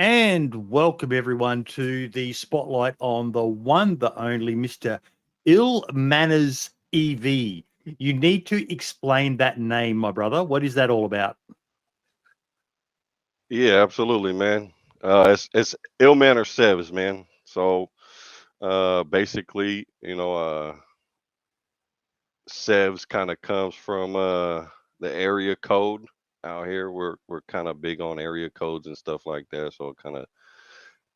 And welcome everyone to the spotlight on the one, the only Mr. IllMannersEV. You need to explain that name, my brother. What is that all about? Yeah, absolutely, man. It's IllMannersEVs, man. So basically, Sevs kind of comes from the area code out here. We're kind of big on area codes and stuff like that, so it kind of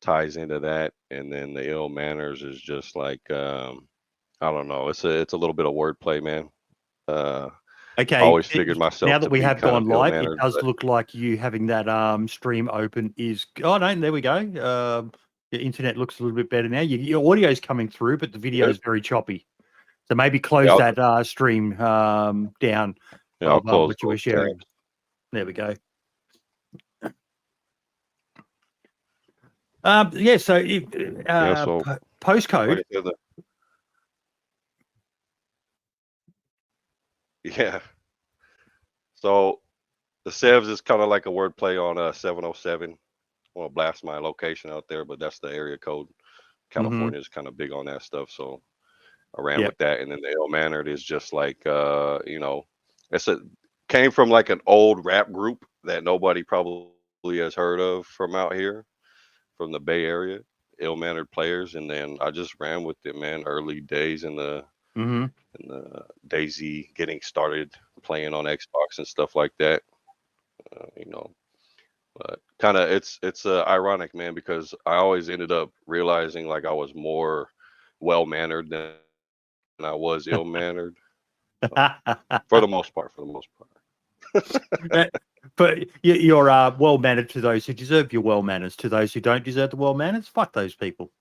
ties into that. And then the ill manners is just like I don't know. It's a little bit of wordplay, man. Uh, I Okay, always figured now myself that to we be have kind of gone ill live, it mannered, does but look like you having that stream open is. Oh no, there we go. Your internet looks a little bit better now. Your audio is coming through, but the video good. is very choppy. So maybe close Yeah, that stream down I'll of close what you were both sharing. tabs. There we go. Yeah, so Yeah, so like postcode. I said, yeah. So the Sevs is kind of like a wordplay on 707. I want to blast my location out there, but that's the area code. Hmm. California is kind of big on that stuff, so I ran Yep. with that. And then the ill mannered is just like it's a came from like an old rap group that nobody probably has heard of from out here, from the Bay Area. Ill mannered players, and then I just ran with it, man. Early days Hmm. in the DayZ, getting started playing on Xbox and stuff like that. Uh, you know, But kind of it's ironic, man, because I always ended up realizing like I was more well mannered than I was ill mannered. So for the most part, But you're well mannered to those who deserve your well manners. To those who don't deserve the well manners, fuck those people.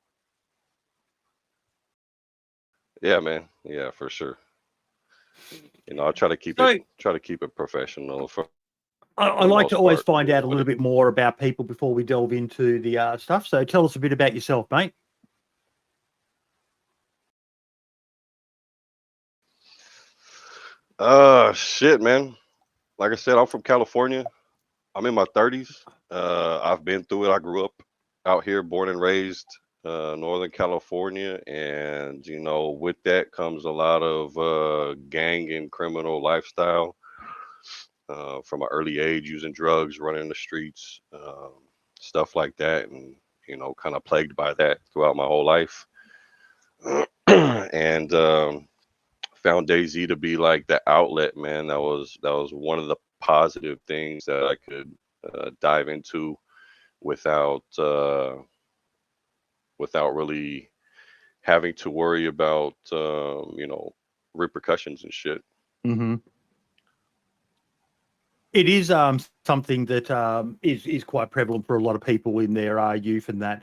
yeah, man, yeah, for sure. I So try to keep it professional for the most part. I like to always find out a little bit more about people before we delve into the stuff. So tell us a bit about yourself, mate. Shit, man. Like I said, I'm from California. I'm in my 30s. I've been through it. I grew up out here, born and raised, Northern California, and with that comes a lot of gang and criminal lifestyle. From an early age, using drugs, running the streets, stuff like that, and kind of plagued by that throughout my whole life. And found DayZ to be like the outlet, man. That was one of the positive things that I could dive into without without really having to worry about repercussions and shit. Hmm. It is something that is quite prevalent for a lot of people in their youth, and that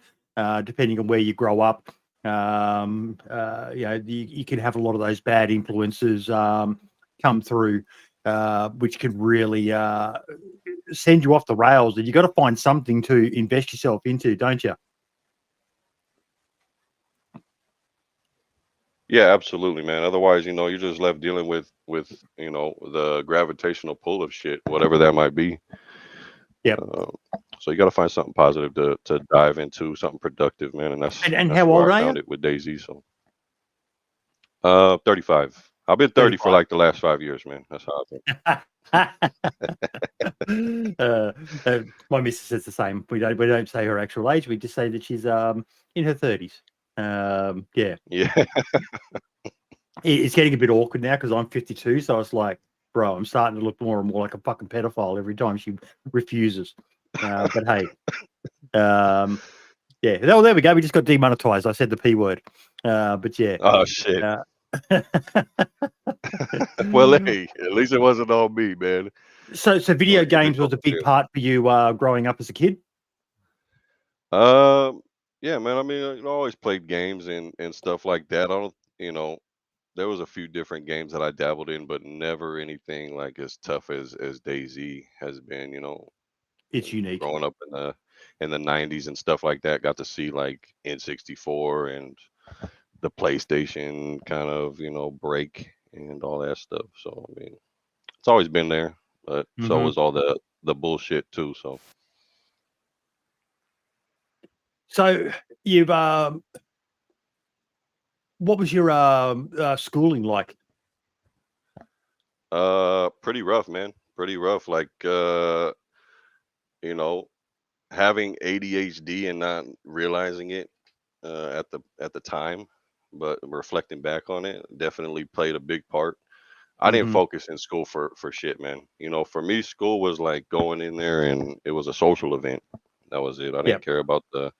depending on where you grow up, you can have a lot of those bad influences come through, which can really send you off the rails. And you got to find something to invest yourself into, don't you? Yeah, absolutely, man. Otherwise, you're just left dealing with the gravitational pull of shit, whatever that might be. Yep. Uh, so you got to find something positive to dive into, something productive, man. And And that's how where old I are you? found it with DayZ. So 35. I've been 30 for 35. like the last 5 years, man. That's how I think. My missus says the same. We don't say her actual age. We just say that she's in her 30s. Yeah, Yeah. it's getting a bit awkward now because I'm 52. So it's like, bro, I'm starting to look more and more like a fucking pedophile every time she refuses. But hey, um, yeah. Oh, there we go. We just got demonetized. I said the p word. But yeah. Oh shit. Uh, Well, hey, at least it wasn't on me, man. so So video keep it games was a big kosher. part for you growing up as a kid. Um, yeah, man. I mean, I always played games and stuff like that. I don't, there was a few different games that I dabbled in, but never anything like as tough as DayZ has been. It's unique. Growing up in the '90s and stuff like that, got to see like N64 and the PlayStation kind of break and all that stuff. So I mean, it's always been there, but so Hmm. was all the bullshit too. So So you've what was your schooling like? Pretty rough, man. Pretty rough. Like, you know, having ADHD and not realizing it at the time, but reflecting back on it, definitely played a big part. I didn't Hmm. focus in school for shit, man. For me, school was like going in there and it was a social event. That was it. I Yeah. didn't care about the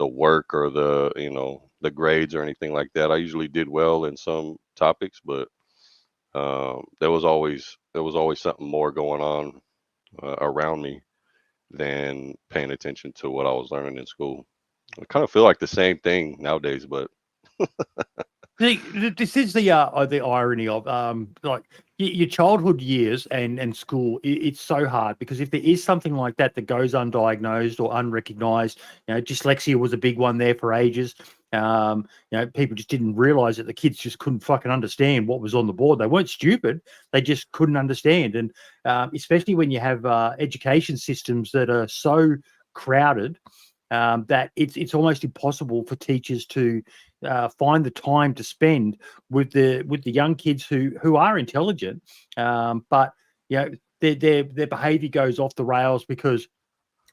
work or the grades or anything like that. I usually did well in some topics, but there was always something more going on around me than paying attention to what I was learning in school. I kind of feel like the same thing nowadays, but This is the irony of like your childhood years and school. It's so hard because if there is something like that that goes undiagnosed or unrecognized, dyslexia was a big one there for ages. People just didn't realize that the kids just couldn't fucking understand what was on the board. They weren't stupid; they just couldn't understand. And especially when you have education systems that are so crowded that it's almost impossible for teachers to find the time to spend with the young kids who are intelligent, but their behaviour goes off the rails because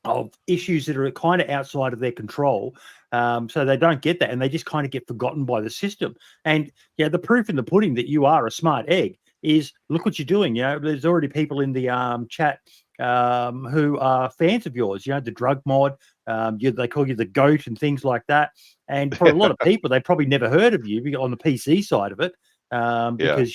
of issues that are kind of outside of their control. So they don't get that, and they just kind of get forgotten by the system. And the proof in the pudding that you are a smart egg is look what you're doing. There's already people in the chat who are fans of yours. The drug mod. They call you the goat and things like that. And for a lot of people, they probably never heard of you on the PC side of it, yeah, because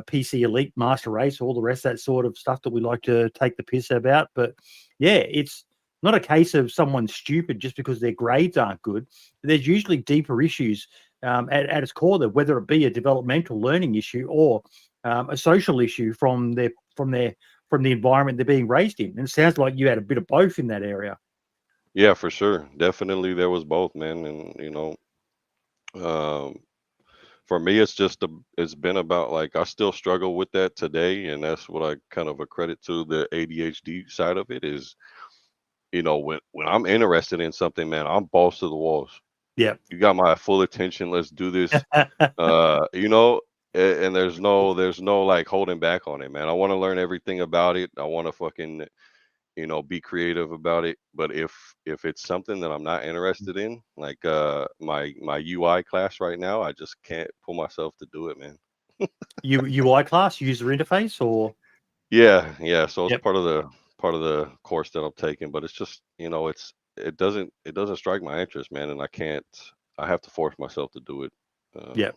PC Elite, Master Race, all the rest of that sort of stuff that we like to take the piss about. But yeah, it's not a case of someone stupid just because their grades aren't good. There's usually deeper issues at its core, that whether it be a developmental learning issue or a social issue from the environment they're being raised in. And it sounds like you had a bit of both in that area. yeah, for sure. Definitely, there was both, man, and um, for me, it's been about like I still struggle with that today, and that's what I kind of accredit to the ADHD side of it is, when I'm interested in something, man, I'm balls to the walls. Yeah. You got my full attention. Let's do this. Uh, you know, and there's no like holding back on it, man. I want to learn everything about it. I want to fucking be creative about it. But if it's something that I'm not interested in, like my UI class right now, I just can't pull myself to do it, man. UI class, user interface, or Yeah. So it's yep, part of the course that I'm taking, but it's just it doesn't strike my interest, man, and I can't. I have to force myself to do it. yeah.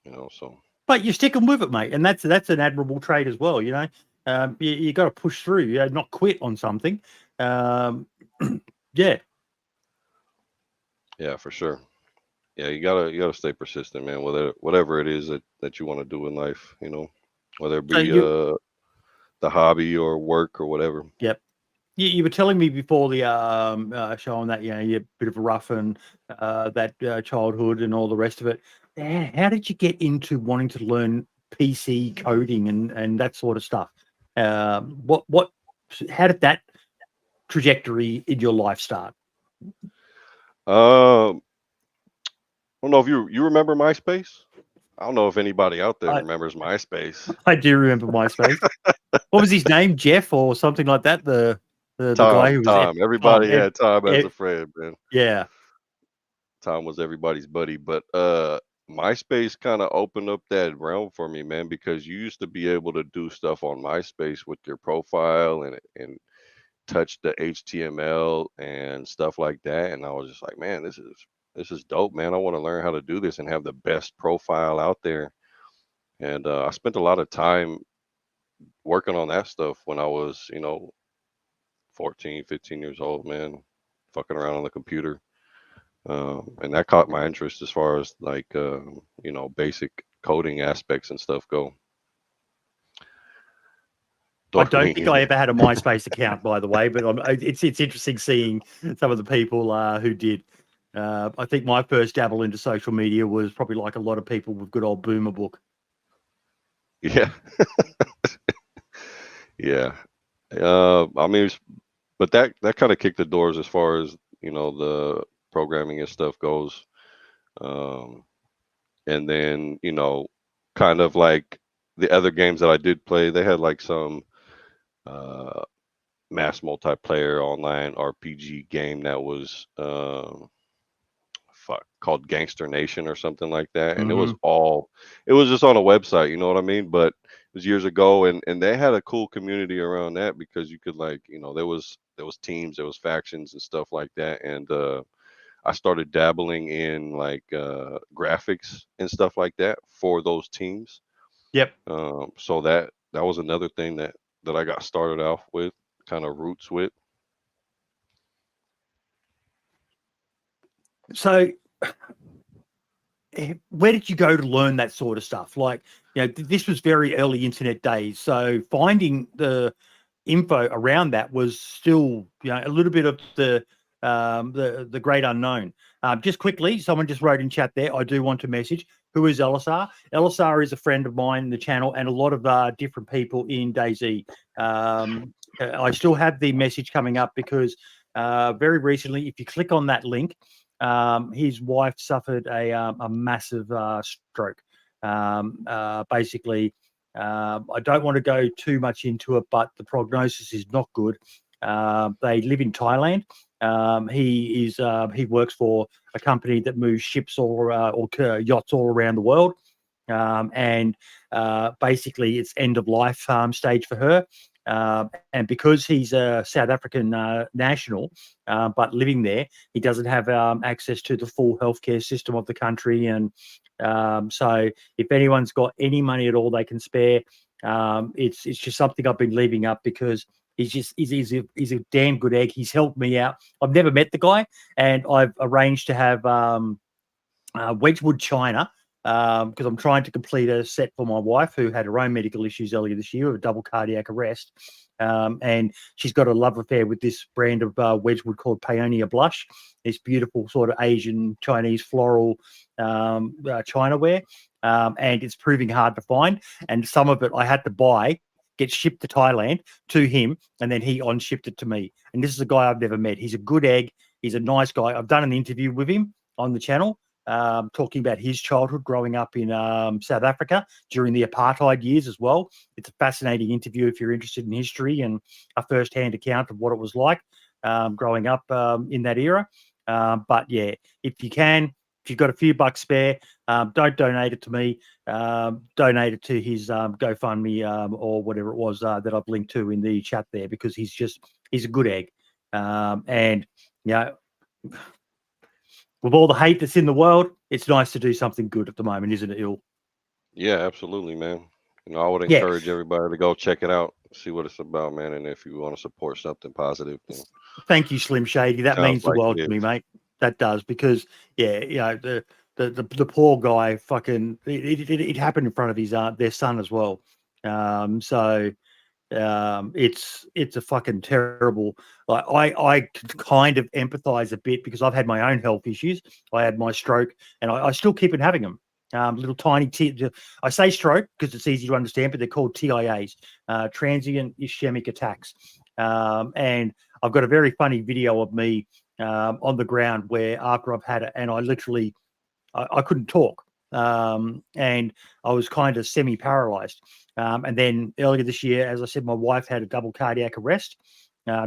Um, so But you're sticking with it, mate, and that's an admirable trait as well. You got to push through, not quit on something. Um, yeah, yeah, for sure. Yeah, you gotta stay persistent, man. Whatever it is that you want to do in life, whether it so be the hobby or work or whatever. yep. You were telling me before the show on that, you're a bit of a rough and that childhood and all the rest of it. How did you get into wanting to learn PC coding and that sort of stuff? What? How did that trajectory in your life start? Um, I don't know if you remember MySpace. I don't know if anybody out there I remembers MySpace. I do remember MySpace. What was his name? Jeff or something like that. The guy Tom, who was Tom. Tom. Everybody had Tom as Eh, a friend, man. yeah, Tom was everybody's buddy, but MySpace kind of opened up that realm for me, man, because you used to be able to do stuff on MySpace with your profile and touch the HTML and stuff like that, and I was just like, man, this is dope, man. I want to learn how to do this and have the best profile out there. And I spent a lot of time working on that stuff when I was, 14, 15 years old, man, fucking around on the computer. And that caught my interest as far as like, basic coding aspects and stuff go. I don't think Doreen. I ever had a MySpace account, by the way, but it's interesting seeing some of the people who did. I think my first dabble into social media was probably like a lot of people with good old Boomer Book. Yeah. Yeah. I mean, but that kind of kicked the doors as far as, the programming and stuff goes. Um, and then kind of like the other games that I did play, they had like some uh, mass multiplayer online RPG game that was called Gangster Nation or something like that, and Mm-hmm. it was just on a website, you know what I mean? But it was years ago, and they had a cool community around that because you could like there was teams, there was factions and stuff like that, and I started dabbling in like graphics and stuff like that for those teams. Yep. So that was another thing that I got started off with, kind of roots with. So, where did you go to learn that sort of stuff? Like, this was very early internet days, so finding the info around that was still, a little bit of the great unknown. Just quickly, someone just wrote in chat there. I do want to message. Who is LSR? LSR is a friend of mine in the channel, and a lot of different people in DayZ. I still have the message coming up because very recently, if you click on that link, his wife suffered a massive stroke. Basically, I don't want to go too much into it, but the prognosis is not good. They live in Thailand. He works for a company that moves ships or yachts all around the world. And basically, it's end of life stage for her. And because he's a South African national, but living there, he doesn't have access to the full healthcare system of the country. And so, if anyone's got any money at all they can spare, it's just something I've been leaving up because he's a damn good egg. He's helped me out. I've never met the guy, and I've arranged to have Wedgwood China because I'm trying to complete a set for my wife who had her own medical issues earlier this year with a double cardiac arrest. And she's got a love affair with this brand of Wedgwood called Paonia Blush, this beautiful sort of Asian Chinese floral Chinaware. And it's proving hard to find. And some of it I had to buy, get shipped to Thailand to him, and then he on-shipped it to me. And this is a guy I've never met. He's a good egg. He's a nice guy. I've done an interview with him on the channel, talking about his childhood growing up in South Africa during the apartheid years as well. It's a fascinating interview if you're interested in history and a first-hand account of what it was like growing up in that era. But yeah, if you've got a few bucks spare, don't donate it to me. Donate it to his GoFundMe or whatever it was that I've linked to in the chat there, because he's a good egg. And with all the hate that's in the world, it's nice to do something good at the moment, isn't it, Ill? Yeah, absolutely, man. I would Yeah. encourage everybody to go check it out, see what it's about, man. And if you want to support something positive, then Thank you, Slim Shady. That sounds means the like world it to me, is. mate. That does, because the poor guy fucking it happened in front of his their son as well. So it's a fucking terrible. Like I kind of empathize a bit because I've had my own health issues. I had my stroke, and I still keep on having them. Little tiny I say stroke because it's easy to understand, but they're called TIAs, transient ischemic attacks. And I've got a very funny video of me on the ground where after I've had it, and I literally I couldn't talk. And I was kind of semi-paralyzed. And then earlier this year, as I said, my wife had a double cardiac arrest.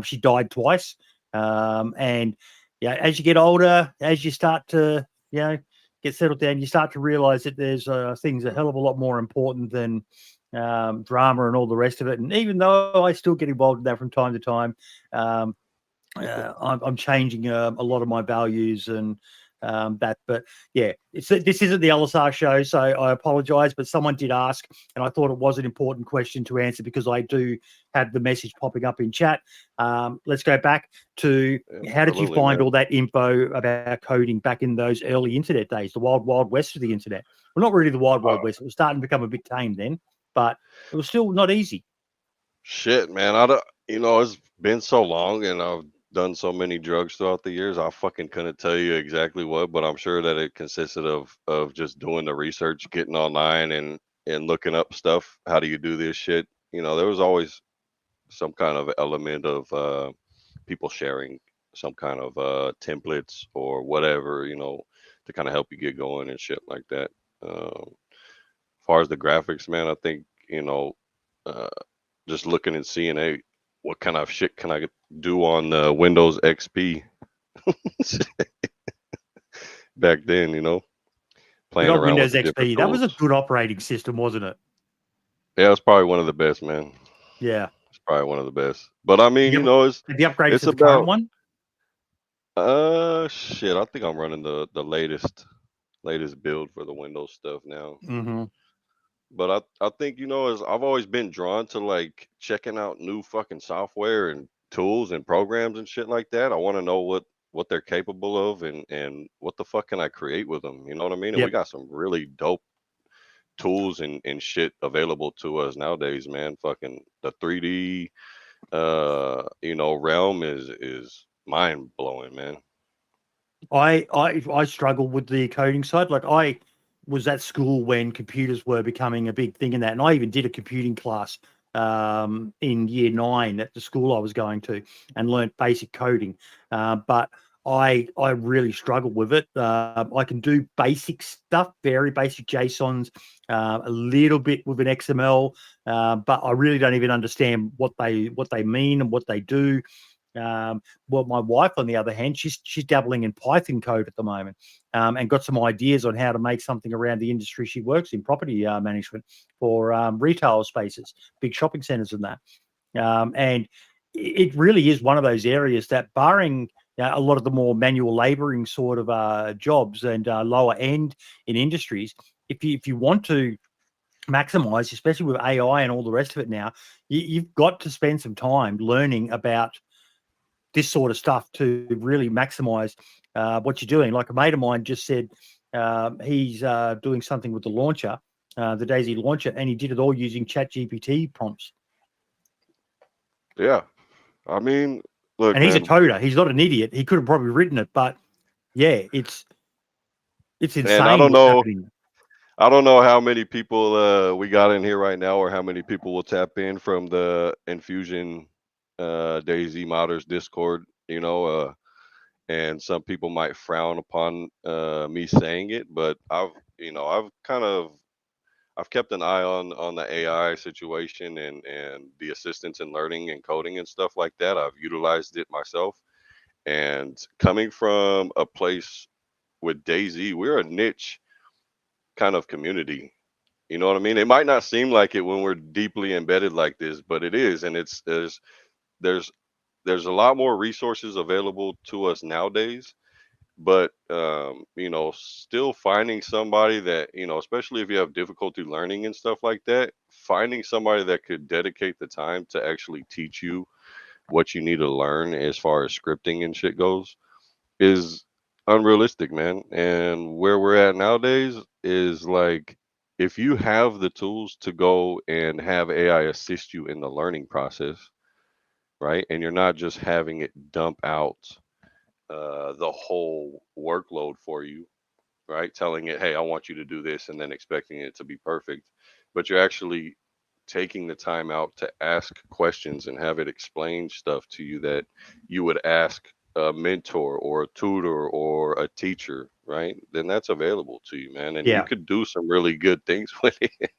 She died twice. And as you get older, as you start to, get settled down, you start to realize that there's things a hell of a lot more important than drama and all the rest of it. And even though I still get involved in that from time to time, I'm changing a lot of my values and that. But yeah, this isn't the LSR show, so I apologize. But someone did ask, and I thought it was an important question to answer because I do have the message popping up in chat. Let's go back to how did you find all that info about coding back in those early internet days, the wild, wild west of the internet? Well, not really the wild, wild west. It was starting to become a bit tame then, but it was still not easy. Shit, man. I don't, it's been so long, and I've done so many drugs throughout the years. I fucking couldn't tell you exactly what, but I'm sure that it consisted of just doing the research, getting online, and looking up stuff. How do you do this shit? There was always some kind of element of people sharing some kind of templates or whatever, to kind of help you get going and shit like that. As far as the graphics, man, I think, uh, just looking and seeing, hey, what kind of shit can I do on Windows XP back then, We playing got around with Windows the different XP. That was a tools. good operating system, wasn't it? Yeah, it's probably one of the best, man. Yeah. It's probably one of the best. But I mean, Have you upgraded it's to the current about one? shit. I think I'm running the latest build for the Windows stuff now. Mm-hmm. But I think, as I've always been drawn to like checking out new fucking software and tools and programs and shit like that. I want to know what they're capable of and what the fuck can I create with them. You know what I mean? And we Yep. got some really dope tools and shit available to us nowadays, man. Fucking the 3D realm is mind blowing, man. I struggle with the coding side. Like I was at school when computers were becoming a big thing in that, and I even did a computing class in year 9 at the school I was going to, and learnt basic coding. But I really struggle with it. I can do basic stuff, very basic JSONs, a little bit with an XML, but I really don't even understand what they mean and what they do. Well, my wife, on the other hand, she's dabbling in Python code at the moment, and got some ideas on how to make something around the industry she works in, property management for retail spaces, big shopping centers, and that. And it really is one of those areas that, barring a lot of the more manual laboring sort of jobs and lower end in industries, if you want to maximize, especially with AI and all the rest of it now, you've got to spend some time learning about this sort of stuff to really maximize what you're doing. Like a mate of mine just said he's doing something with the launcher, the DayZ launcher, and he did it all using ChatGPT prompts. Yeah. I mean, look, And he's a man, coder. He's not an idiot. He could have probably written it, but yeah, it's and I insane don't what's know happening. I don't know how many people we got in here right now or how many people will tap in from the Infusion DayZ modders Discord, and some people might frown upon me saying it, but I've kept an eye on the AI situation and the assistance in learning and coding and stuff like that. I've utilized it myself, and coming from a place with DayZ, we're a niche kind of community. You know what I mean? It might not seem like it when we're deeply embedded like this, but it is, and there's there's a lot more resources available to us nowadays. But still finding somebody that, especially if you have difficulty learning and stuff like that, finding somebody that could dedicate the time to actually teach you what you need to learn as far as scripting and shit goes is unrealistic, man. And where we're at nowadays is like, if you have the tools to go and have AI assist you in the learning process, right? And you're not just having it dump out the whole workload for you, right? Telling it, hey, I want you to do this, and then expecting it to be perfect. But you're actually taking the time out to ask questions and have it explain stuff to you that you would ask a mentor or a tutor or a teacher, right? Then that's available to you, man. And you Yeah. could do some really good things with it.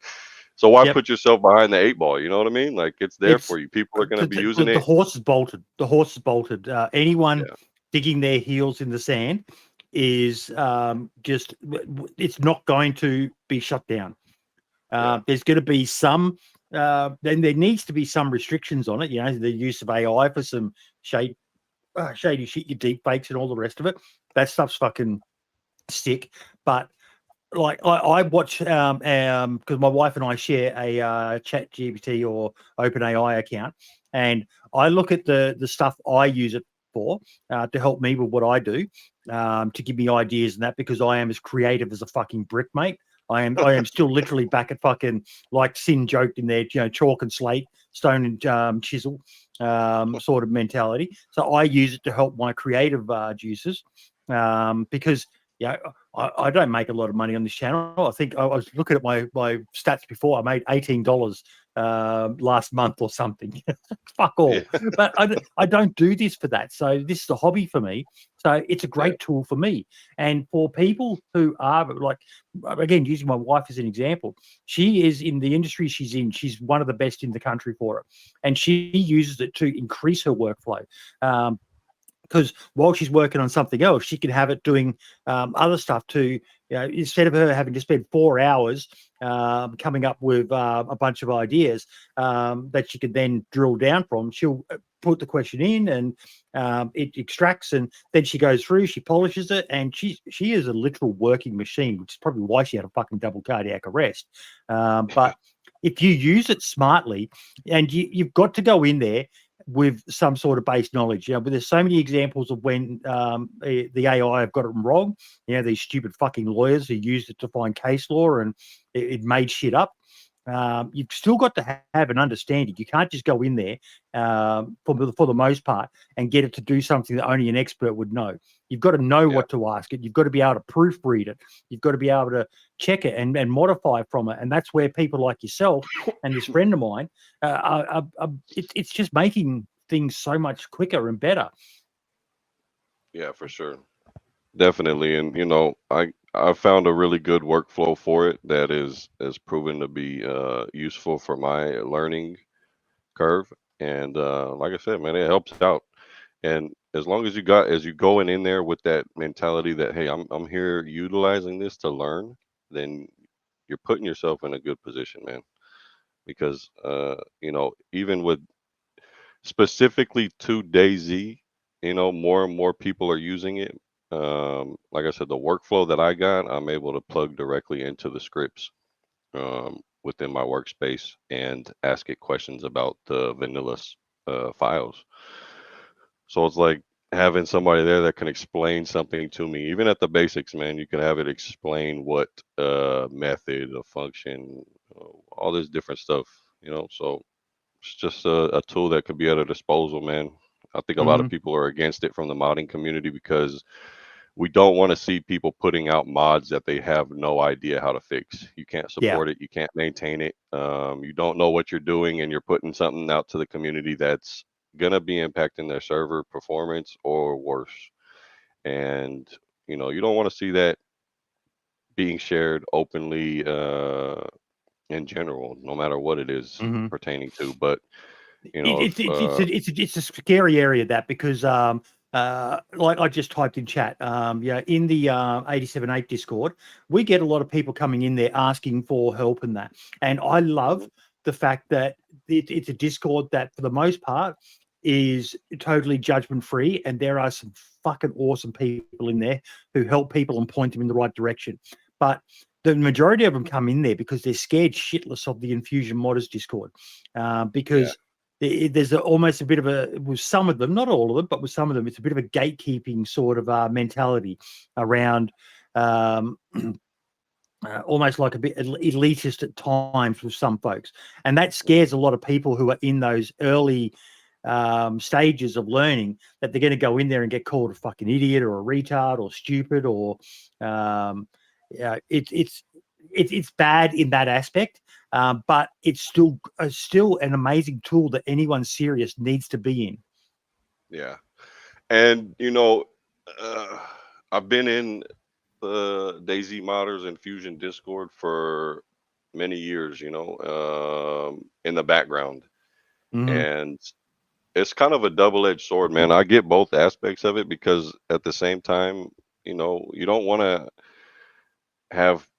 So why Yep. put yourself behind the 8 ball? You know what I mean? Like, it's there It's for you. People are going to be using the it. horse is bolted. The horse is bolted. Anyone Yeah. digging their heels in the sand is just, it's not going to be shut down. Yeah. There's going to be some, then there needs to be some restrictions on it. The use of AI for some shady shit, your deep fakes and all the rest of it. That stuff's fucking sick. But like I watch because my wife and I share a Chat GPT or OpenAI account, and I look at the stuff I use it for to help me with what I do, to give me ideas and that, because I am as creative as a fucking brick, mate. I am still literally back at fucking, like Sin joked in there, chalk and slate, stone and chisel sort of mentality. So I use it to help my creative juices, because I don't make a lot of money on this channel. I think I was looking at my stats before. I made $18 last month or something. Fuck all. Yeah. But I don't do this for that. So this is a hobby for me. So it's a great tool for me. And for people who are like, again, using my wife as an example, she is in the industry she's in. She's one of the best in the country for it. And she uses it to increase her workflow. Because while she's working on something else, she can have it doing other stuff too. You know, instead of her having to spend 4 hours coming up with a bunch of ideas that she could then drill down from, she'll put the question in and it extracts, and then she goes through, she polishes it, and she is a literal working machine, which is probably why she had a fucking double cardiac arrest. But if you use it smartly, and you've got to go in there with some sort of base knowledge, but there's so many examples of when the AI have got it wrong. These stupid fucking lawyers who used it to find case law and it made shit up. You've still got to have an understanding. You can't just go in there for the most part and get it to do something that only an expert would know. You've got to know what to ask it. You've got to be able to proofread it. You've got to be able to check it and modify from it. And that's where people like yourself and this friend of mine, it's just making things so much quicker and better. Yeah, for sure. Definitely. And I found a really good workflow for it that is proven to be useful for my learning curve. And like I said, man, it helps out. And as long as you going in there with that mentality that, hey, I'm here utilizing this to learn, then you're putting yourself in a good position, man. Because even with specifically to DayZ, more and more people are using it. Like I said, the workflow that I got, I'm able to plug directly into the scripts within my workspace and ask it questions about the vanilla files. So it's like having somebody there that can explain something to me, even at the basics, man. You can have it explain what method, a function, all this different stuff, So it's just a tool that could be at a disposal, man. I think a lot of people are against it from the modding community because we don't want to see people putting out mods that they have no idea how to fix. You can't support it. You can't maintain it. You don't know what you're doing, and you're putting something out to the community that's going to be impacting their server performance or worse. And, you don't want to see that being shared openly in general, no matter what it is pertaining to. But, it's a scary area, that, because like I just typed in chat, in the 87.8 Discord, we get a lot of people coming in there asking for help in that. And I love the fact that it's a Discord that, for the most part, is totally judgment free. And there are some fucking awesome people in there who help people and point them in the right direction. But the majority of them come in there because they're scared shitless of the Infusion Modders Discord, because there's almost a bit of with some of them, not all of them, but with some of them, it's a bit of a gatekeeping sort of mentality around, almost like a bit elitist at times with some folks. And that scares a lot of people who are in those early stages of learning, that they're going to go in there and get called a fucking idiot or a retard or stupid, or it's bad in that aspect. But it's still an amazing tool that anyone serious needs to be in. Yeah. And, I've been in the DayZ Modders and Fusion Discord for many years, in the background. And it's kind of a double-edged sword, man. I get both aspects of it, because at the same time, you don't want to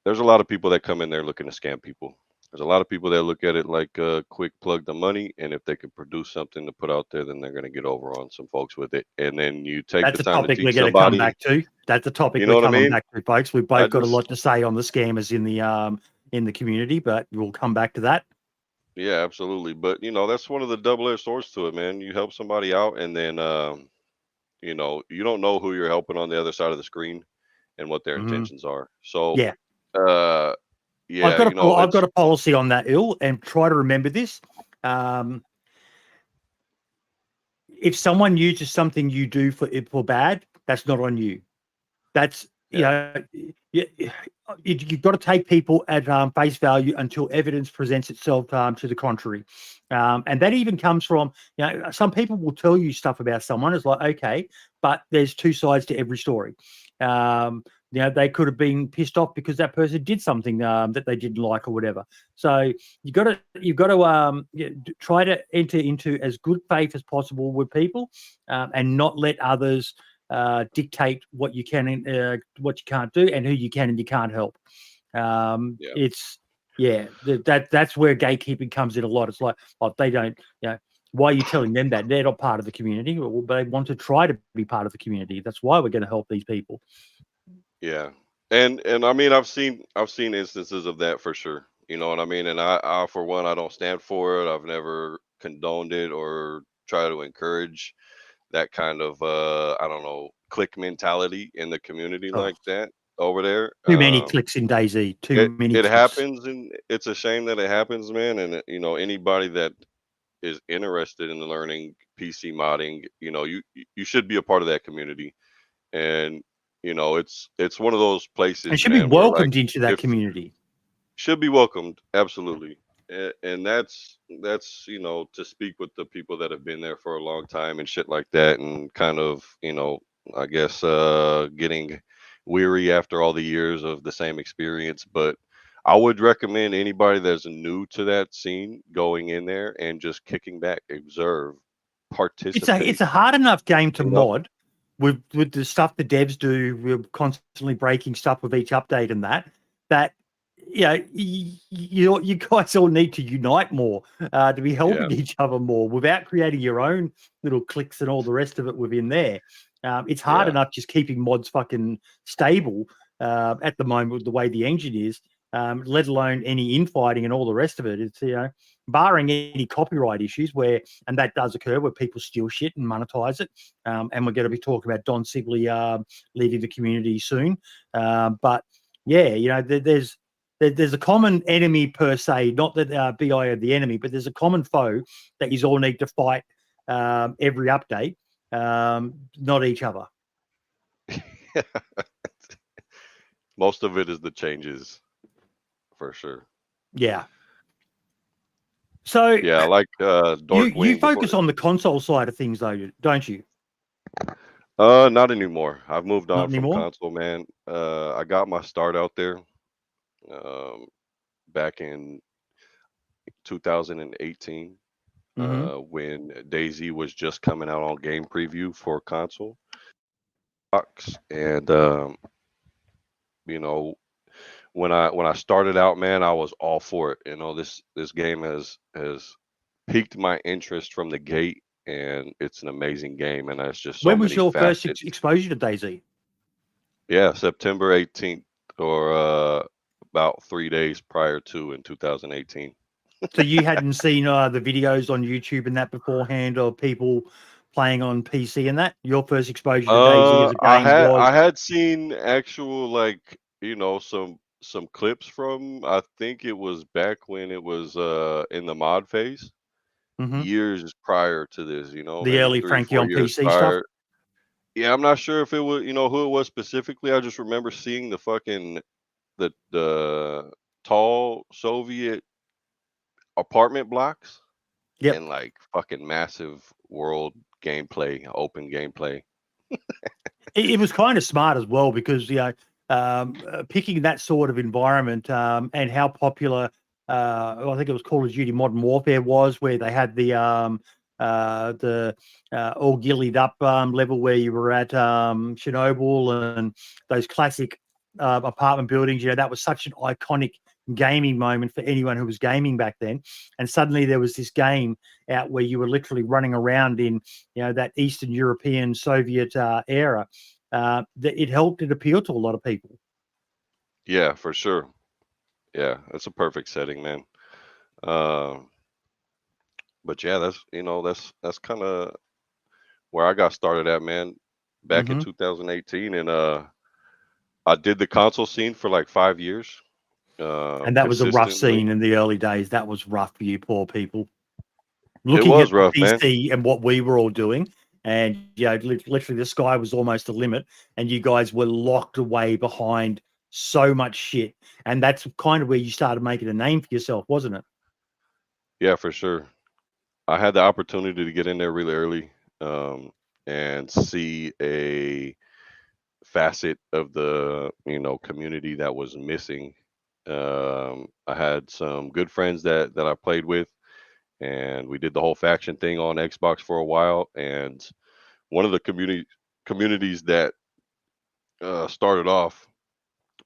there's a lot of people that come in there looking to scam people. There's a lot of people that look at it like a quick plug the money, and if they can produce something to put out there, then they're going to get over on some folks with it. And then you take the time to teach That's a topic we're going to come back to. That's a topic we're coming back to, folks. We've both got a lot to say on the scammers in the community, but we'll come back to that. Yeah, absolutely. But that's one of the double-edged swords to it, man. You help somebody out, and then you don't know who you're helping on the other side of the screen and what their intentions are. So I've got a policy on that, and try to remember this. If someone uses something you do for bad, that's not on you. That's you've got to take people at face value until evidence presents itself to the contrary. And that even comes from, some people will tell you stuff about someone. It's like, okay, but there's two sides to every story. They could have been pissed off because that person did something that they didn't like or whatever. So you've got to try to enter into as good faith as possible with people, and not let others dictate what you can and what you can't do, and who you can and you can't help. That's where gatekeeping comes in a lot. It's like, they don't, why are you telling them that? They're not part of the community. Well, they want to try to be part of the community. That's why we're going to help these people. Yeah. And I mean, I've seen instances of that for sure. You know what I mean? And I for one, I don't stand for it. I've never condoned it or try to encourage that kind of I don't know, clique mentality in the community like that over there. Too many clicks in DayZ. It happens, and it's a shame that it happens, man. And anybody that is interested in learning PC modding, you should be a part of that community. And it's one of those places, and should man, be welcomed into that community. Should be welcomed, absolutely. And that's to speak with the people that have been there for a long time and shit like that, and kind of I guess getting weary after all the years of the same experience. But I would recommend anybody that's new to that scene going in there and just kicking back, observe, participate. It's a hard enough game to mod with the stuff the devs do. We're constantly breaking stuff with each update, and that you guys all need to unite more, to be helping each other more without creating your own little cliques and all the rest of it within there. It's hard enough just keeping mods fucking stable at the moment with the way the engine is, let alone any infighting and all the rest of it. It's barring any copyright issues and that does occur where people steal shit and monetize it. And we're going to be talking about Don Sibley leaving the community soon. But yeah, there's a common enemy per se, not that BI are the enemy, but there's a common foe that you all need to fight every update, not each other. Most of it is the changes, for sure. Yeah. So yeah, like you focus on the console side of things, though, don't you? Not anymore. I've moved on from console, man. I got my start out there back in 2018 when DayZ was just coming out on game preview for console. And when I started out, man, I was all for it. This game has piqued my interest from the gate, and it's an amazing game. And it's just so when was many your facets. first exposure to DayZ? Yeah, September 18th, or about 3 days prior to, in 2018. So you hadn't seen the videos on YouTube and that beforehand, or people playing on PC and that? Your first exposure to DayZ as a game I had seen actual, like, some clips from, I think it was back when it was in the mod phase, years prior to this, the maybe early 3 or Frankie 4 on years PC prior. stuff. Yeah, I'm not sure if it was, who it was specifically. I just remember seeing the fucking the tall Soviet apartment blocks and like fucking massive world gameplay, open gameplay. It was kind of smart as well, because picking that sort of environment and how popular I think it was Call of Duty Modern Warfare was, where they had the all gillied up level where you were at Chernobyl and those classic apartment buildings. That was such an iconic gaming moment for anyone who was gaming back then. And suddenly there was this game out where you were literally running around in that Eastern European Soviet era. That it helped it appeal to a lot of people. Yeah, for sure. Yeah, that's a perfect setting, man. But yeah, that's kind of where I got started at, man, back in 2018. And I did the console scene for like 5 years. And that was a rough scene in the early days. That was rough for you poor people. Looking at rough, PC, man, and what we were all doing, and literally the sky was almost the limit, and you guys were locked away behind so much shit, and that's kind of where you started making a name for yourself, wasn't it? Yeah, for sure. I had the opportunity to get in there really early, and see a facet of the community that was missing. I had some good friends that I played with, and we did the whole faction thing on Xbox for a while. And one of the communities that started off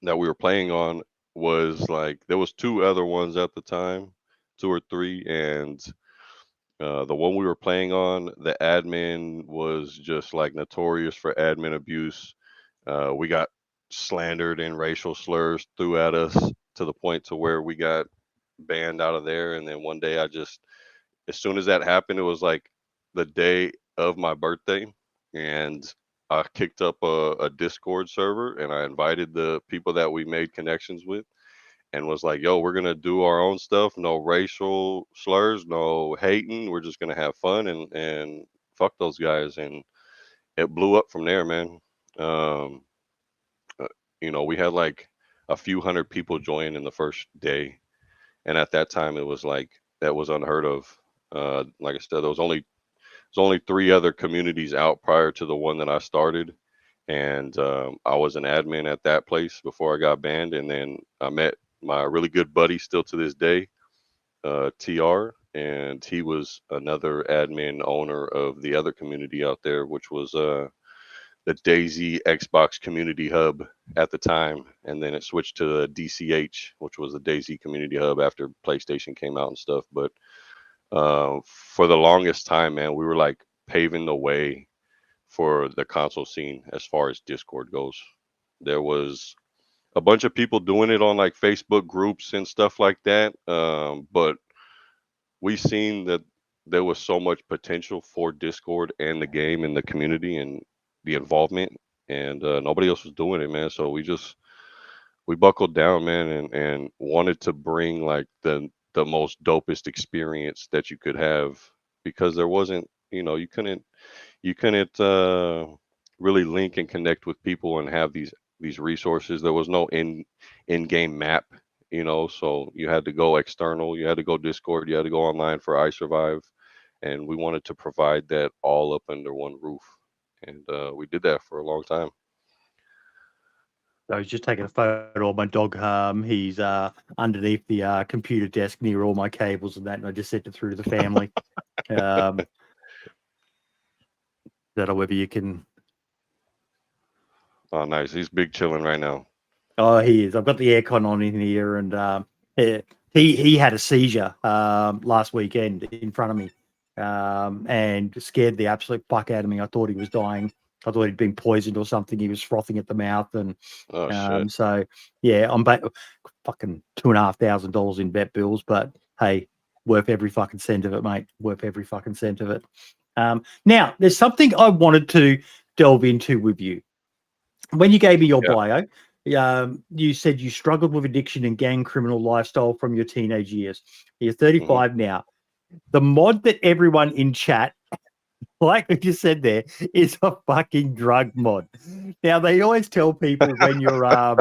that we were playing on was like there was two other ones at the time, two or three, and the one we were playing on, the admin was just like notorious for admin abuse. We got slandered and racial slurs threw at us to the point to where we got banned out of there. And then one day as soon as that happened, it was like the day of my birthday, and I kicked up a Discord server and I invited the people that we made connections with and was like, yo, we're gonna do our own stuff, no racial slurs, no hating. We're just gonna have fun and fuck those guys. And it blew up from there, man. Um, we had like a few hundred people join in the first day, and at that time it was like that was unheard of. Like I said, there was only three other communities out prior to the one that I started, and I was an admin at that place before I got banned. And then I met my really good buddy still to this day, TR, and he was another admin owner of the other community out there, which was the DayZ Xbox Community Hub at the time, and then it switched to the DCH, which was the DayZ Community Hub after PlayStation came out and stuff. But for the longest time, man, we were like paving the way for the console scene as far as Discord goes. There was a bunch of people doing it on like Facebook groups and stuff like that, but we seen that there was so much potential for Discord and the game and the community and the involvement, and nobody else was doing it, man. So we buckled down, man, and wanted to bring like the most dopest experience that you could have, because there wasn't, you couldn't really link and connect with people and have these resources. There was no in-game map, so you had to go external, you had to go Discord, you had to go online for iSurvive, and we wanted to provide that all up under one roof, and we did that for a long time. I was just taking a photo of my dog. He's underneath the computer desk near all my cables and that, and I just sent it through to the family. That however you can. Oh, nice. He's big chilling right now. Oh, he is. I've got the aircon on in here, and he had a seizure last weekend in front of me, and scared the absolute fuck out of me. I thought he was dying. I thought he'd been poisoned or something. He was frothing at the mouth, and shit. so yeah, I'm fucking $2,500 in vet bills, but hey, worth every fucking cent of it, mate. Worth every fucking cent of it. Now, there's something I wanted to delve into with you. When you gave me your bio, you said you struggled with addiction and gang criminal lifestyle from your teenage years. You're 35 now. The mod that everyone in chat, like we just said there, is a fucking drug mod. Now, they always tell people when you're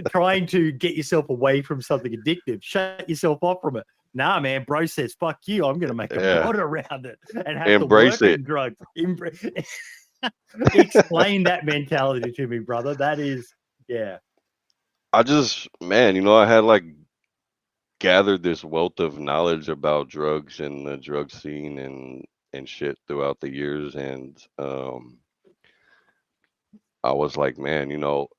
trying to get yourself away from something addictive, shut yourself off from it. Nah, man, bro says, fuck you. I'm going to make a mod around it and have Embrace to work it. in drugs. Explain that mentality to me, brother. That is, yeah. I just, man, I had like gathered this wealth of knowledge about drugs and the drug scene and shit throughout the years, and I was like, man,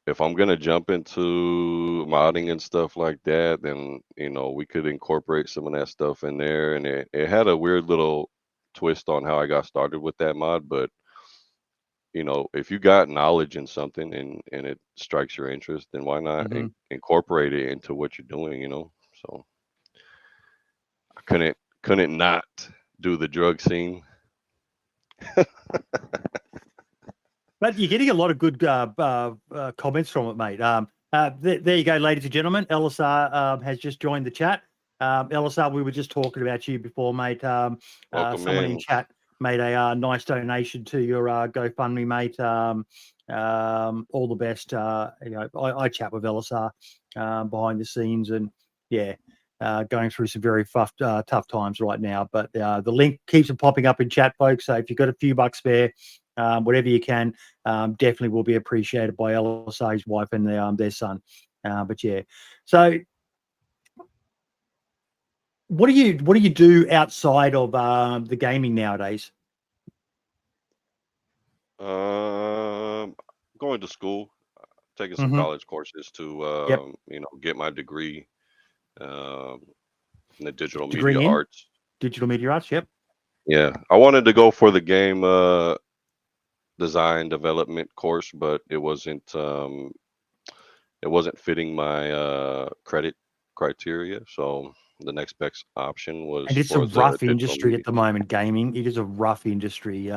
if I'm gonna jump into modding and stuff like that, then we could incorporate some of that stuff in there. And it had a weird little twist on how I got started with that mod, but if you got knowledge in something and it strikes your interest, then why not incorporate it into what you're doing, So I couldn't not do the drug scene. But you're getting a lot of good comments from it, mate. There you go, ladies and gentlemen. LSR has just joined the chat. LSR, we were just talking about you before, mate. Welcome Someone in. in chat made a nice donation to your GoFundMe, mate. All the best. I chat with LSR behind the scenes, and going through some very tough times right now. But the link keeps on popping up in chat, folks. So if you've got a few bucks spare, whatever you can, definitely will be appreciated by LSA's wife and their son. So what do you do outside of the gaming nowadays? Going to school, taking some college courses to get my degree in the digital media arts. Digital media arts, yep. Yeah, I wanted to go for the game design development course, but it wasn't fitting my credit criteria. So the next best option was and it's a for the rough digital industry media. at the moment. Gaming, it is a rough industry.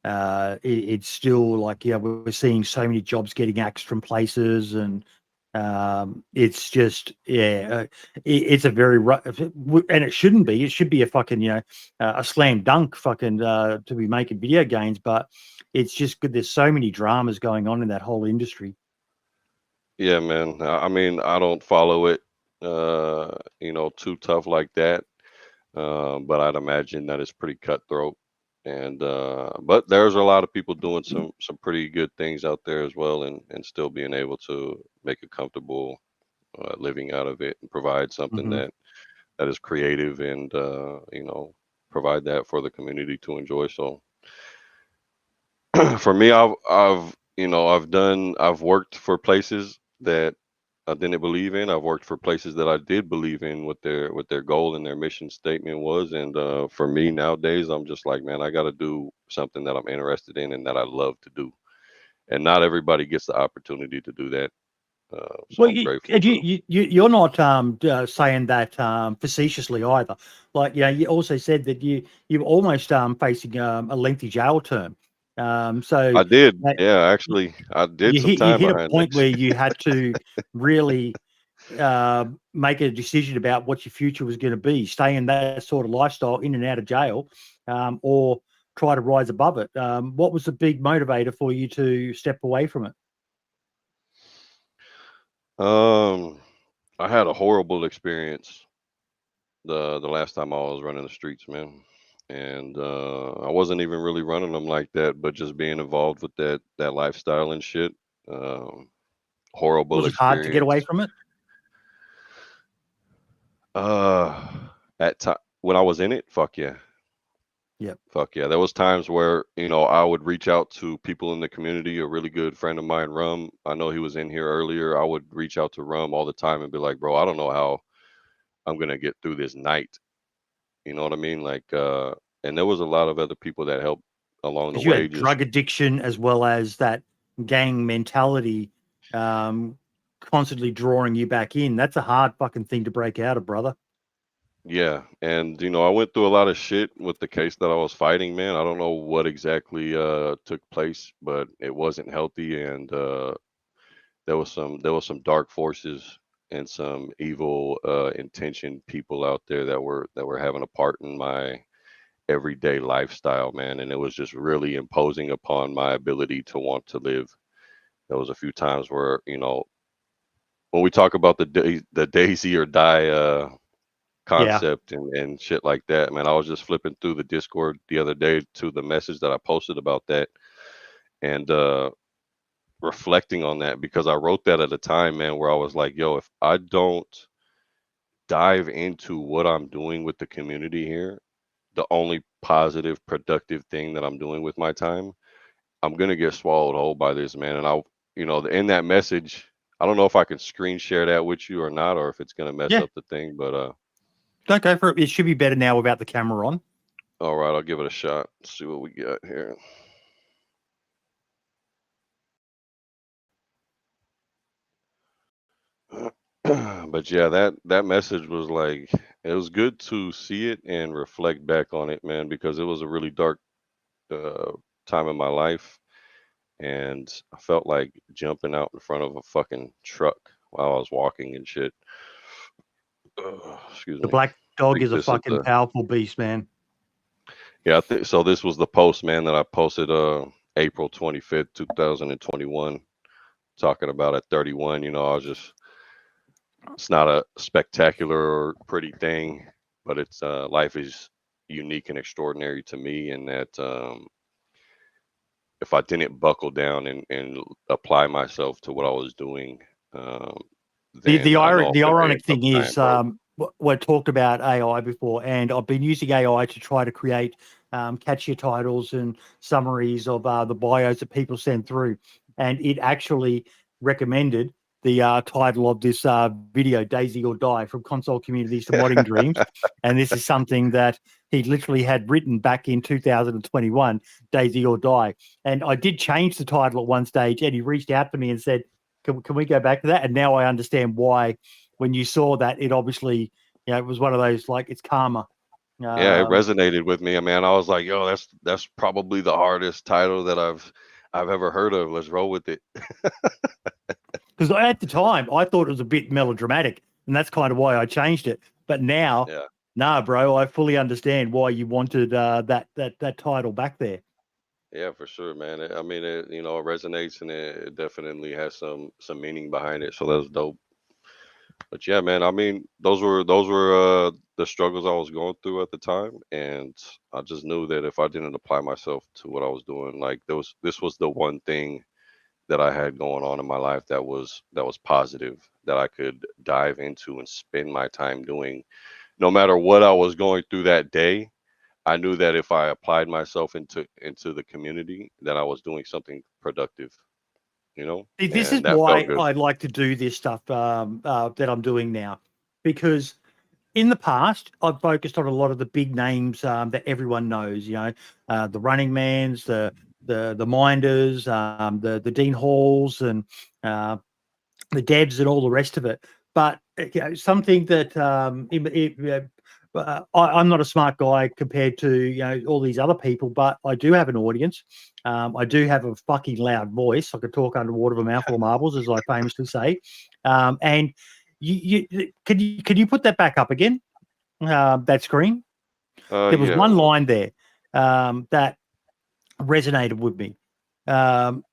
It's still like, we're seeing so many jobs getting axed from places, and it's just it's a very rough, and it shouldn't be. It should be a fucking a slam dunk fucking to be making video games, but it's just good. There's so many dramas going on in that whole industry. Yeah, man. I mean, I don't follow it, too tough like that. But I'd imagine that it's pretty cutthroat. And but there's a lot of people doing some pretty good things out there as well, and still being able to make a comfortable living out of it and provide something that is creative and provide that for the community to enjoy. So for me, I've worked for places that I didn't believe in. I've worked for places that I did believe in what their goal and their mission statement was. And for me nowadays, I'm just like, man, I got to do something that I'm interested in and that I love to do. And not everybody gets the opportunity to do that. So Well, I'm grateful. you're not saying that facetiously either. Like, you also said that you're almost facing a lengthy jail term. So I did, that yeah, actually, I did some you time hit a behind point this. where you had to really make a decision about what your future was going to be: stay in that sort of lifestyle, in and out of jail, or try to rise above it. What was the big motivator for you to step away from it? Um, I had a horrible experience the last time I was running the streets, man. And I wasn't even really running them like that, but just being involved with that lifestyle and shit. Um, Horrible Was it hard to get away experience. from it? Uh, at time when I was in it, Yep. fuck yeah. There was times where I would reach out to people in the community. A really good friend of mine, Rum. I know he was in here earlier. I would reach out to Rum all the time and be like, bro, I don't know how I'm gonna get through this night. You know what I mean? Like, and there was a lot of other people that helped along the Because you way. had Just drug addiction as well as that gang mentality, um, constantly drawing you back in. That's a hard fucking thing to break out of, brother. yeah, and I went through a lot of shit with the case that I was fighting, man. I don't know what exactly took place, but it wasn't healthy, and there was some dark forces and some evil intentioned people out there that were having a part in my everyday lifestyle, man, and it was just really imposing upon my ability to want to live. There was a few times where, when we talk about the DayZ or die Yeah. concept and shit like that, man, I was just flipping through the Discord the other day to the message that I posted about that, and reflecting on that, because I wrote that at a time, man, where I was like, yo, if I don't dive into what I'm doing with the community here, the only positive, productive thing that I'm doing with my time, I'm gonna get swallowed whole by this, man. And in that message, I don't know if I can screen share that with you or not, or if it's gonna mess Yeah. up the thing. But Don't go for it. It should be better now without the camera on. all right, I'll give it a shot. See what we got here. But yeah, that message was like, it was good to see it and reflect back on it, man, because it was a really dark uh, time in my life, and I felt like jumping out in front of a fucking truck while I was walking and shit. Excuse The me. black I dog think is a this is fucking powerful beast, man. Yeah, I think so. This was the post, man, that I posted April 25th, 2021, talking about at 31. I was just, it's not a spectacular or pretty thing, but it's life is unique and extraordinary to me, and that if I didn't buckle down and apply myself to what I was doing, um, then I know I The would have ended ironic up thing dying is, broke. we talked about AI before, and I've been using AI to try to create catchier titles and summaries of the bios that people send through, and it actually recommended the title of this video, "DayZ or Die: From Console Communities to Modding Dreams," and this is something that he literally had written back in 2021, "DayZ or Die," and I did change the title at one stage, and he reached out to me and said, can we go back to that? And now I understand why, when you saw that, it obviously, it was one of those, like, it's karma. Yeah, it Um, resonated with me. I mean, I was like, "Yo, that's probably the hardest title that I've ever heard of. Let's roll with it." because at the time I thought it was a bit melodramatic, and that's kind of why I changed it. But now, Yeah, nah, bro, I fully understand why you wanted that title back there. yeah, for sure, man. I mean, it resonates and it definitely has some meaning behind it. So that's dope. But yeah, man, I mean, those were the struggles I was going through at the time, and I just knew that if I didn't apply myself to what I was doing, like this was the one thing that I had going on in my life that was positive, that I could dive into and spend my time doing. No matter what I was going through that day, I knew that if I applied myself into the community, that I was doing something productive, See, this is and that felt why good. I like to do this stuff that I'm doing now, because in the past, I've focused on a lot of the big names that everyone knows. The Running Mans, the Minders, the Dean Halls, and uh, the devs and all the rest of it. But something that I'm not a smart guy compared to all these other people, but I do have an audience. I do have a fucking loud voice. I could talk underwater with a mouthful of marbles, as I famously say. And could you put that back up again? That screen. There was Yeah, one line there that resonated with me. Um,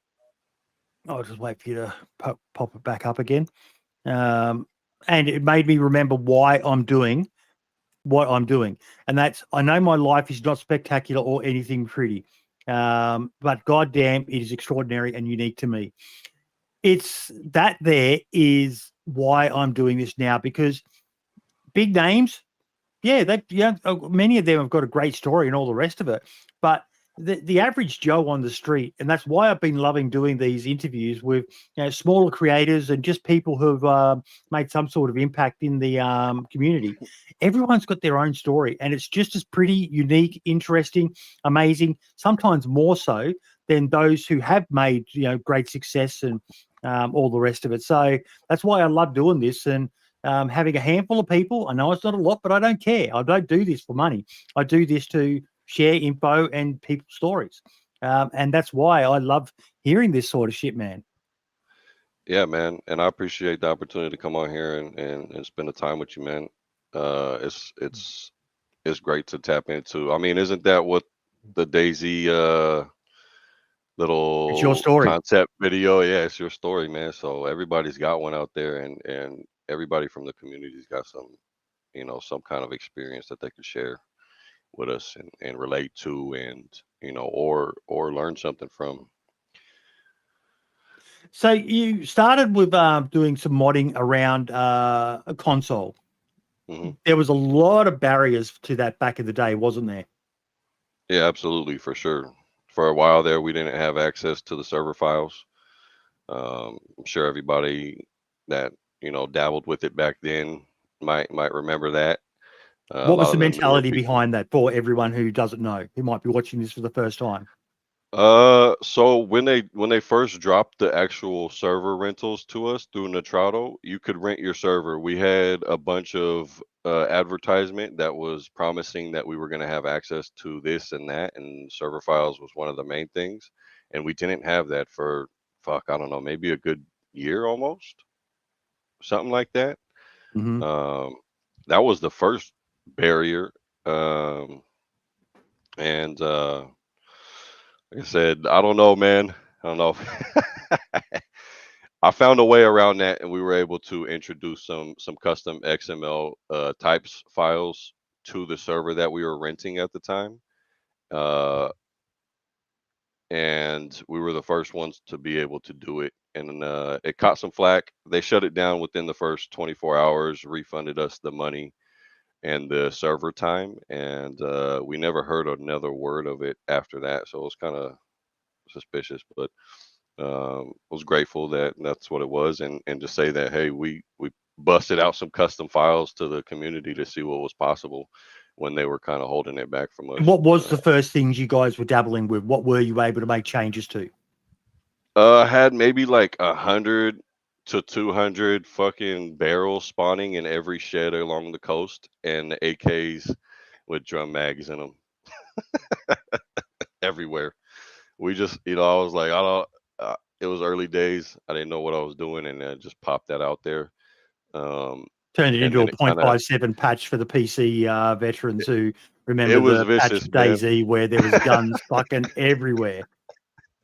I'll just wait for you to pop it back up again. Um, and it made me remember why I'm doing what I'm doing. And that's, I know my life is not spectacular or anything pretty, but goddamn, it is extraordinary and unique to me. It's that there is why I'm doing this now, because big names, yeah, many of them have got a great story and all the rest of it. But the average Joe on the street, and that's why I've been loving doing these interviews with smaller creators and just people who've made some sort of impact in the community. Everyone's got their own story, and it's just as pretty, unique, interesting, amazing. Sometimes more so than those who have made great success and all the rest of it. So that's why I love doing this. And having a handful of people. I know it's not a lot, but I don't care. I don't do this for money. I do this to share info and people's stories. And that's why I love hearing this sort of shit, man. yeah, man. And I appreciate the opportunity to come on here and spend the time with you, man. It's great to tap into. I mean, isn't that what the DayZ It's your little story. concept video? Yeah, it's your story, man. So everybody's got one out there, and everybody from the community's got some kind of experience that they could share with us and relate to, and or learn something from. So you started with doing some modding around a console. Hmm. There was a lot of barriers to that back in the day, wasn't there? Yeah, absolutely, for sure. For a while there, we didn't have access to the server files. I'm sure everybody that dabbled with it back then might remember that. A What was lot the of the newer mentality people. behind that for everyone who doesn't know, who might be watching this for the first time? So when they first dropped the actual server rentals to us through Nitrado, you could rent your server. We had a bunch of advertisement that was promising that we were going to have access to this and that, and server files was one of the main things. And we didn't have that for, fuck, I don't know, maybe a good year almost, something like that. Hmm. Um, that was the first barrier. Um, And like I said, I don't know, man. I don't know. I found a way around that, and we were able to introduce some custom XML types files to the server that we were renting at the time. Uh, and we were the first ones to be able to do it. And it caught some flack. They shut it down within the first 24 hours, refunded us the money and the server time, and we never heard another word of it after that. So it was kind of suspicious, but was grateful that that's what it was, and to say that, hey, we busted out some custom files to the community to see what was possible when they were kind of holding it back from And us. what was the first things you guys were dabbling with? What were you able to make changes to? Had maybe like 100 to 200 fucking barrels spawning in every shed along the coast, and the AKs with drum mags in them everywhere. We just, I was like, I don't. It was early days. I didn't know what I was doing, and I just popped that out there. Um, Turned it and into a then it kind of, 0.57 patch for the PC veterans who it remember was the patch vicious, of man. DayZ where there was guns fucking everywhere.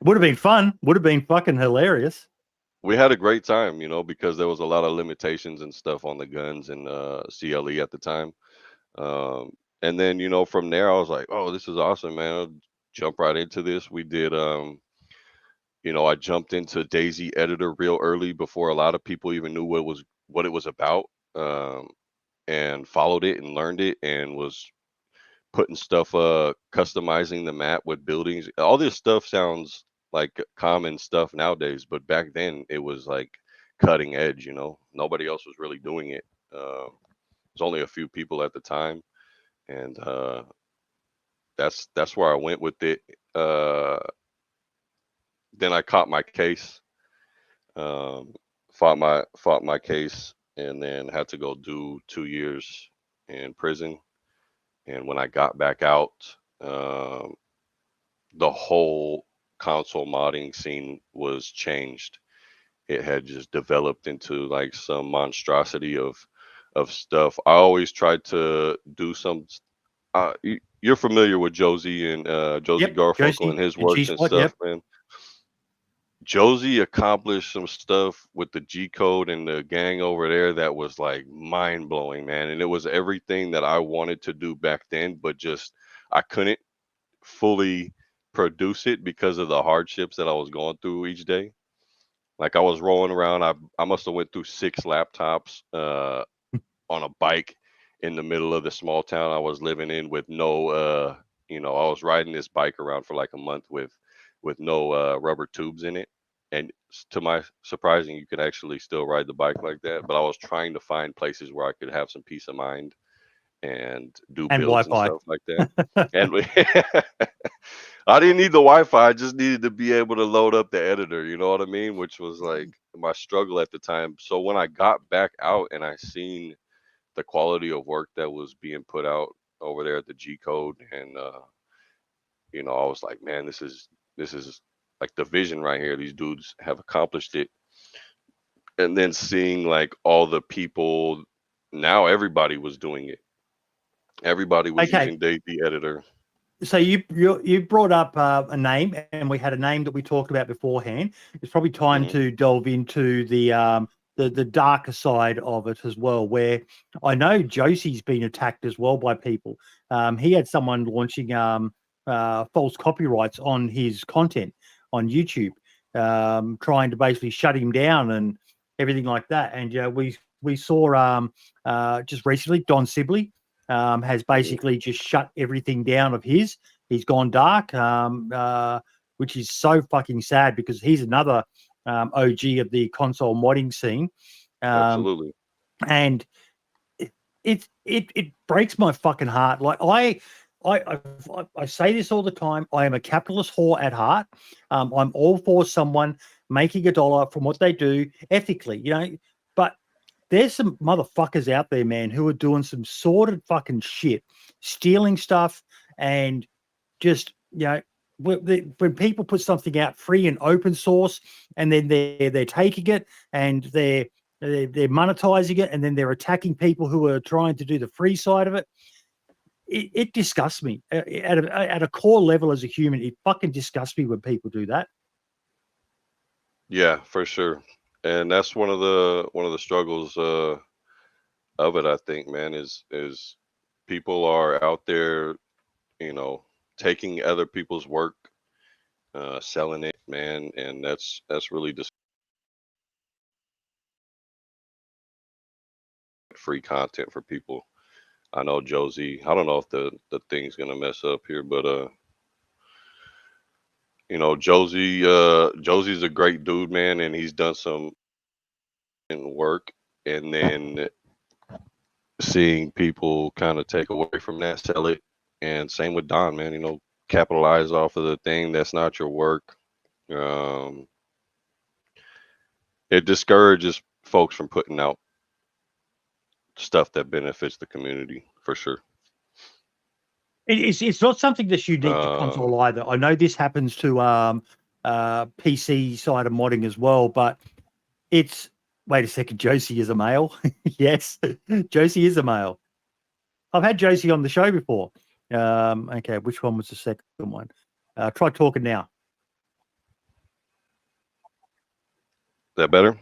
Would have been fun. Would have been fucking hilarious. We had a great time, because there was a lot of limitations and stuff on the guns and CLE at the time. And then, from there, I was like, oh, this is awesome, man. I'll jump right into this. We did, I jumped into DayZ editor real early before a lot of people even knew what it was about, and followed it and learned it and was putting stuff, customizing the map with buildings. All this stuff sounds like common stuff nowadays, but back then it was like cutting edge. Nobody else was really doing it. There's only a few people at the time, and that's where I went with it. Uh, then I caught my case, um, fought my case, and then had to go do 2 years in prison. And when I got back out, um, the whole console modding scene was changed. It had just developed into like some monstrosity of stuff. I always tried to do some. You're familiar with Josie and Josie Yep, Garfunkel Josie and his and works Cheese and Pod. stuff, Yep. man. Josie accomplished some stuff with the G Code and the gang over there that was like mind blowing, man. And it was everything that I wanted to do back then, but just I couldn't fully produce it because of the hardships that I was going through each day. Like I was rolling around, I must have went through 6 laptops on a bike in the middle of the small town I was living in with no I was riding this bike around for like a month with no rubber tubes in it. And to my surprising, you could actually still ride the bike like that. But I was trying to find places where I could have some peace of mind and do And builds and Wi-Fi. stuff like that. And I didn't need the Wi-Fi. I just needed to be able to load up the editor. You know what I mean? Which was like my struggle at the time. So when I got back out and I seen the quality of work that was being put out over there at the G Code, and I was like, man, this is like the vision right here. These dudes have accomplished it. And then seeing like all the people, now everybody was doing it. Everybody was Okay, using DayZ editor. so you brought up a name, and we had a name that we talked about beforehand. It's probably time Hmm. to delve into the darker side of it as well, where I know Josie's been attacked as well by people. He had someone launching false copyrights on his content on YouTube, trying to basically shut him down and everything like that. And we saw just recently Don Sibley has Hmm. basically just shut everything down of his. He's gone dark, which is so fucking sad because he's another OG of the console modding scene. Um, Absolutely. and it breaks my fucking heart. Like I say this all the time. I am a capitalist whore at heart. I'm all for someone making a dollar from what they do ethically, but there's some motherfuckers out there, man, who are doing some sordid fucking shit, stealing stuff, and just when people put something out free and open source, and then they're taking it and they're monetizing it, and then they're attacking people who are trying to do the free side of it. it disgusts me at a core level as a human. It fucking disgusts me when people do that. Yeah, for sure. And that's one of the struggles of it, I think, man, is people are out there, you know, taking other people's work, selling it, man, and that's really just free content for people. I know Josie. I don't know if the thing's gonna mess up here, but you know, Josie's a great dude, man, and he's done some work, and then seeing people kind of take away from that, sell it, and same with Don, man. You know, capitalize off of the thing that's not your work. Um, it discourages folks from putting out stuff that benefits the community for sure. It's not something that's unique to Um, console either. I know this happens to PC side of modding as well, but it's wait a second, Josie is a male. Yes, Josie is a male. I've had Josie on the show before. Okay, which one was the second one? Try talking now. that better?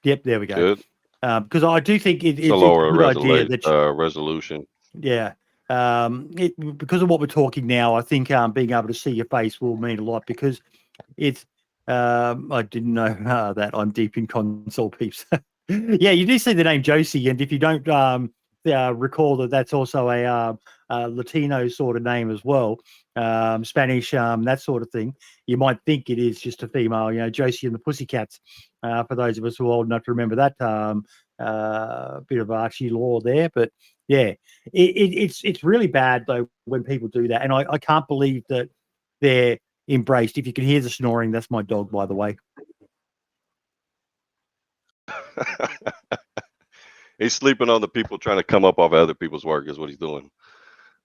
Yep, there we go. Good. Because I do think It's a it's a lower good idea that resolution. yeah. Because of what we're talking now, I think being able to see your face will mean a lot because it's. I didn't know that I'm deep in console peeps. Yeah, you do see the name Josie, and if you don't recall that that's also a Latino sort of name as well, Spanish, that sort of thing, you might think it is just a female. You know, Josie and the Pussycats. For those of us who are old enough to remember that bit of Archie lore there, but yeah, it's really bad though when people do that, and I can't believe that they're embraced. If you can hear the snoring, that's my dog, by the way. He's sleeping on the people trying to come up off of other people's work is what he's doing.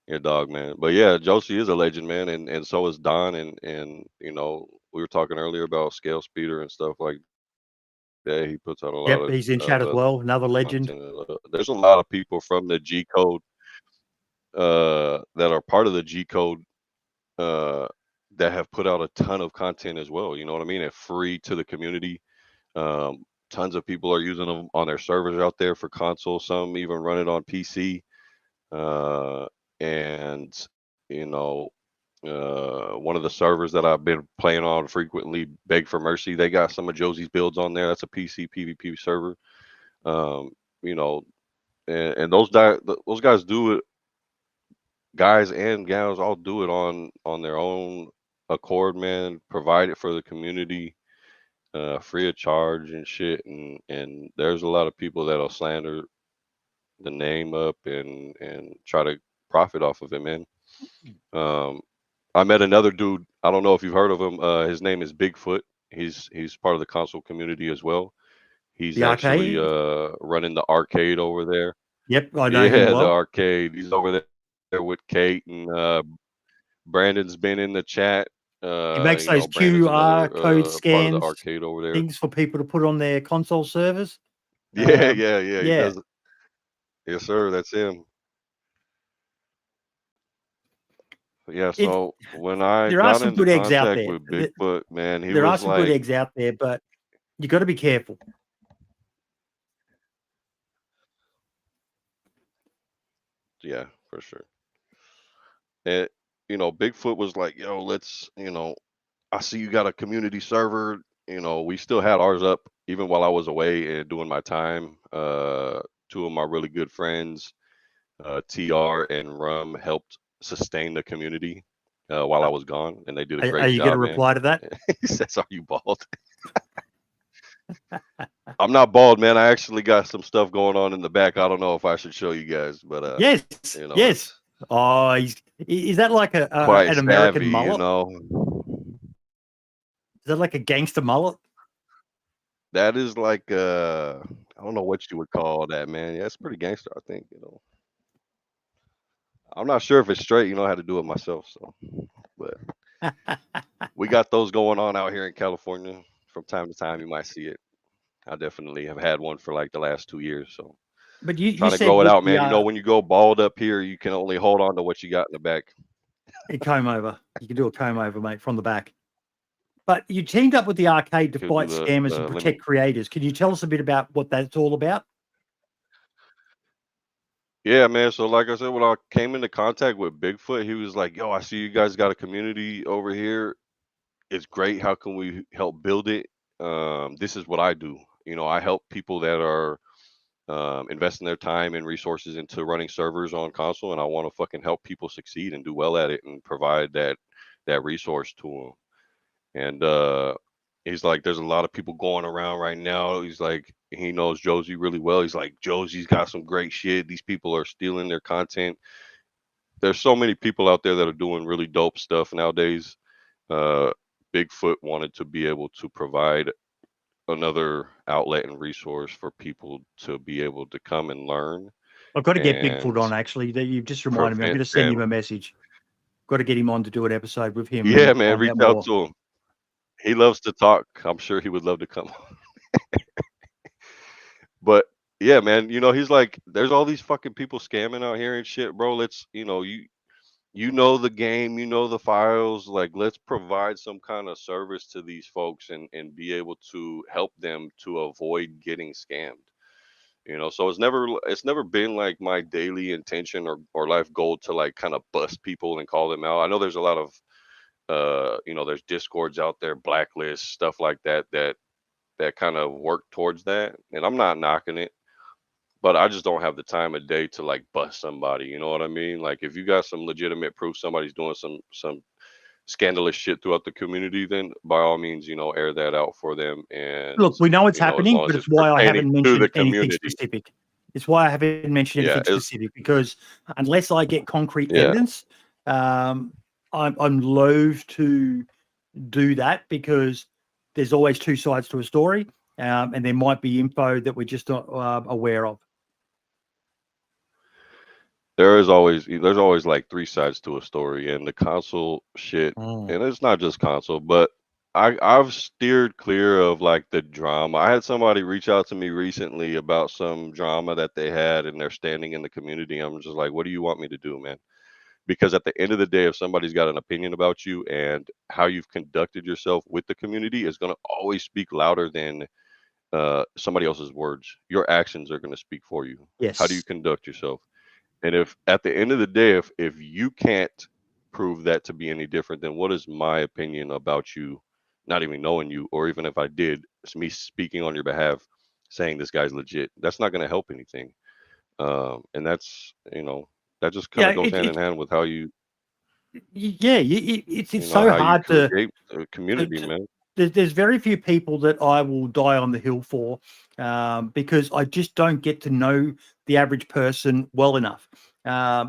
Your dog, man. But yeah, Josie is a legend, man, and so is Don, and you know, we were talking earlier about Scale Speeder and stuff like that. He puts out a lot Yep, he's in chat of as other well. Another legend. content. There's a lot of people from the G Code that are part of the G Code uh that have put out a ton of content as well. You know what I mean? And free to the community. Tons of people are using them on their servers out there for console. Some even run it on PC. Uh, and you know, one of the servers that I've been playing on frequently, Beg for Mercy, they got some of Josie's builds on there. That's a PC PvP server. Um, you know, and those guys do it. Guys and gals all do it on their own accord, man. Provide it for the community, free of charge and shit. And there's a lot of people that'll slander the name up and try to profit off of it, man. Um, I met another dude. I don't know if you've heard of him. His name is Bigfoot. He's part of the console community as well. He's The actually arcade. running the arcade over there. Yep, I know him Yeah, the well. arcade. He's over there with Kate and Brandon's been in the chat. He makes You those know, Brandon's QR another code part of the scans arcade over there. things for people to put on their console servers. Yeah, yeah. He Yeah, does. Yes, sir. That's him. Yeah. it. So when I There are got some into good eggs out contact there. with Bigfoot, man, he There are was some good like, eggs out there, but you got to be careful. yeah, for sure. And you know, Bigfoot was like, "Yo, let's, you know, I see you got a community server. You know, we still had ours up even while I was away and doing my time. Two of my really good friends, TR and Rum, helped sustain the community while I was gone, and they did a Are great you going to job, man." reply to that? He says, "Are you bald?" I'm not bald, man. I actually got some stuff going on in the back. I don't know if I should show you guys, but Yes, you know, yes. it's Oh, is that like quite an American savvy, you mullet? know. Is that like a gangster mullet? That is like I don't know what you would call that, man. Yeah, it's pretty gangster, I think, you know. I'm not sure if it's straight, you know, I had to do it myself, so but we got those going on out here in California. From time to time you might see it. I definitely have had one for like the last 2 years, so But you Trying to said grow it with out, man. You know, the when you go bald up here, you can only hold on to what you got in the back. comb over, you can do a comb over, mate, from the back. But you teamed up with the arcade to Could do fight scammers and the limit. protect creators. Can you tell us a bit about what that's all about? Yeah, man. So like I said, when I came into contact with Bigfoot, he was like, "Yo, I see you guys got a community over here. It's great. How can we help build it? This is what I do. You know, I help people that are investing their time and resources into running servers on console, and I want to fucking help people succeed and do well at it and provide that resource to them." And he's like, "There's a lot of people going around right now." He's like, he knows Josie really well. He's like, "Josie's got some great shit. These people are stealing their content. There's so many people out there that are doing really dope stuff nowadays." Uh, Bigfoot wanted to be able to provide another outlet and resource for people to be able to come and learn I've got to get Bigfoot and on, actually. You've just reminded me. I'm going prevent to send him scam. a message. Got to get him on to do an episode with him Yeah, and man, find reach out out more. to him. He loves to talk. I'm sure he would love to come. But yeah, man, you know, he's like, there's all these fucking people scamming out here and shit, bro. Let's, you know the game, you know the files. Like, let's provide some kind of service to these folks and be able to help them to avoid getting scammed. You know, so it's never been like my daily intention or life goal to like kind of bust people and call them out. I know there's a lot of there's discords out there, blacklists, stuff like that kind of work towards that. And I'm not knocking it, but I just don't have the time of day to like bust somebody. You know what I mean? Like if you got some legitimate proof somebody's doing some scandalous shit throughout the community, then by all means, air that out for them. And Look, we know it's as happening, long but as it's it's why I pertaining haven't to the mentioned anything community. specific. It's why I haven't mentioned Yeah, anything specific, because unless I get concrete yeah. evidence, um, I'm loath to do that, because there's always two sides to a story, and there might be info that we're just not aware of. There's always like three sides to a story, and the console shit, Mm. and it's not just console, but I've steered clear of like the drama. I had somebody reach out to me recently about some drama that they had and they're standing in the community. I'm just like, what do you want me to do, man? Because at the end of the day, if somebody's got an opinion about you and how you've conducted yourself with the community is going to always speak louder than somebody else's words. Your actions are going to speak for you. How do you Yes. conduct yourself? And if at the end of the day, if you can't prove that to be any different, then what is my opinion about you, not even knowing you, or even if I did, it's me speaking on your behalf, saying this guy's legit. That's not going to help anything. And that just kind Yeah, of goes hand in hand with how you, it's so how you hard to, create a community, to man. there's very few people that I will die on the hill for, because I just don't get to know the average person well enough. I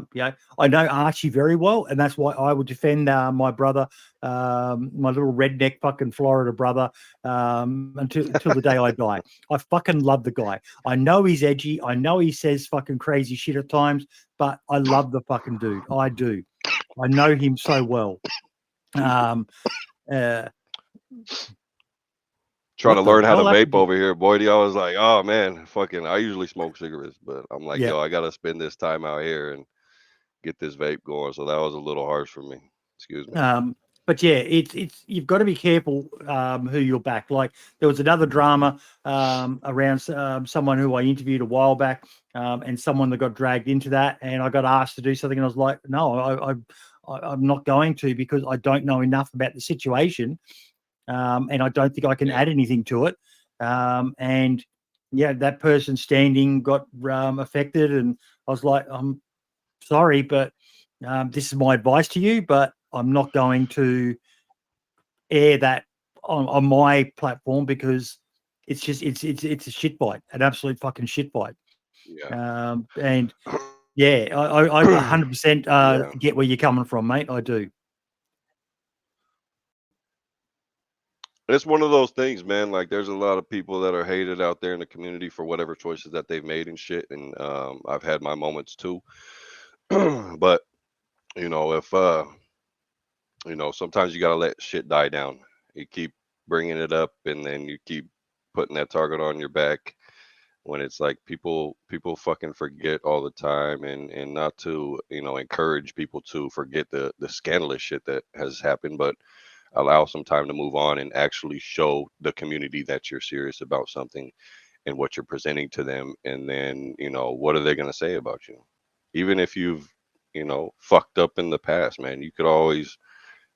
know Archie very well, and that's why I would defend my brother, my little redneck fucking Florida brother, until the day I die. I fucking love the guy. I know he's edgy. I know he says fucking crazy shit at times, but I love the fucking dude. I do. I know him so well. Excuse me. Um, uh, Trying to what the learn how to hell happened vape to you? over here, boy. I was like, oh man, fucking. I usually smoke cigarettes, but I'm like, Yeah. yo, I gotta spend this time out here and get this vape going. So that was a little harsh for me. Excuse me. But yeah, it's you've got to be careful who you're back. Like there was another drama around someone who I interviewed a while back, and someone that got dragged into that, and I got asked to do something, and I was like, no, I'm not going to, because I don't know enough about the situation, and I don't think I can Yeah. add anything to it. And yeah, that person standing got affected, and I was like, I'm sorry, but this is my advice to you, but I'm not going to air that on my platform, because it's a shit bite, an absolute fucking shit bite. Yeah. And yeah, I 100% Yeah. get where you're coming from, mate. I do. It's one of those things, man. Like, there's a lot of people that are hated out there in the community for whatever choices that they've made and shit. And I've had my moments too. But if sometimes you gotta let shit die down. You keep bringing it up, and then you keep putting that target on your back. when it's like people fucking forget all the time, and not to, you know, encourage people to forget the scandalous shit that has happened, but allow some time to move on and actually show the community that you're serious about something and what you're presenting to them. And then, you know, what are they going to say about you? Even if you've, you know, fucked up in the past, man, you could always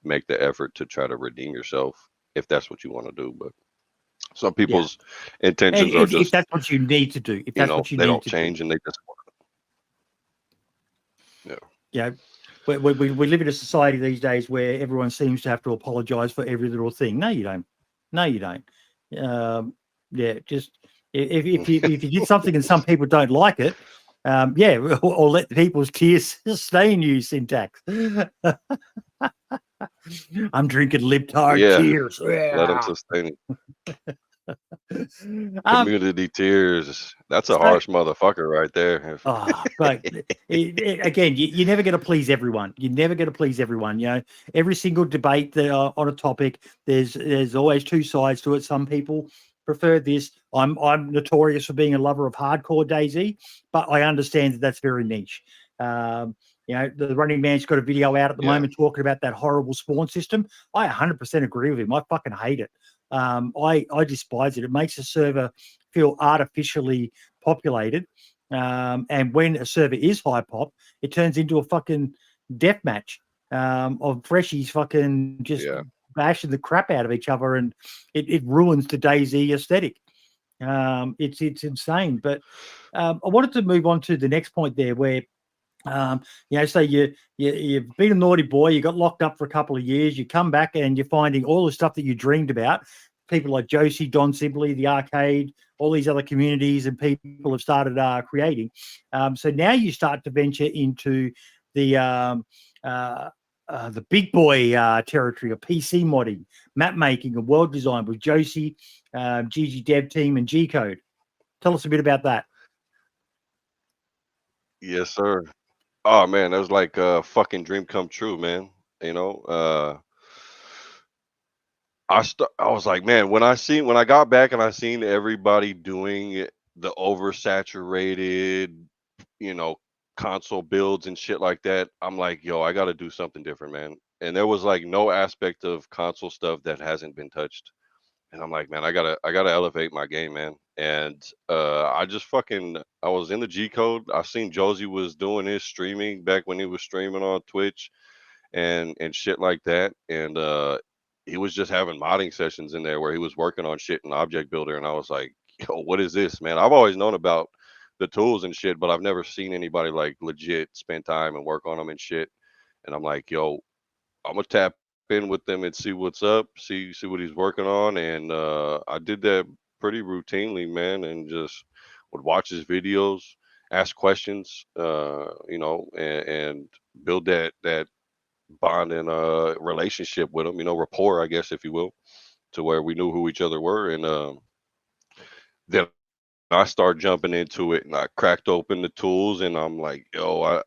make the effort to try to redeem yourself if that's what you want to do. But some Yeah. people's And intentions are if just, that's what you need to do, if you that's know, what you they need don't to do. change and they just, yeah. Yeah. We live in a society these days where everyone seems to have to apologize for every little thing. No, you don't. No, you don't. Yeah, just if you did something and some people don't like it, yeah, or let people's tears stay in you, syntax. I'm drinking libtard Yeah. tears. Let them Yeah. sustain it. Community tears. That's a So harsh motherfucker right there. but again, you're never going to please everyone. You're never going to please everyone. You know, every single debate that on a topic, there's always two sides to it. Some people prefer this. I'm notorious for being a lover of hardcore DayZ, but I understand that that's very niche. You know, the Running Man's got a video out at the Yeah. moment talking about that horrible spawn system. I 100% agree with him. I fucking hate it. I despise it. It makes the server feel artificially populated. And when a server is high pop, it turns into a fucking death match of freshies fucking just Yeah. bashing the crap out of each other, and it ruins the DayZ aesthetic. It's insane. But I wanted to move on to the next point there, where you know, say you've been a naughty boy, you got locked up for a couple of years, you come back and you're finding all the stuff that you dreamed about. People like Josie, Don Sibley, the arcade, all these other communities and people have started creating. So now you start to venture into the the big boy territory of PC modding, map making, and world design with Josie, GGDev Team, and G Code. Tell us a bit about that. Yes, sir. Oh man, that was like a fucking dream come true, man. You know, I was like, man, when I got back and I seen everybody doing the oversaturated, you know, console builds and shit like that, I'm like, yo, I got to do something different, man. And there was like no aspect of console stuff that hasn't been touched. And I'm like, man, I gotta elevate my game, man. And I just fucking I was in the G code. I seen Josie was doing his streaming back when he was streaming on Twitch and shit like that. And he was just having modding sessions in there where he was working on shit in Object Builder. And I was like, yo, what is this, man? I've always known about the tools and shit, but I've never seen anybody like legit spend time and work on them and shit. And I'm like, yo, I'm gonna tap in with them and see what's up, see what he's working on. And I did that pretty routinely, man, and just would watch his videos, ask questions, you know, and build that bond and relationship with him, you know, rapport, I guess, if you will, to where we knew who each other were. And then I started jumping into it, and I cracked open the tools, and I'm like, yo,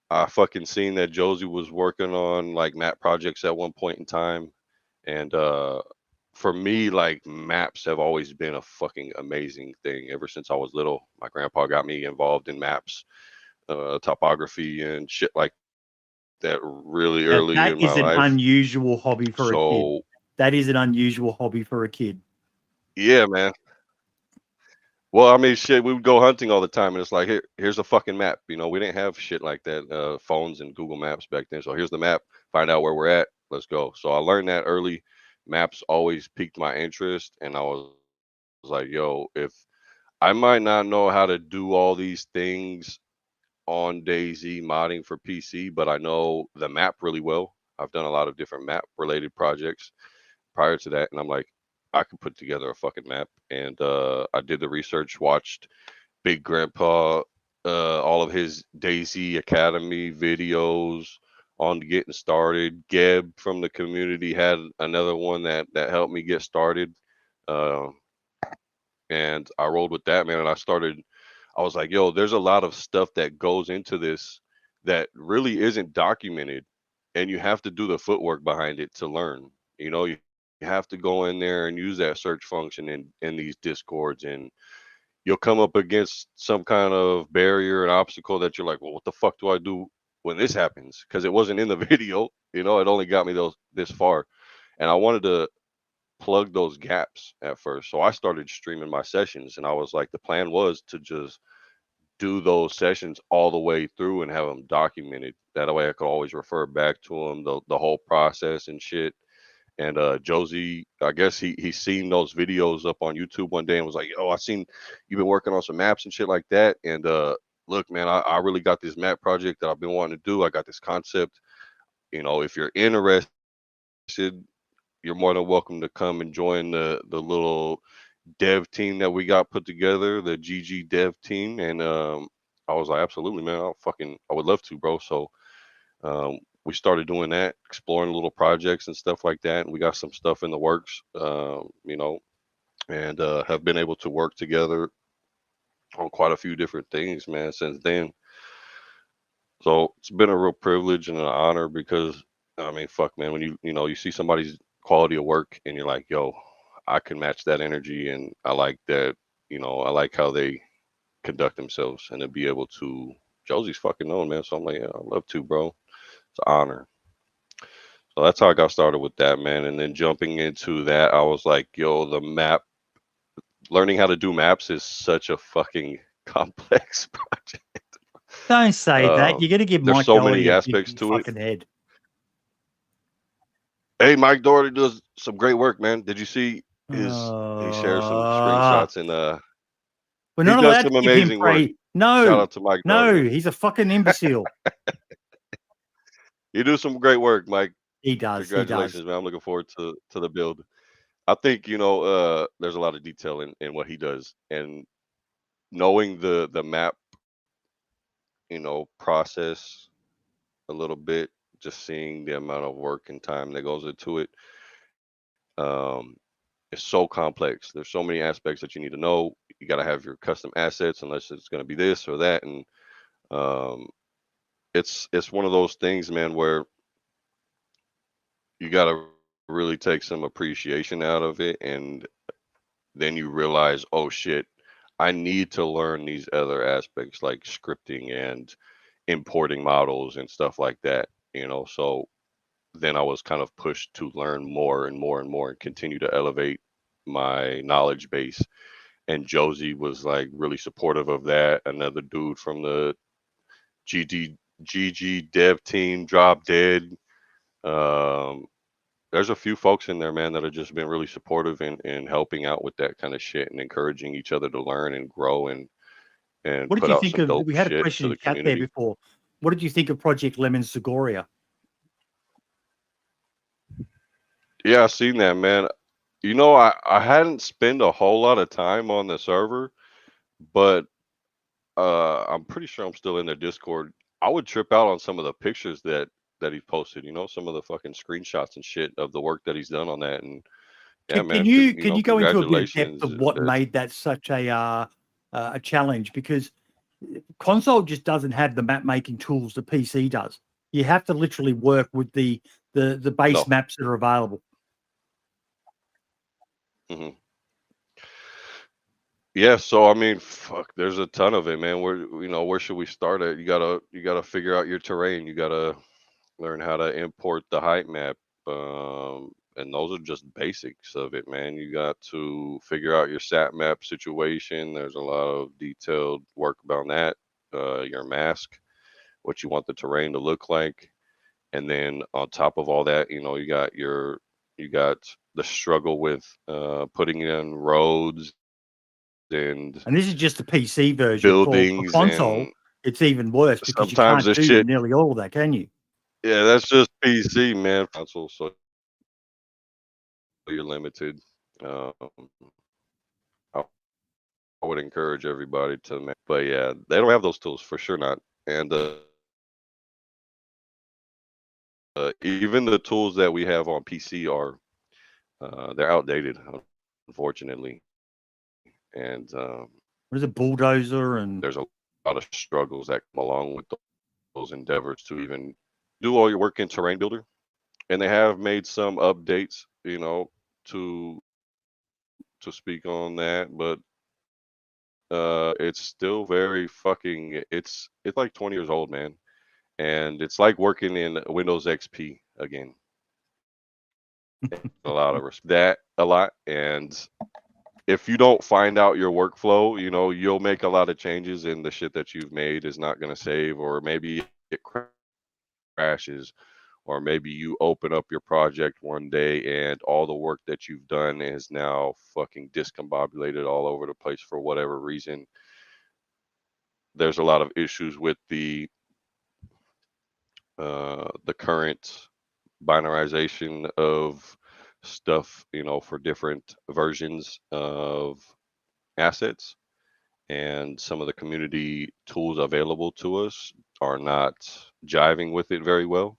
I fucking seen that Josie was working on like map projects at one point in time. And for me, like maps have always been a fucking amazing thing ever since I was little. My grandpa got me involved in maps, topography and shit like that really Now, early that in my is an life. unusual hobby for a kid. So That is an unusual hobby for a kid. yeah, man. Well, I mean, shit, we would go hunting all the time, and it's like, here's a fucking map. You know, we didn't have shit like that, phones and Google Maps back then. So here's the map. Find out where we're at. Let's go. So I learned that early. Maps always piqued my interest, and I was like, yo, if I might not know how to do all these things on DayZ modding for PC, but I know the map really well. I've done a lot of different map related projects prior to that, and I'm like, I could put together a fucking map. And I did the research, watched Big Grandpa, all of his DayZ Academy videos on getting started. Geb from the community had another one that helped me get started, uh, and I rolled with that, man. And I was like, yo, there's a lot of stuff that goes into this that really isn't documented, and you have to do the footwork behind it to learn. You know, you have to go in there and use that search function in these discords, and you'll come up against some kind of barrier and obstacle that you're like, well, what the fuck do I do when this happens? Because it wasn't in the video, you know, it only got me this far. And I wanted to plug those gaps at first. So I started streaming my sessions, and I was like, the plan was to just do those sessions all the way through and have them documented. That way I could always refer back to them, the whole process and shit. And Josie, I guess he's seen those videos up on YouTube one day and was like, "Oh, I seen you've been working on some maps and shit like that. And look, man, I really got this map project that I've been wanting to do. I got this concept. You know, if you're interested, you're more than welcome to come and join the little dev team that we got put together, the GGDev team." And I was like, absolutely, man. I would love to, bro. So we started doing that, exploring little projects and stuff like that. And we got some stuff in the works, you know, and have been able to work together on quite a few different things, man, since then. So it's been a real privilege and an honor because, I mean, fuck, man, when you know, you see somebody's quality of work and you're like, yo, I can match that energy. And I like that, you know, I like how they conduct themselves and to be able to, Josie's fucking known, man. So I'm like, yeah, I'd love to, bro. It's an honor. So that's how I got started with that, man. And then jumping into that, I was like, yo, the map, learning how to do maps is such a fucking complex project. Don't say that. You're going to give There's Mike so many Doherty a big aspects to it. fucking head. Hey, Mike Doherty does some great work, man. Did you see he shared some screenshots and We're he not does allowed some to give him amazing work. praise. Shout No, out to Mike no, Doherty. he's a fucking imbecile. You do some great work, Mike. He does. He does. Congratulations, man. I'm looking forward to the build. I think, you know, there's a lot of detail in what he does. And knowing the map, you know, process a little bit, just seeing the amount of work and time that goes into it, um, it's so complex. There's so many aspects that you need to know. You got to have your custom assets, unless it's going to be this or that, and um, it's one of those things, man, where you got to really take some appreciation out of it, and then you realize, oh shit, I need to learn these other aspects like scripting and importing models and stuff like that. You know, so then I was kind of pushed to learn more and more and more and continue to elevate my knowledge base. And Josie was like really supportive of that. Another dude from the GG Dev Team, Drop Dead. Um, there's a few folks in there, man, that have just been really supportive and helping out with that kind of shit and encouraging each other to learn and grow and What did put you out think some of? dope We had a shit question to in the chat there community. before. What did you think of Project Lemon Segoria? Yeah, I seen that, man. You know, I hadn't spent a whole lot of time on the server, but I'm pretty sure I'm still in their Discord. I would trip out on some of the pictures that he posted, you know, some of the fucking screenshots and shit of the work that he's done on that. And yeah, Can man, you you can know, you go into a bit of depth congratulations. of what made that such a challenge? Because console just doesn't have the map making tools the PC does. You have to literally work with the base No. maps that are available. hmm Yeah, so I mean, fuck, there's a ton of it, man. Where should we start at? You gotta figure out your terrain. You gotta learn how to import the height map. And those are just basics of it, man. You got to figure out your sat map situation. There's a lot of detailed work about that. Your mask, what you want the terrain to look like, and then on top of all that, you know, you got the struggle with putting in roads and And this is just the PC version. For buildings, console, and it's even worse because you sometimes can't this do shit. nearly all of that, can you? Yeah, that's just PC, man. Console, so you're limited. Um, I, I would encourage everybody to, but yeah, they don't have those tools for sure not. And even the tools that we have on PC are they're outdated, unfortunately. And What is a bulldozer and there's a lot of struggles that come along with those endeavors to even do all your work in Terrain Builder. And they have made some updates, you know, to speak on that, but it's still very fucking. It's like 20 years old, man, and it's like working in Windows XP again. A lot of that a lot, and if you don't find out your workflow, you know, you'll make a lot of changes and the shit that you've made is not going to save, or maybe it crashes, or maybe you open up your project one day and all the work that you've done is now fucking discombobulated all over the place for whatever reason. There's a lot of issues with the current binarization of stuff, you know, for different versions of assets, and some of the community tools available to us are not jiving with it very well.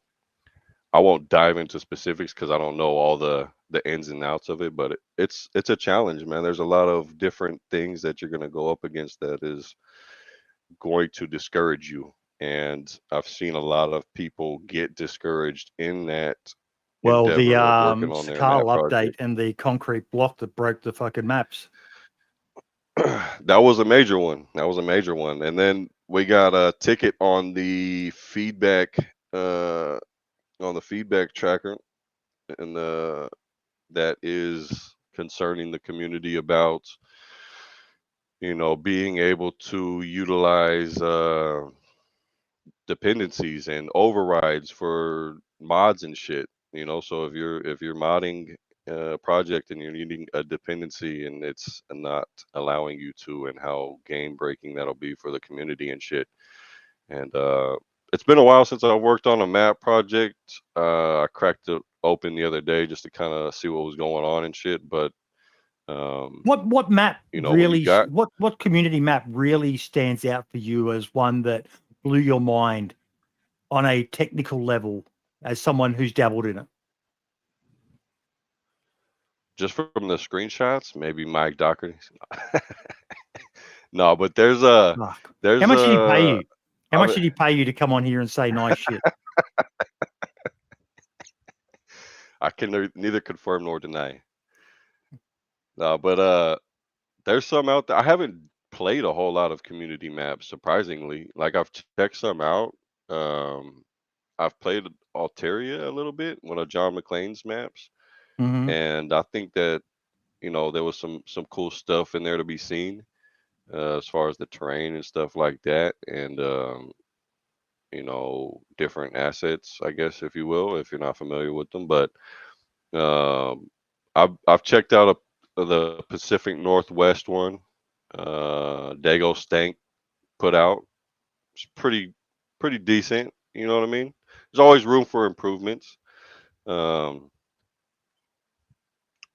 I won't dive into specifics because I don't know all the ins and outs of it, but it's a challenge, man. There's a lot of different things that you're going to go up against that is going to discourage you, and I've seen a lot of people get discouraged in that Well, the endeavor of working on their map Sakal update project. and the concrete block that broke the fucking maps. That was a major one. That was a major one. And then we got a ticket on the feedback tracker, and that is concerning the community about, you know, being able to utilize dependencies and overrides for mods and shit. You know, so if you're modding a project and you're needing a dependency and it's not allowing you to, and how game breaking that'll be for the community and shit. And it's been a while since I worked on a map project. I cracked it open the other day just to kind of see what was going on and shit. But What map you know, when you really got what community map really stands out for you as one that blew your mind on a technical level as someone who's dabbled in it? just from the screenshots, maybe Mike Doherty. No, but there's a Fuck. How there's much did he pay a you? How much did he pay you to come on here and say nice shit? I can neither confirm nor deny. No, but there's some out there. I haven't played a whole lot of community maps, surprisingly. Like I've checked some out. Um, I've played Alteria a little bit, one of John McClane's maps, Mm-hmm. and I think that, you know, there was some cool stuff in there to be seen, as far as the terrain and stuff like that, and you know, different assets, I guess, if you will, if you're not familiar with them. But um, I've checked out the Pacific Northwest one. Dago Stank put out. It's pretty decent. You know what I mean? There's always room for improvements. Um,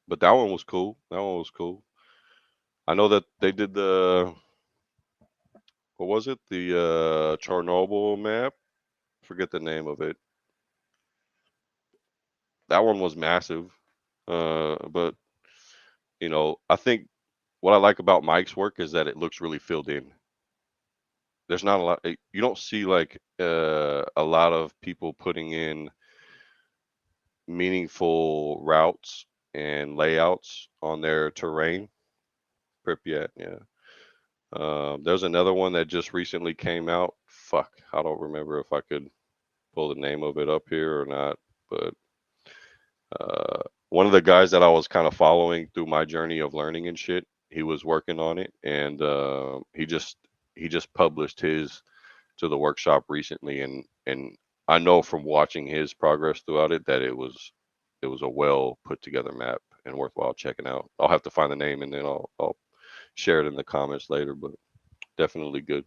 but that one was cool. That one was cool. I know that they did the, what was it? The Chernobyl map. Forget the name of it. That one was massive. But you know, I think what I like about Mike's work is that it looks really filled in. There's not a lot. You don't see like a lot of people putting in meaningful routes and layouts on their terrain. Pripyat, yeah. There's another one that just recently came out. Fuck, I don't remember if I could pull the name of it up here or not. But one of the guys that I was kind of following through my journey of learning and shit, he was working on it, and he just published his to the workshop recently, and I know from watching his progress throughout it that it was a well put together map and worthwhile checking out. I'll have to find the name and then I'll share it in the comments later, but definitely good.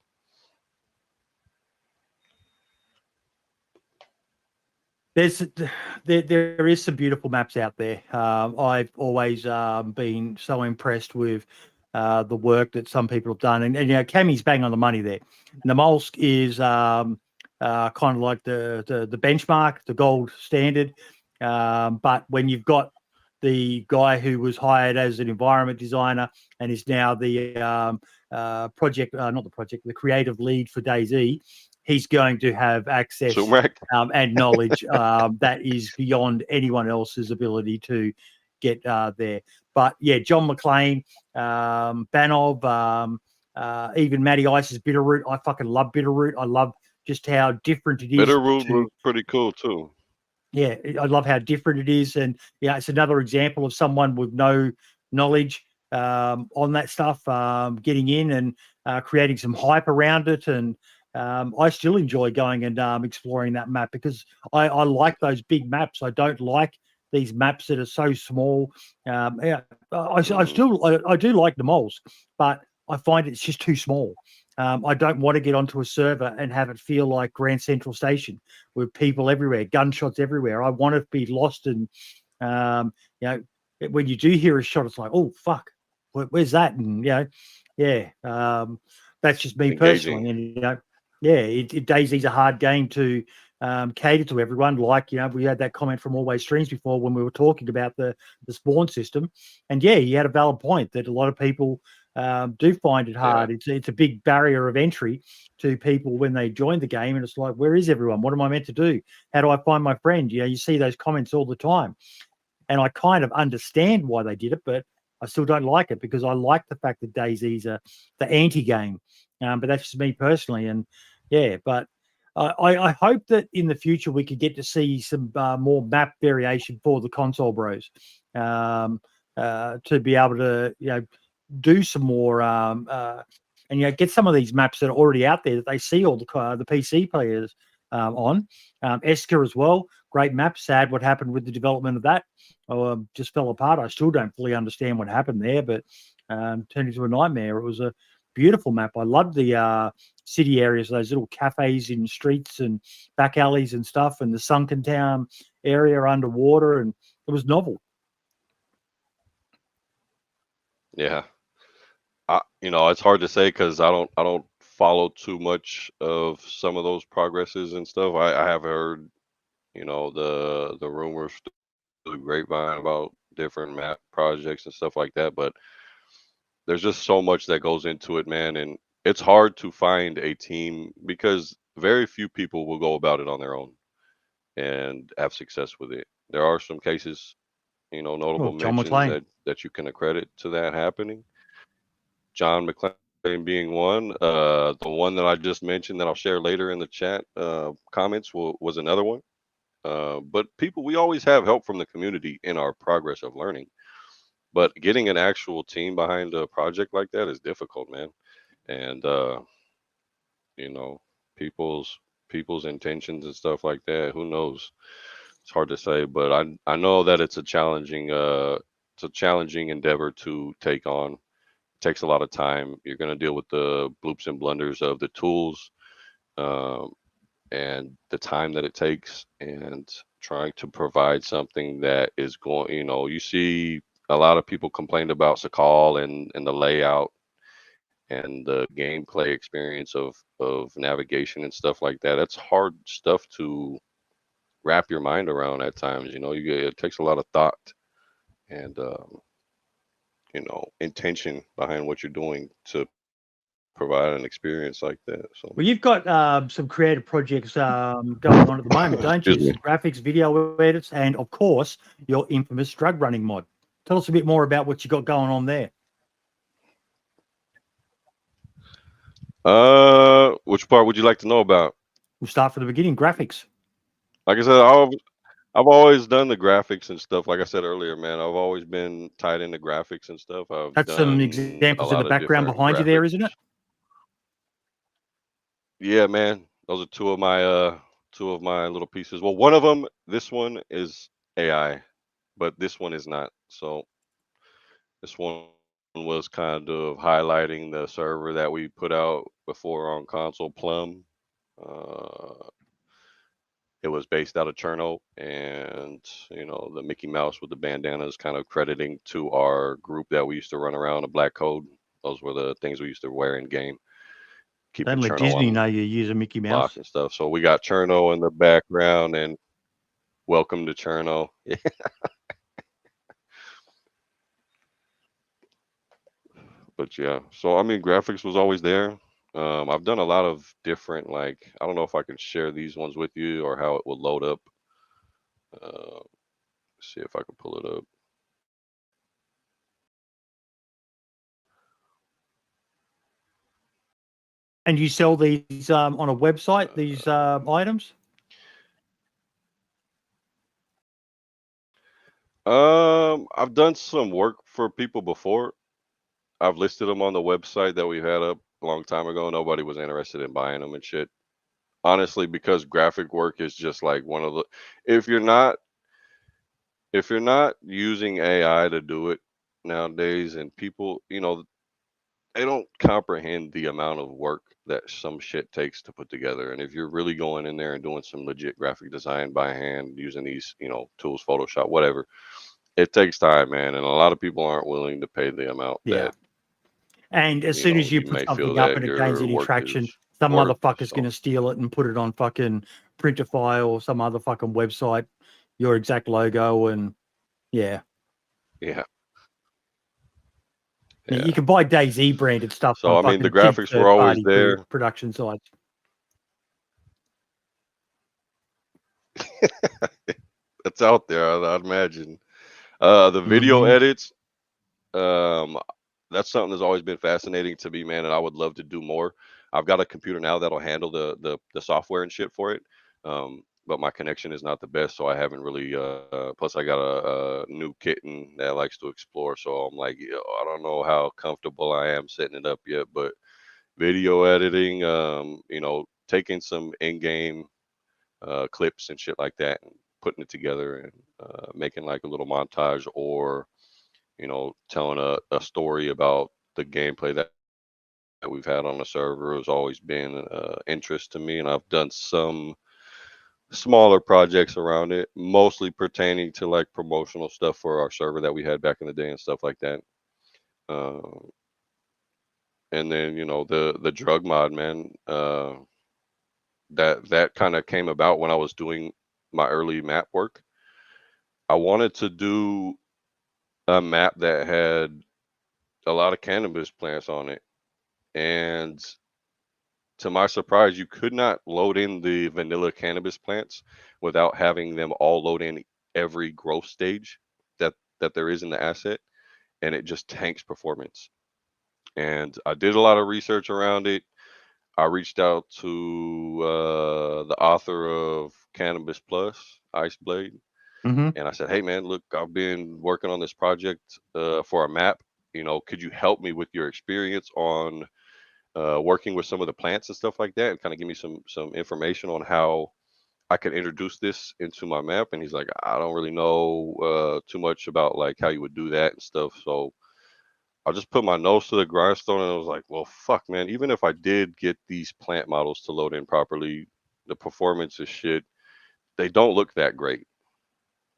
There is some beautiful maps out there. I've always been so impressed with the work that some people have done, and you know, Cammy's bang on the money there. Namolsk is kind of like the benchmark, the gold standard. But when you've got the guy who was hired as an environment designer and is now the the creative lead for DayZ, he's going to have access Sumac. and knowledge that is beyond anyone else's ability to get there. But yeah, John McClane, Banov, even Matty Ice's Bitterroot. I fucking love Bitterroot. I love just how different it is. Bitterroot was pretty cool too. Yeah, I love how different it is, and yeah, it's another example of someone with no knowledge on that stuff, getting in and creating some hype around it. And I still enjoy going and exploring that map because I like those big maps. I don't like these maps that are so small. Yeah, I do like the moles, but I find it's just too small. I don't want to get onto a server and have it feel like Grand Central Station with people everywhere, gunshots everywhere. I want to be lost and, when you do hear a shot, it's like, oh, fuck, where's that? And, that's just me Engaging. personally. And, DayZ's a hard game to cater to everyone. Like, we had that comment from Always Streams before when we were talking about the spawn system. And, he had a valid point that a lot of people do find it hard. Yeah. It's a big barrier of entry to people when they join the game, and it's like, where is everyone? What am I meant to do? How do I find my friend? You see those comments all the time, and I kind of understand why they did it, but I still don't like it because I like the fact that DayZ's the anti-game, but that's just me personally. And but I hope that in the future we could get to see some more map variation for the console bros, to be able to do some more and get some of these maps that are already out there that they see all the PC players on. Esker as well, great map. Sad what happened with the development of that. Just fell apart. I still don't fully understand what happened there, but turned into a nightmare. It was a beautiful map. I loved the city areas, those little cafes in streets and back alleys and stuff, and the sunken town area underwater, and it was novel. Yeah. It's hard to say because I don't follow too much of some of those progresses and stuff. I have heard, the rumors through the grapevine about different map projects and stuff like that, but there's just so much that goes into it, man, and it's hard to find a team because very few people will go about it on their own and have success with it. There are some cases, notable John mentions McClane. that you can accredit to that happening. John McClane being one. The one that I just mentioned that I'll share later in the chat comments was another one. But we always have help from the community in our progress of learning. But getting an actual team behind a project like that is difficult, man. And you know, people's intentions and stuff like that. Who knows? It's hard to say, but I know that it's a challenging endeavor to take on. It takes a lot of time. You're going to deal with the bloops and blunders of the tools, um, and the time that it takes, and trying to provide something that is going. You see a lot of people complained about Sakal and the layout and the gameplay experience of navigation and stuff like that. That's hard stuff to wrap your mind around at times. It takes a lot of thought and intention behind what you're doing to provide an experience like that. So, Well, you've got some creative projects going on at the moment, don't you? excuse me. Some graphics, video edits, and of course, your infamous drug running mod. Tell us a bit more about what you got going on there. Which part would you like to know about? We'll start from the beginning. Graphics. Like I said, I've always done the graphics and stuff. Like I said earlier, man, I've always been tied into graphics and stuff. I've That's some done a examples in the lot of background different behind you there, isn't graphics. it? Yeah, man, those are two of my little pieces. Well, one of them, this one is AI, but this one is not. So this one was kind of highlighting the server that we put out before on console Plum. Uh, it was based out of Cherno, and the Mickey Mouse with the bandana is kind of crediting to our group that we used to run around, a black code. Those were the things we used to wear in game, keeping Don't let Cherno Disney on know you use a Mickey lock Mouse. and stuff. So we got Cherno in the background, and welcome to Cherno. But yeah, so I mean, graphics was always there. I've done a lot of different, like, I don't know if I can share these ones with you or how it will load up. Uh, see if I can pull it up. And you sell these on a website, these items? I've done some work for people before. I've listed them on the website that we had up a long time ago. Nobody was interested in buying them and shit. Honestly, because graphic work is just like one of the if you're not using AI to do it nowadays, and people, they don't comprehend the amount of work that some shit takes to put together. And if you're really going in there and doing some legit graphic design by hand using these, tools, Photoshop, whatever, it takes time, man. And a lot of people aren't willing to pay the amount Yeah. that, And as soon as you you put may feel something up that and it gains your any work is traction, some worth. motherfucker's So going to steal it and put it on fucking Printify or some other fucking website, your exact logo, and yeah. yeah, Now, yeah. you can buy DayZ branded stuff So on I mean, the fucking cheap graphics were third always party there. production sites. It's out there, I'd imagine. The video Mm-hmm. edits, um, that's something that's always been fascinating to me, man, and I would love to do more. I've got a computer now that'll handle the software and shit for it, but my connection is not the best, so I haven't really. Plus, I got a new kitten that likes to explore, so I'm like, I don't know how comfortable I am setting it up yet. But video editing, taking some in-game clips and shit like that, and putting it together and making like a little montage, or telling a story about the gameplay that we've had on the server has always been interest to me, and I've done some smaller projects around it, mostly pertaining to like promotional stuff for our server that we had back in the day and stuff like that. Um, and then the drug mod, man, that kind of came about when I was doing my early map work. I wanted to do a map that had a lot of cannabis plants on it, and to my surprise, you could not load in the vanilla cannabis plants without having them all load in every growth stage that there is in the asset, and it just tanks performance. And I did a lot of research around it. I reached out to the author of Cannabis Plus, Ice Blade, Mm-hmm. and I said, "Hey, man, look, I've been working on this project for a map. Could you help me with your experience on working with some of the plants and stuff like that, and kind of give me some information on how I could introduce this into my map?" And he's like, "I don't really know too much about like how you would do that and stuff." So I just put my nose to the grindstone, and I was like, "Well, fuck, man. Even if I did get these plant models to load in properly, the performance is shit. They don't look that great,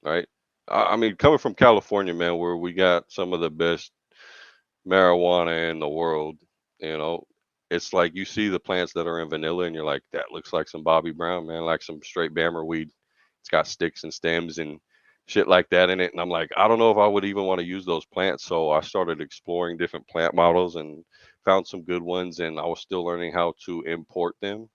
right?" I mean, coming from California, man, where we got some of the best marijuana in the world, you know, it's like you see the plants that are in vanilla and you're like, that looks like some Bobby Brown, man, like some straight Bammer weed. It's got sticks and stems and shit like that in it. And I'm like, I don't know if I would even want to use those plants. So I started exploring different plant models and found some good ones. And I was still learning how to import them.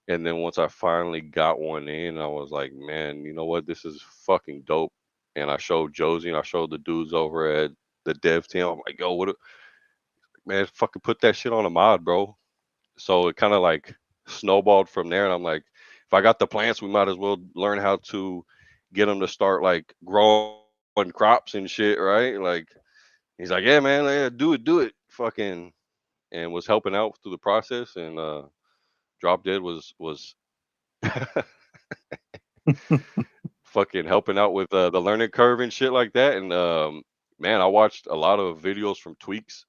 And then once I finally got one in, I was like, man, you know what? This is fucking dope. And I showed Josie and I showed the dudes over at the dev team. I'm like, yo, what, man, fucking put that shit on a mod, bro. So it kind of like snowballed from there. And I'm like, if I got the plants, we might as well learn how to get them to start like growing crops and shit, right? Like, he's like, yeah, man, yeah, do it, fucking, and was helping out through the process. And Drop Dead was fucking helping out with the learning curve and shit like that. And man, I watched a lot of videos from Tweaks.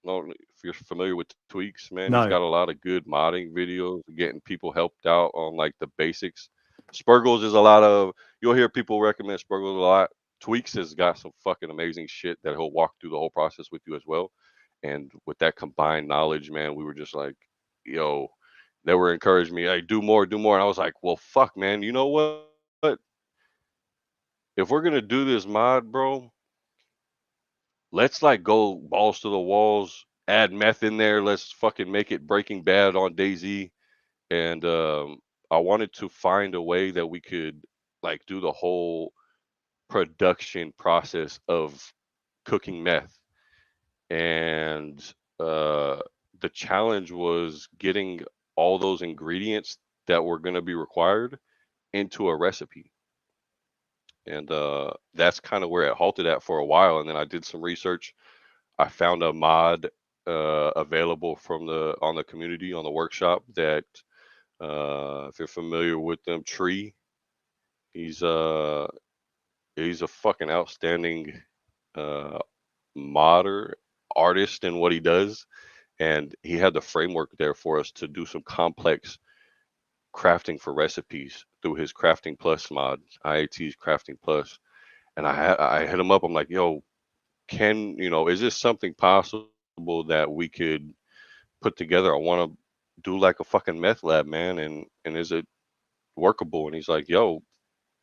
Know if you're familiar with Tweaks, man. He's No. got a lot of good modding videos, getting people helped out on like the basics. Spurgles is a lot of you'll hear people recommend Spurgles a lot. Tweaks has got some fucking amazing shit that he'll walk through the whole process with you as well. And with that combined knowledge, man, we were just like, yo, they were encouraging me, hey, do more, do more. And I was like, well, fuck, man, you know what? If we're gonna do this mod, bro, let's like go balls to the walls, add meth in there. Let's fucking make it Breaking Bad on DayZ. And I wanted to find a way that we could like do the whole production process of cooking meth. And uh, the challenge was getting all those ingredients that were going to be required into a recipe. And that's kind of where it halted at for a while. And then I did some research. I found a mod available from the on the community on the workshop that if you're familiar with them, Tree, he's uh he's a fucking outstanding uh modder artist in what he does, and he had the framework there for us to do some complex crafting for recipes through his Crafting Plus mod, IAT's Crafting Plus. And I hit him up. I'm like, yo, can is this something possible that we could put together? I want to do like a fucking meth lab, man, and is it workable? And he's like, yo,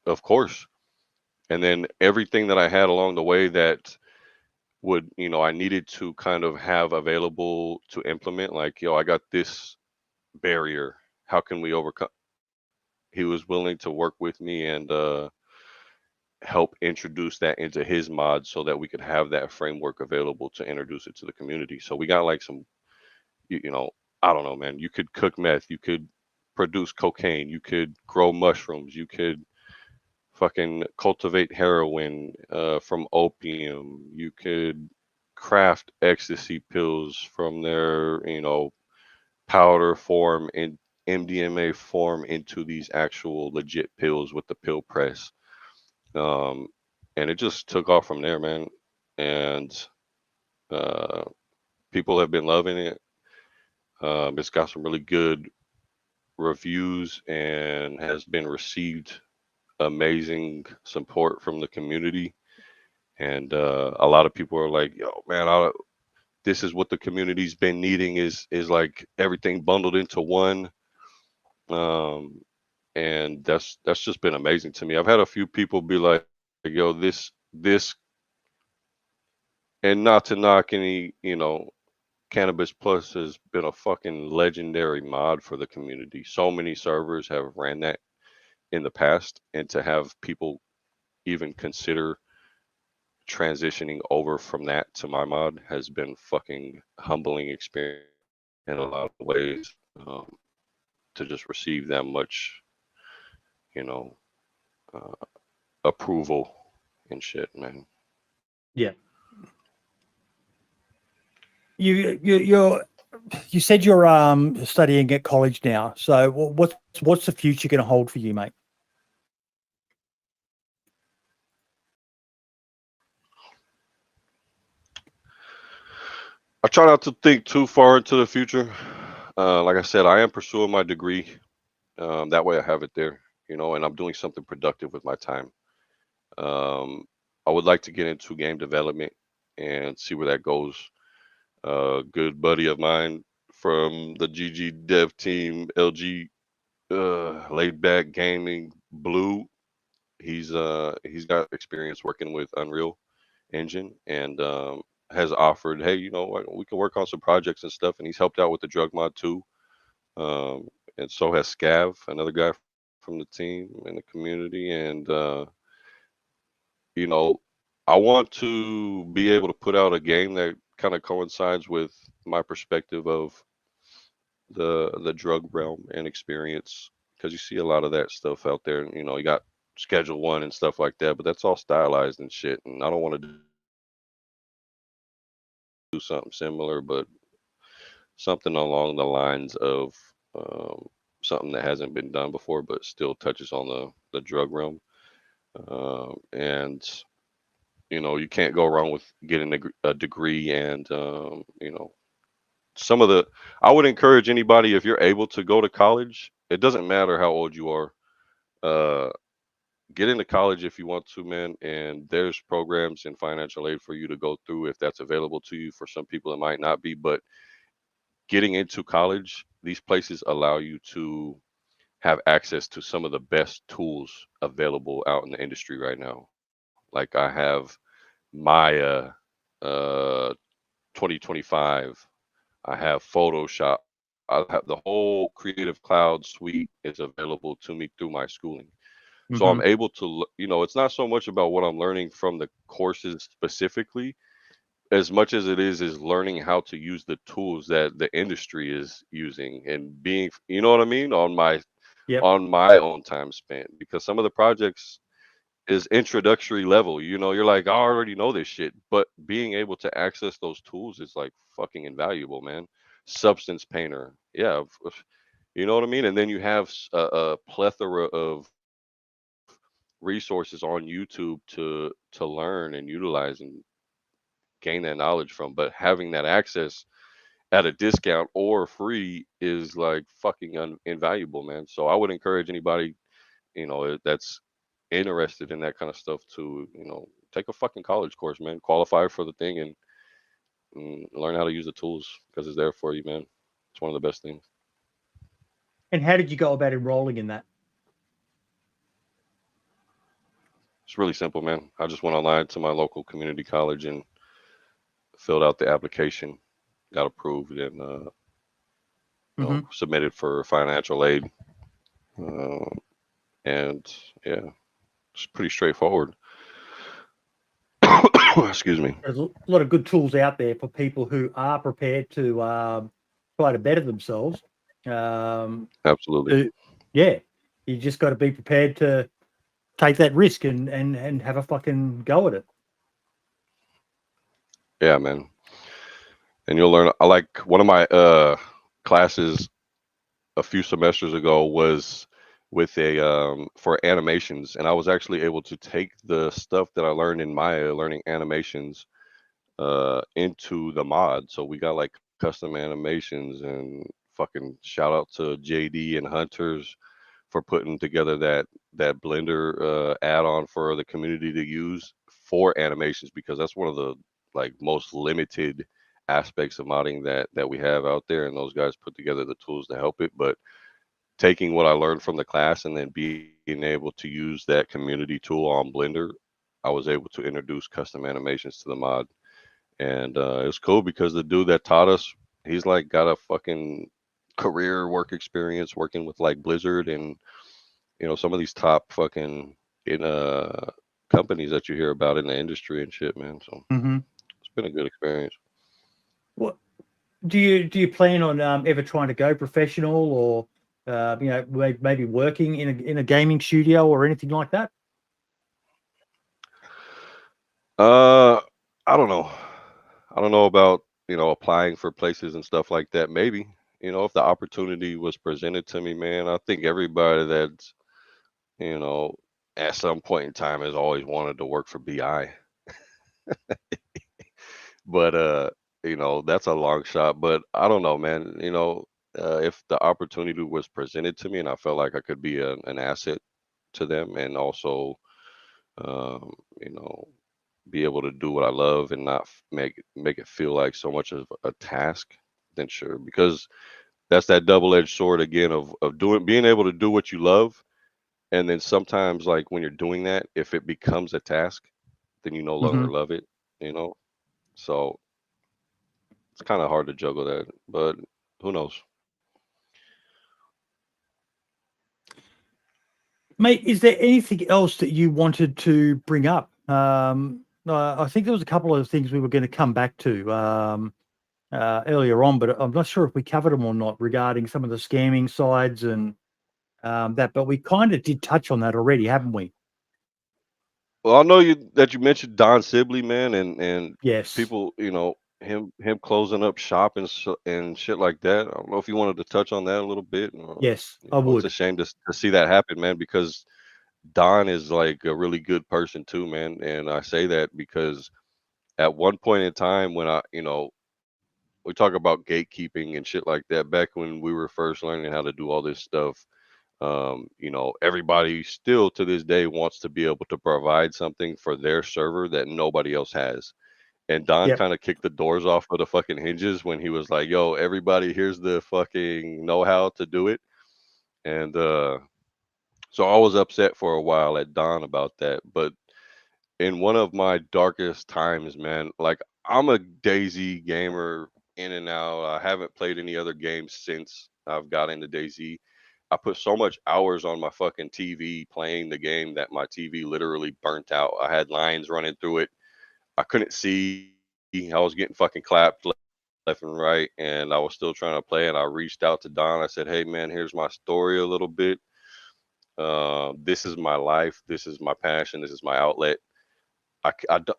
of course. And then everything that I had along the way that would I needed to kind of have available to implement, like, yo, I got this barrier, how can we overcome? He was willing to work with me and help introduce that into his mod so that we could have that framework available to introduce it to the community. So we got like some, you know, I don't know, man. You could cook meth, you could produce cocaine, you could grow mushrooms, you could fucking cultivate heroin from opium, you could craft ecstasy pills from their, powder form and MDMA form into these actual legit pills with the pill press. Um, and it just took off from there, man. And uh, people have been loving it. It's got some really good reviews and has been received amazing support from the community. And a lot of people are like, "Yo, man, this is what the community's been needing is like everything bundled into one." Um, and that's just been amazing to me. I've had a few people be like, "Yo, this," and not to knock any, Cannabis Plus has been a fucking legendary mod for the community. So many servers have ran that in the past, and to have people even consider transitioning over from that to my mod has been fucking humbling experience in a lot of ways. To just receive that much, you know, uh, approval and shit, man. Yeah. You said you're studying at college now. So what's the future going to hold for you, mate? I try not to think too far into the future. Like I said, I am pursuing my degree. That way I have it there, and I'm doing something productive with my time. Um, I would like to get into game development and see where that goes. A good buddy of mine from the GGDev Team LG, laid back gaming blue. He's got experience working with Unreal Engine and has offered, hey, what, we can work on some projects and stuff. And he's helped out with the drug mod too. Um, and so has Scav, another guy from the team and the community. And you know, I want to be able to put out a game that kind of coincides with my perspective of the drug realm and experience, because you see a lot of that stuff out there. You got Schedule One and stuff like that, but that's all stylized and shit. And I don't want to do something similar, but something along the lines of something that hasn't been done before, but still touches on the drug realm. And you can't go wrong with getting a degree. And some of the I would encourage anybody, if you're able to go to college, it doesn't matter how old you are. Uh, get into college if you want to, man. And there's programs and financial aid for you to go through if that's available to you. For some people, it might not be, but getting into college, these places allow you to have access to some of the best tools available out in the industry right now. Like I have Maya, uh, 2025. I have Photoshop. I have the whole Creative Cloud suite is available to me through my schooling. So I'm Mm-hmm. able to, it's not so much about what I'm learning from the courses specifically. as much as it is learning how to use the tools that the industry is using and being, you know what I mean, Yep. on my own time spent, because some of the projects is introductory level. You know, you're like, I already know this shit, but being able to access those tools is like fucking invaluable, man. Substance painter, yeah, you know what I mean. And then you have a plethora of resources on YouTube to learn and utilize and gain that knowledge from. But having that access at a discount or free is like fucking invaluable, man. So I would encourage anybody, that's interested in that kind of stuff to, take a fucking college course, man. Qualify for the thing and learn how to use the tools because it's there for you, man. It's one of the best things. And how did you go about enrolling in that? It's really simple, man. I just went online to my local community college and filled out the application, got approved, and Hmm. submitted for financial aid. Uh, and yeah, it's pretty straightforward. Excuse me. There's a lot of good tools out there for people who are prepared to try to better themselves. Um, Absolutely. to, yeah, you just got to be prepared to take that risk and have a fucking go at it. Yeah, man. And you'll learn. I like one of my classes a few semesters ago was with a for animations, and I was actually able to take the stuff that I learned in Maya learning animations into the mod. So we got like custom animations, and fucking shout out to JD and Hunters for putting together that Blender add-on for the community to use for animations, because that's one of the like most limited aspects of modding that we have out there, and those guys put together the tools to help it. But taking what I learned from the class and then being able to use that community tool on Blender, I was able to introduce custom animations to the mod. And it's cool because the dude that taught us, he's like got a fucking career work experience working with like Blizzard and some of these top fucking in companies that you hear about in the industry and shit, man. So Mm-hmm. it's been a good experience. What do you plan on ever trying to go professional, or maybe working in a gaming studio or anything like that? Uh, I don't know. I don't know about applying for places and stuff like that. Maybe if the opportunity was presented to me, man. I think everybody that's you know at some point in time has always wanted to work for BI, but that's a long shot. But I don't know, man. If the opportunity was presented to me and I felt like I could be an asset to them, and also um, you know be able to do what I love and not make it feel like so much of a task, then sure. Because that's that double-edged sword again of doing being able to do what you love, and then sometimes like when you're doing that, if it becomes a task, then you no Hmm. longer love it. You know, so it's kind of hard to juggle that, but who knows? Mate, is there anything else that you wanted to bring up? I think there was a couple of things we were going to come back to earlier on, but I'm not sure if we covered them or not regarding some of the scamming sides and that. But we kind of did touch on that already, haven't we? Well, I know you mentioned Don Sibley, man, and Yes, people, him closing up shop and shit like that. I don't know if you wanted to touch on that a little bit. yes, I It's a would. shame to see that happen, man, because Don is like a really good person too, man. And I say that because at one point in time when we talk about gatekeeping and shit like that, back when we were first learning how to do all this stuff, everybody still to this day wants to be able to provide something for their server that nobody else has. And Don Yep. kind of kicked the doors off of the fucking hinges when he was like, yo, everybody, here's the fucking know how to do it. And so I was upset for a while at Don about that. But in one of my darkest times, man, like I'm a DayZ gamer in and out. I haven't played any other games since I've got into DayZ. I put so much hours on my fucking TV playing the game that my TV literally burnt out. I had lines running through it. I couldn't see. I was getting fucking clapped left and right, and I was still trying to play. And I reached out to Don. I said, "Hey, man, here's my story a little bit. This is my life. This is my passion. This is my outlet. I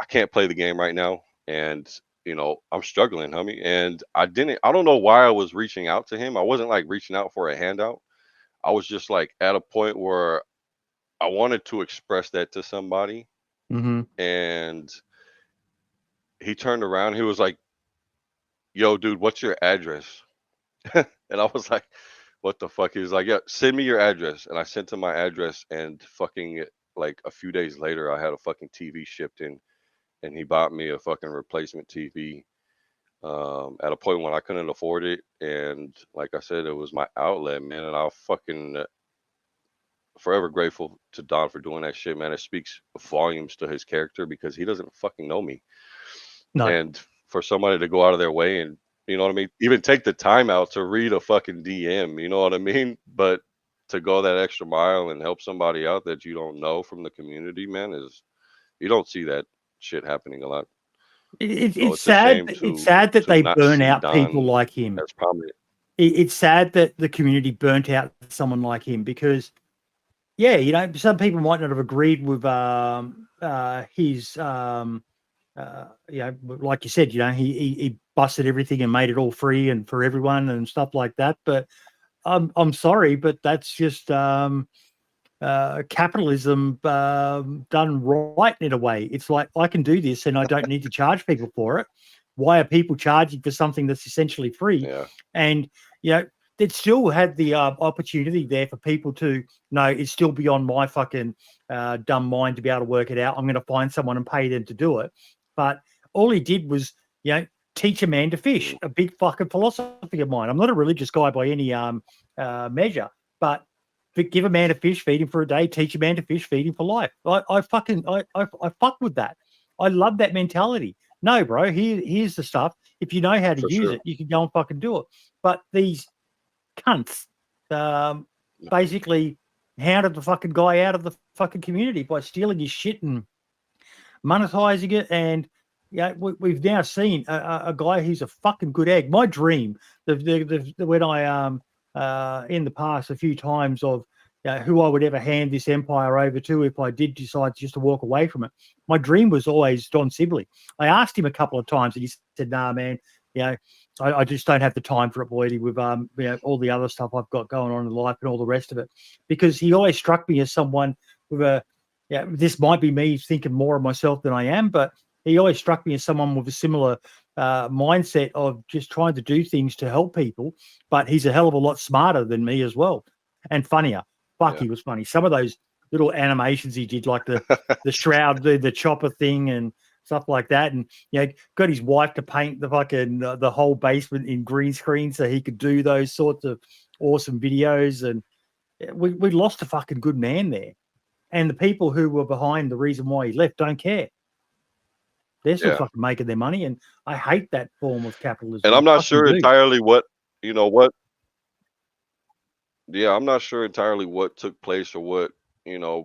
can't play the game right now, and I'm struggling, homie." And I don't know why I was reaching out to him. I wasn't like reaching out for a handout. I was just like at a point where I wanted to express that to somebody. Mm-hmm. And he turned around. He was like, "Yo, dude, what's your address?" And I was like, "What the fuck?" He was like, "Yeah, send me your address." And I sent him my address, and fucking like a few days later, I had a fucking TV shipped in, and he bought me a fucking replacement TV at a point when I couldn't afford it. And like I said, it was my outlet, man. And I'll fucking forever grateful to Don for doing that shit, man. It speaks volumes to his character because he doesn't fucking know me. No, And for somebody to go out of their way and, you know what I mean, even take the time out to read a fucking DM, you know what I mean? But to go that extra mile and help somebody out that you don't know from the community, man, you don't see that shit happening a lot. So it's it's a sad. shame It's sad that to they not burn see out people Don like him. as prominent. It's sad that the community burnt out someone like him because, yeah, some people might not have agreed with his, like you said, he busted everything and made it all free and for everyone and stuff like that. But I'm sorry, but that's just capitalism done right in a way. It's like I can do this and I don't need to charge people for it. Why are people charging for something that's essentially free? Yeah. And it still had the opportunity there for people to know it's still beyond my fucking dumb mind to be able to work it out. I'm going to find someone and pay them to do it. But all he did was, teach a man to fish. A big fucking philosophy of mine. I'm not a religious guy by any measure, but give a man a fish, feed him for a day, teach a man to fish, feed him for life. I fuck with that. I love that mentality. No, bro, here's the stuff. If you know how to For use sure. it, you can go and fucking do it. But these cunts basically hounded the fucking guy out of the fucking community by stealing his shit and monetizing it. And we've now seen a guy who's a fucking good egg. My dream, when I in the past a few times of who I would ever hand this empire over to if I did decide just to walk away from it. My dream was always Don Sibley. I asked him a couple of times, and he said, "Nah, man, I just don't have the time for it, Boydie, with all the other stuff I've got going on in life and all the rest of it." Because he always struck me as someone with this might be me thinking more of myself than I am, but he always struck me as someone with a similar mindset of just trying to do things to help people. But he's a hell of a lot smarter than me as well, and funnier. Fuck, he was funny. Some of those little animations he did, like the shroud, the chopper thing, and stuff like that, and got his wife to paint the fucking the whole basement in green screen so he could do those sorts of awesome videos. And we lost a fucking good man there. And the people who were behind the reason why he left don't care. They're still fucking making their money, and I hate that form of capitalism. And I'm I not fucking sure do. entirely what, I'm not sure entirely what took place or what,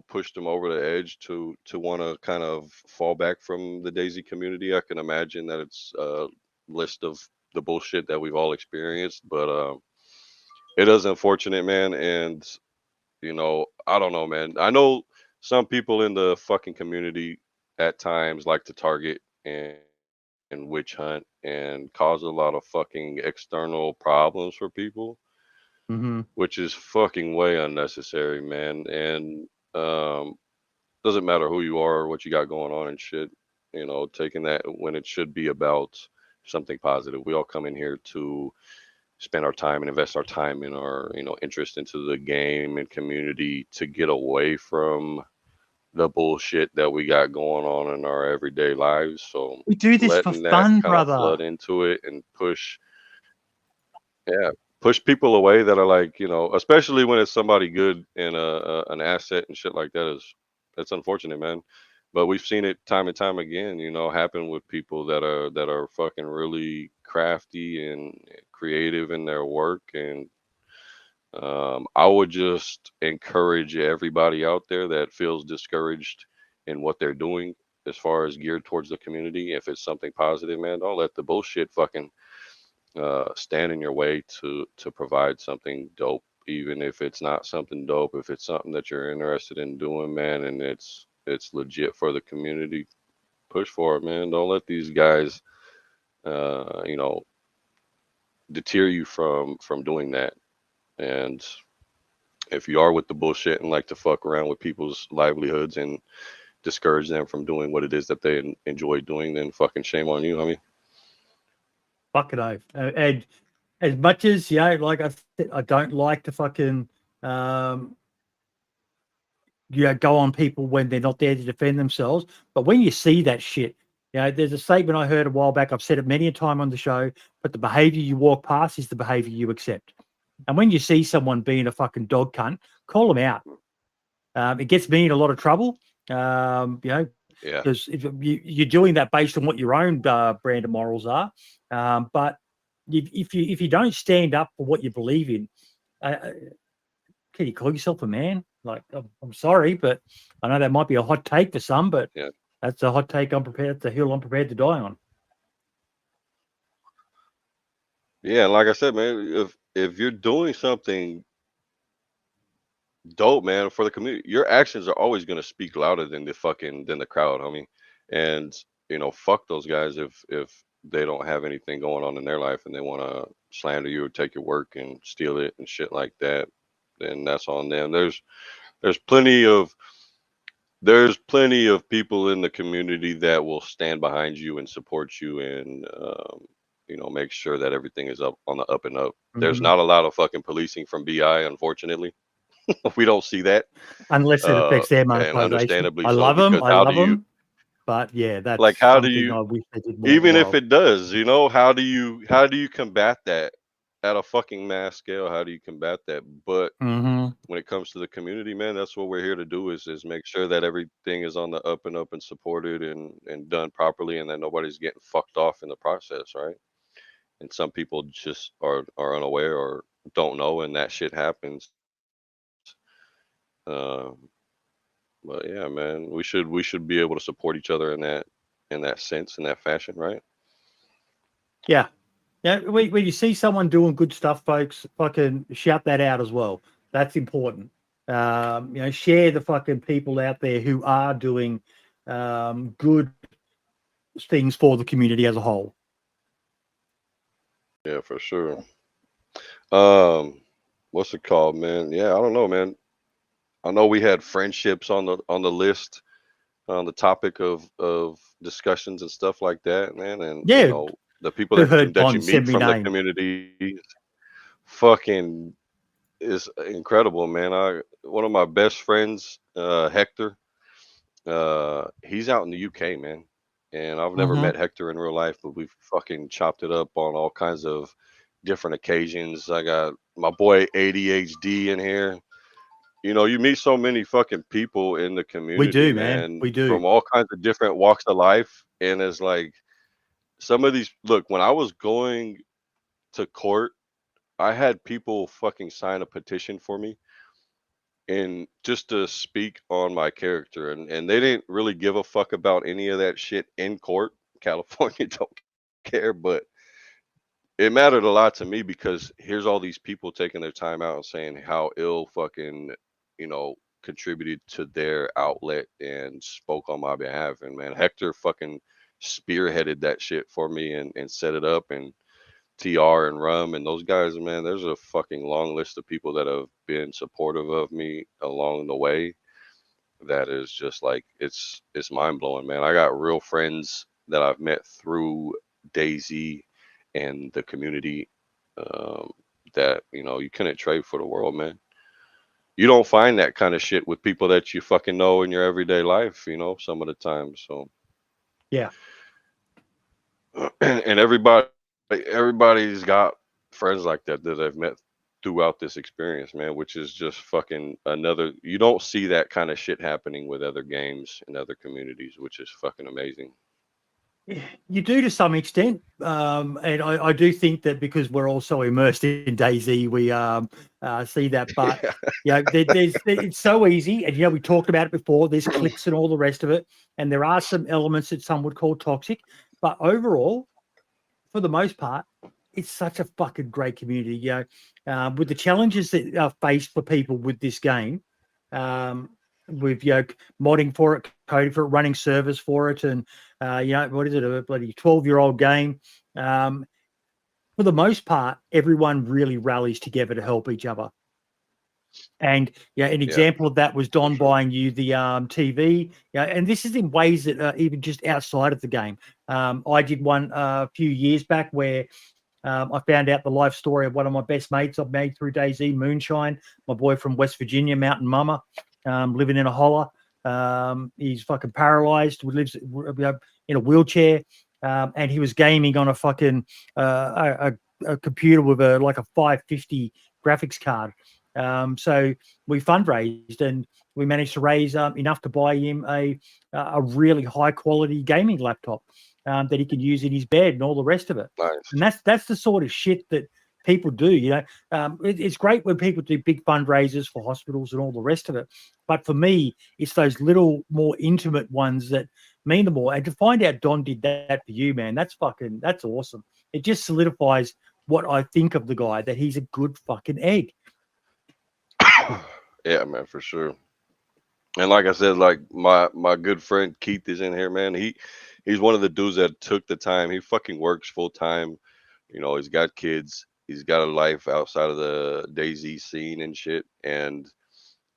pushed them over the edge to want to kind of fall back from the DayZ community. I can imagine that it's a list of the bullshit that we've all experienced, but it is unfortunate, man. And I don't know, man. I know some people in the fucking community at times like to target and witch hunt and cause a lot of fucking external problems for people, Mm-hmm. which is fucking way unnecessary, man. And doesn't matter who you are or what you got going on and shit, taking that when it should be about something positive. We all come in here to spend our time and invest our time in our, interest into the game and community to get away from the bullshit that we got going on in our everyday lives. So We do this for letting that fun, kind of brother. flood into it and push people away that are like, especially when it's somebody good and an asset and shit like that that's unfortunate, man. But we've seen it time and time again, happen with people that are fucking really crafty and creative in their work. And I would just encourage everybody out there that feels discouraged in what they're doing, as far as geared towards the community. If it's something positive, man, don't let the bullshit fucking stand in your way to provide something dope. Even if it's not something dope, if it's something that you're interested in doing, man, and it's legit for the community, push for it, man. Don't let these guys, you know, deter you from doing that. And if you are with the bullshit and like to fuck around with people's livelihoods and discourage them from doing what it is that they enjoy doing, then fucking shame on you. I mean, fucking oath. And as much as, you know, like I said, I don't like to fucking, you know, go on people when they're not there to defend themselves. But when you see that shit, you know, there's a statement I heard a while back. I've said it many a time on the show, but the behavior you walk past is the behavior you accept. And when you see someone being a fucking dog cunt, call them out. It gets me in a lot of trouble, you know, yeah, because if you're doing that based on what your own brand of morals are. But if you don't stand up for what you believe in, can you call yourself a man? Like, I'm sorry, but I know that might be a hot take for some, but yeah, that's a hot take. It's a hill I'm prepared to die on. yeah. Like I said, man, if you're doing something dope, man, for the community, your actions are always gonna speak louder than the crowd, homie. And you know, fuck those guys if they don't have anything going on in their life and they want to slander you or take your work and steal it and shit like that. Then that's on them. There's plenty of people in the community that will stand behind you and support you and you know, make sure that everything is up on the up and up. There's not a lot of fucking policing from BI, unfortunately. We don't see that, Unless it affects their and monetization. understandably I so, love them. because I how do love you, them. But yeah, that's like, how do something you, I wish they did more even if of. it does, you know, how do you combat that at a fucking mass scale? How do you combat that? But Mm-hmm. when it comes to the community, man, that's what we're here to do is make sure that everything is on the up and up and supported and done properly, and that nobody's getting fucked off in the process, right? And some people just are unaware or don't know, and that shit happens. Um, but yeah, man, we should be able to support each other in that sense, in that fashion, right? Yeah. Yeah. When you see someone doing good stuff, folks, fucking shout that out as well. That's important. You know, share the fucking people out there who are doing good things for the community as a whole. Yeah, for sure. Um, what's it called, man? Yeah, I don't know, man. I know we had friendships on the list on the topic of discussions and stuff like that, man. And you Yeah. know, the people Who heard that you Bond meet send me from the name? community, fucking is incredible, man. I One of my best friends, Hector, he's out in the UK, man. And I've never Mm-hmm. met Hector in real life, but we've fucking chopped it up on all kinds of different occasions. I got my boy ADHD in here. You know, you meet so many fucking people in the We community, do, man. man, We do. from all kinds of different walks of life. And it's like some of these, look, when I was going to court, I had people fucking sign a petition for me and just to speak on my character. And they didn't really give a fuck about any of that shit in court. California don't care, but it mattered a lot to me because here's all these people taking their time out and saying how ill fucking, you know, contributed to their outlet and spoke on my behalf. And man, Hector fucking spearheaded that shit for me and set it up. And TR and Rum and those guys, man, there's a fucking long list of people that have been supportive of me along the way. That is just like it's mind blowing, man. I got real friends that I've met through DayZ and the community, um, that you know you couldn't trade for the world, man. You don't find that kind of shit with people that you fucking know in your everyday life, you know, some of the time. So Yeah. and everybody's got friends like that that I've met throughout this experience, man, which is just fucking another. You don't see that kind of shit happening with other games and other communities, which is fucking amazing. You do to some extent, and I do think that because we're all so immersed in DayZ, we see that. But it's so easy, and we talked about it before. There's clicks and all the rest of it, and there are some elements that some would call toxic. But overall, for the most part, it's such a fucking great community. With the challenges that are faced for people with this game. With modding for it, coding for it, running servers for it, and what is it, a bloody 12-year-old game? For the most part, everyone really rallies together to help each other. And an example of that was Don buying you the TV. And this is in ways that are even just outside of the game. I did one a few years back where I found out the life story of one of my best mates I've made through DayZ, Moonshine, my boy from West Virginia, Mountain Mama. Living in a holler. He's fucking paralyzed. Lives in a wheelchair, and he was gaming on a fucking a computer with a 550 graphics card. So we fundraised and we managed to raise enough to buy him a really high quality gaming laptop that he can use in his bed and all the rest of it. Nice. And that's the sort of shit that people do. It's great when people do big fundraisers for hospitals and all the rest of it. But for me, it's those little more intimate ones that mean the more. And to find out Don did that for you, man, that's awesome. It just solidifies what I think of the guy, that he's a good fucking egg. Yeah, man, for sure. And like I said, like my good friend Keith is in here, man. He's one of the dudes that took the time. He fucking works full time. He's got kids. He's got a life outside of the DayZ scene and shit. And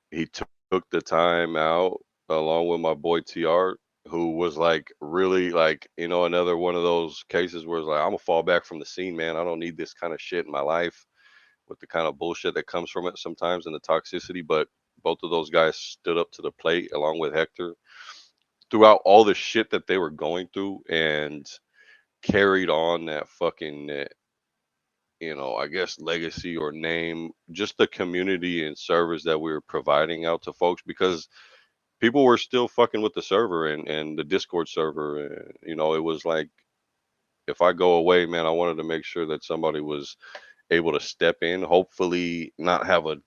he took the time out along with my boy TR, who was really another one of those cases where it's like, I'm gonna fall back from the scene, man. I don't need this kind of shit in my life with the kind of bullshit that comes from it sometimes and the toxicity. But both of those guys stood up to the plate along with Hector throughout all the shit that they were going through and carried on that fucking I guess legacy or name, just the community and service that we were providing out to folks, because people were still fucking with the server and the Discord server. And, it was like, if I go away, man, I wanted to make sure that somebody was able to step in, hopefully not have a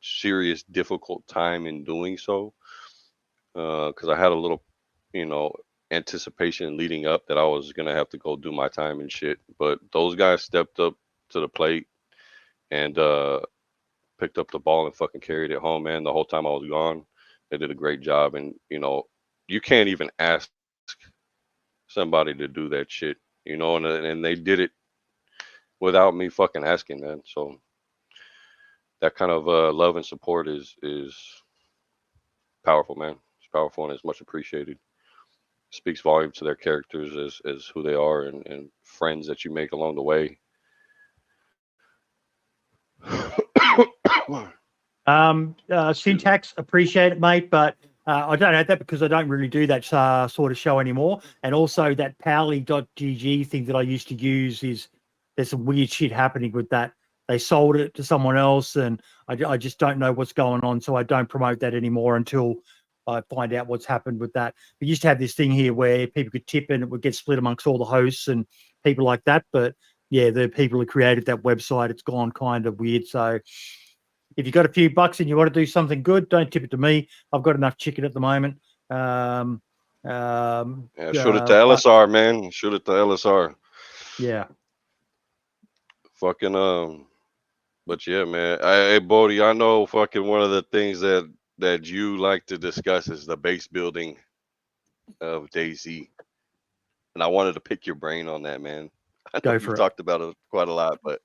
serious, difficult time in doing so. Because I had a little, anticipation leading up that I was going to have to go do my time and shit. But those guys stepped up to the plate and picked up the ball and fucking carried it home, man. The whole time I was gone, they did a great job. And you can't even ask somebody to do that shit, and they did it without me fucking asking, man. So that kind of love and support is powerful, man. It's powerful and it's much appreciated. Speaks volume to their characters as who they are and friends that you make along the way. Syntax, appreciate it, mate, but I don't have that because I don't really do that sort of show anymore. And also that Powley.gg thing that I used to use there's some weird shit happening with that. They sold it to someone else, and I just don't know what's going on, so I don't promote that anymore until I find out what's happened with that. We used to have this thing here where people could tip and it would get split amongst all the hosts and people like that. But yeah, the people who created that website, it's gone kind of weird. So if you've got a few bucks and you want to do something good, don't tip it to me. I've got enough chicken at the moment. Yeah, shoot it to LSR, man. Shoot it to LSR. Yeah. Fucking but yeah, man. Hey, Bodie, I know fucking one of the things that you like to discuss is the base building of DayZ. And I wanted to pick your brain on that, man. I know you've talked about it quite a lot, but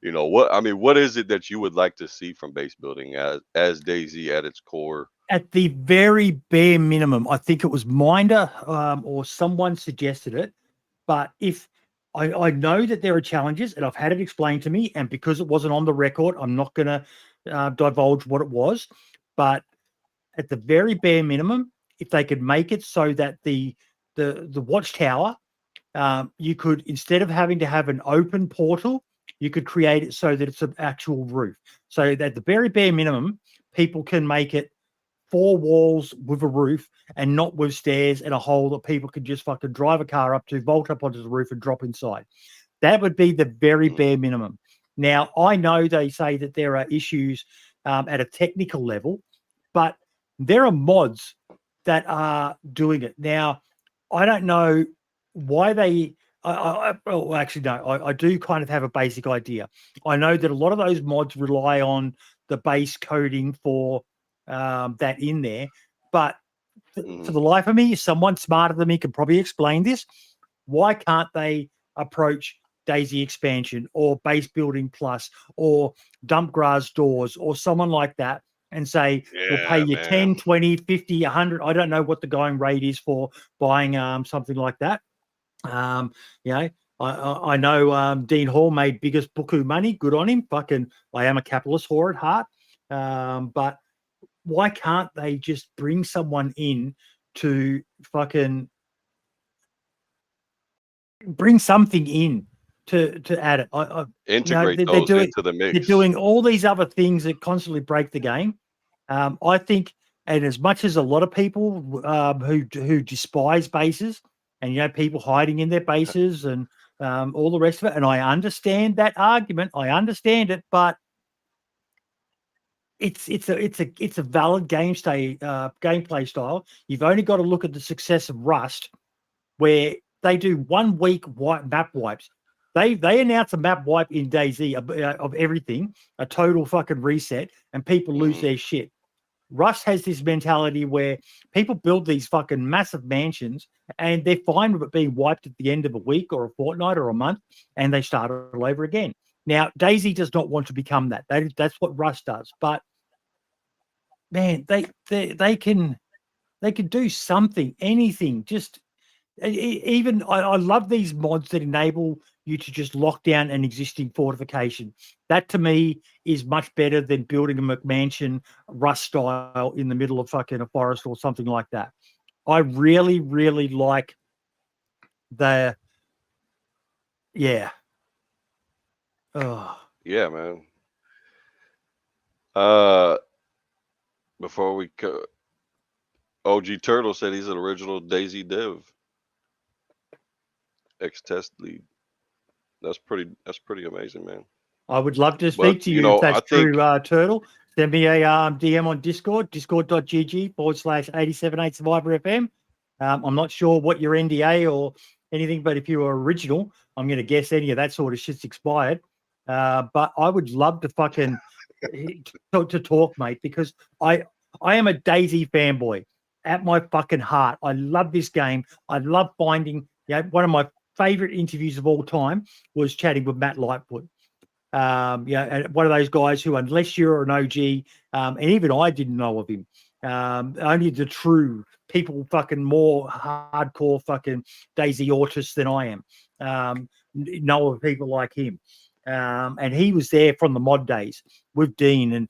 what is it that you would like to see from base building as DayZ at its core? At the very bare minimum, I think it was Minder or someone suggested it. But if I know that there are challenges and I've had it explained to me, and because it wasn't on the record, I'm not going to divulge what it was. But at the very bare minimum, if they could make it so that the watchtower, you could, instead of having to have an open portal, you could create it so that it's an actual roof. So at the very bare minimum, people can make it 4 walls with a roof and not with stairs and a hole that people could just fucking drive a car up to, vault up onto the roof and drop inside. That would be the very bare minimum. Now, I know they say that there are issues at a technical level, but there are mods that are doing it. Now, I don't know why they well, actually, no, I do kind of have a basic idea. I know that a lot of those mods rely on the base coding for that in there, but for the life of me, someone smarter than me can probably explain this. Why can't they approach DayZ expansion or base building plus or dump grass doors or someone like that and say, we'll pay you 10, 20, 50, 100. I don't know what the going rate is for buying something like that. You know, I know Dean Hall made biggest buku money. Good on him. Fucking, I am a capitalist whore at heart. But why can't they just bring someone in to fucking bring something in to add it? Integrate those into the mix. They're doing all these other things that constantly break the game. I think, and as much as a lot of people who despise bases, and people hiding in their bases and all the rest of it, and I understand that argument. I understand it, but it's a valid gameplay style. You've only got to look at the success of Rust, where they do 1 week map wipes. They announce a map wipe in DayZ of everything, a total fucking reset, and people lose their shit. Rust has this mentality where people build these fucking massive mansions and they're fine with it being wiped at the end of a week or a fortnight or a month, and they start all over again. Now, DayZ does not want to become that. That's what Rust does. But man, they can do something, anything. Just even I love these mods that enable you to just lock down an existing fortification. That to me is much better than building a McMansion Rust style in the middle of fucking a forest or something like that. I really, really like the Oh. Yeah, man. Before we go, OG Turtle said he's an original DayZ dev. Ex-test lead. That's pretty amazing, man. I would love to speak to you if that's true, Turtle. Send me a DM on Discord, discord.gg/878 Survivor FM. I'm not sure what your NDA or anything, but if you were original, I'm going to guess any of that sort of shit's expired. But I would love to fucking to talk, mate, because I am a DayZ fanboy at my fucking heart. I love this game. I love finding, one of my favorite interviews of all time was chatting with Matt Lightfoot. One of those guys who, unless you're an OG, and even I didn't know of him, only the true people, fucking more hardcore fucking DayZ autists than I am, know of people like him. And he was there from the mod days with Dean, and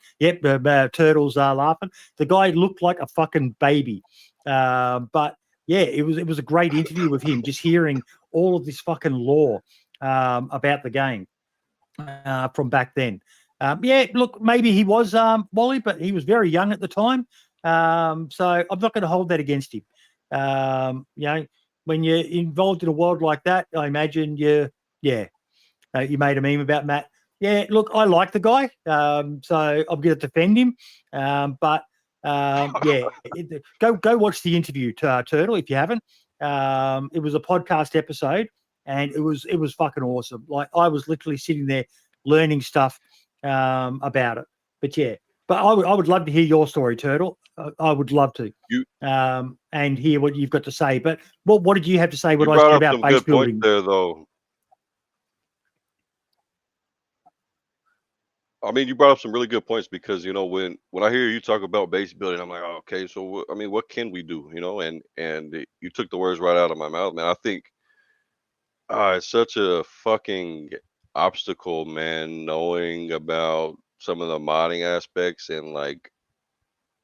Turtles are laughing. The guy looked like a fucking baby, but yeah, it was a great interview with him, just hearing all of this fucking lore about the game from back then. Look, maybe he was Wally, but he was very young at the time, so I'm not going to hold that against him. When you're involved in a world like that, I imagine you made a meme about Matt. Yeah, look, I like the guy, so I'm going to defend him. But go watch the interview, Turtle, if you haven't. It was a podcast episode, and it was fucking awesome. Like, I was literally sitting there learning stuff about it. But I would love to hear your story, Turtle. I would love to and hear what you've got to say. But what did you have to say? What I said about base building there, though. I mean, you brought up some really good points, because when I hear you talk about base building, I'm like, oh, okay, so what can we do? And you took the words right out of my mouth, man. I think it's such a fucking obstacle, man, knowing about some of the modding aspects, and like,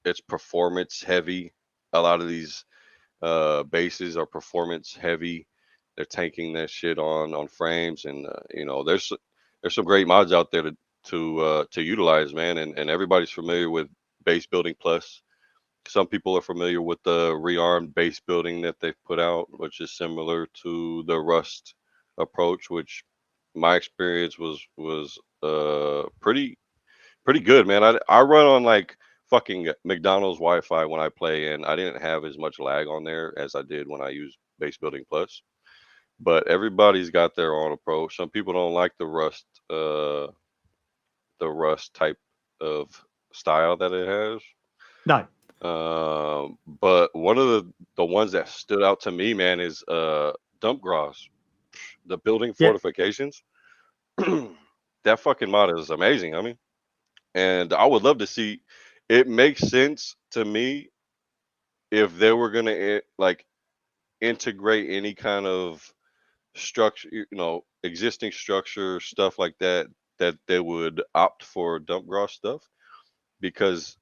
it's performance heavy. A lot of these bases are performance heavy. They're tanking that shit on frames, and there's some great mods out there to utilize, man, and everybody's familiar with Base Building Plus. Some people are familiar with the rearmed base building that they've put out, which is similar to the Rust approach, which my experience was pretty good, man. I run on like fucking McDonald's Wi-Fi when I play, and I didn't have as much lag on there as I did when I used Base Building Plus. But everybody's got their own approach. Some people don't like the Rust type of style that it has. No. But one of the ones that stood out to me, man, is dump grass, the building Yep. fortifications. That fucking mod is amazing. I mean, and I would love to see. It makes sense to me if they were gonna like integrate any kind of structure, existing structure stuff like that, that they would opt for dump grass stuff, because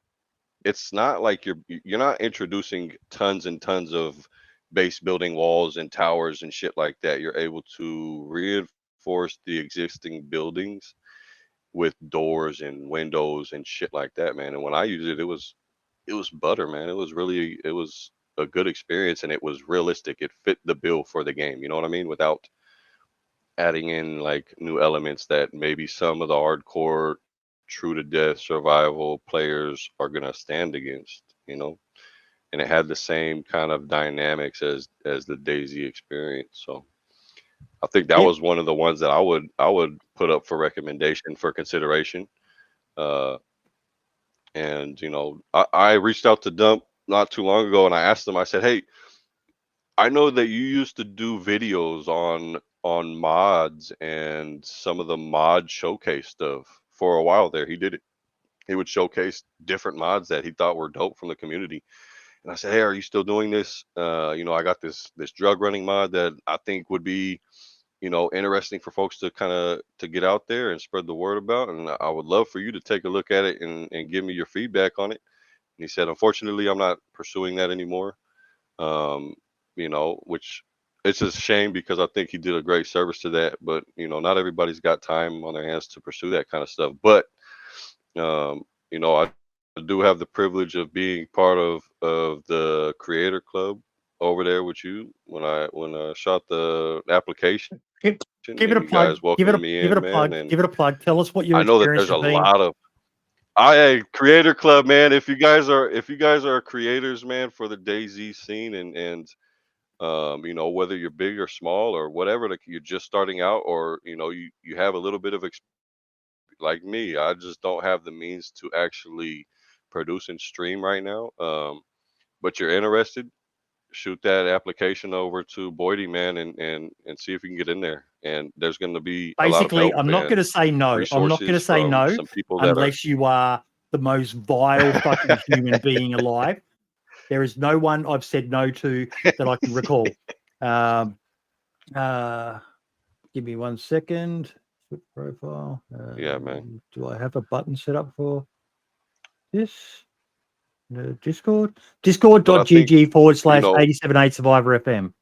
it's not like you're not introducing tons and tons of base building walls and towers and shit like that. You're able to reinforce the existing buildings with doors and windows and shit like that, man. And when I used it, it was butter, man. It was a good experience, and it was realistic. It fit the bill for the game. You know what I mean? Without adding in like new elements that maybe some of the hardcore true to death survival players are gonna stand against, and it had the same kind of dynamics as the DayZ experience. So I think that Yep. was one of the ones that I would put up for recommendation for consideration. Uh, and I reached out to Dump not too long ago, and I asked them. I said, "Hey, I know that you used to do videos on mods and some of the mod showcase stuff for a while there. He did it. He would showcase different mods that he thought were dope from the community." And I said, "Hey, are you still doing this? I got this drug running mod that I think would be, interesting for folks to kind of to get out there and spread the word about. And I would love for you to take a look at it and give me your feedback on it." And he said, "Unfortunately, I'm not pursuing that anymore." Um, which it's a shame, because I think he did a great service to that. But not everybody's got time on their hands to pursue that kind of stuff. But I do have the privilege of being part of the creator club over there with you when I shot the application Give, give it and a you plug. guys welcomed me Give it in, a man. plug. And Give it a plug. Tell us what your I know that experience there's a has been. lot of I creator club, man. If you guys are creators, man, for the DayZ scene, and whether you're big or small or whatever, like you're just starting out, or you have a little bit of like me, I just don't have the means to actually produce and stream right now. But you're interested, shoot that application over to Boydie, man, and see if you can get in there. And there's going to be a lot of Basically, help I'm not going to and say no. I'm not going resources to say from no some people that are. unless you are the most vile fucking human being alive. There is no one I've said no to that I can recall. Give me 1 second. Switch profile. Yeah, man. Do I have a button set up for this? No, Discord. Discord.gg / 878 Survivor FM.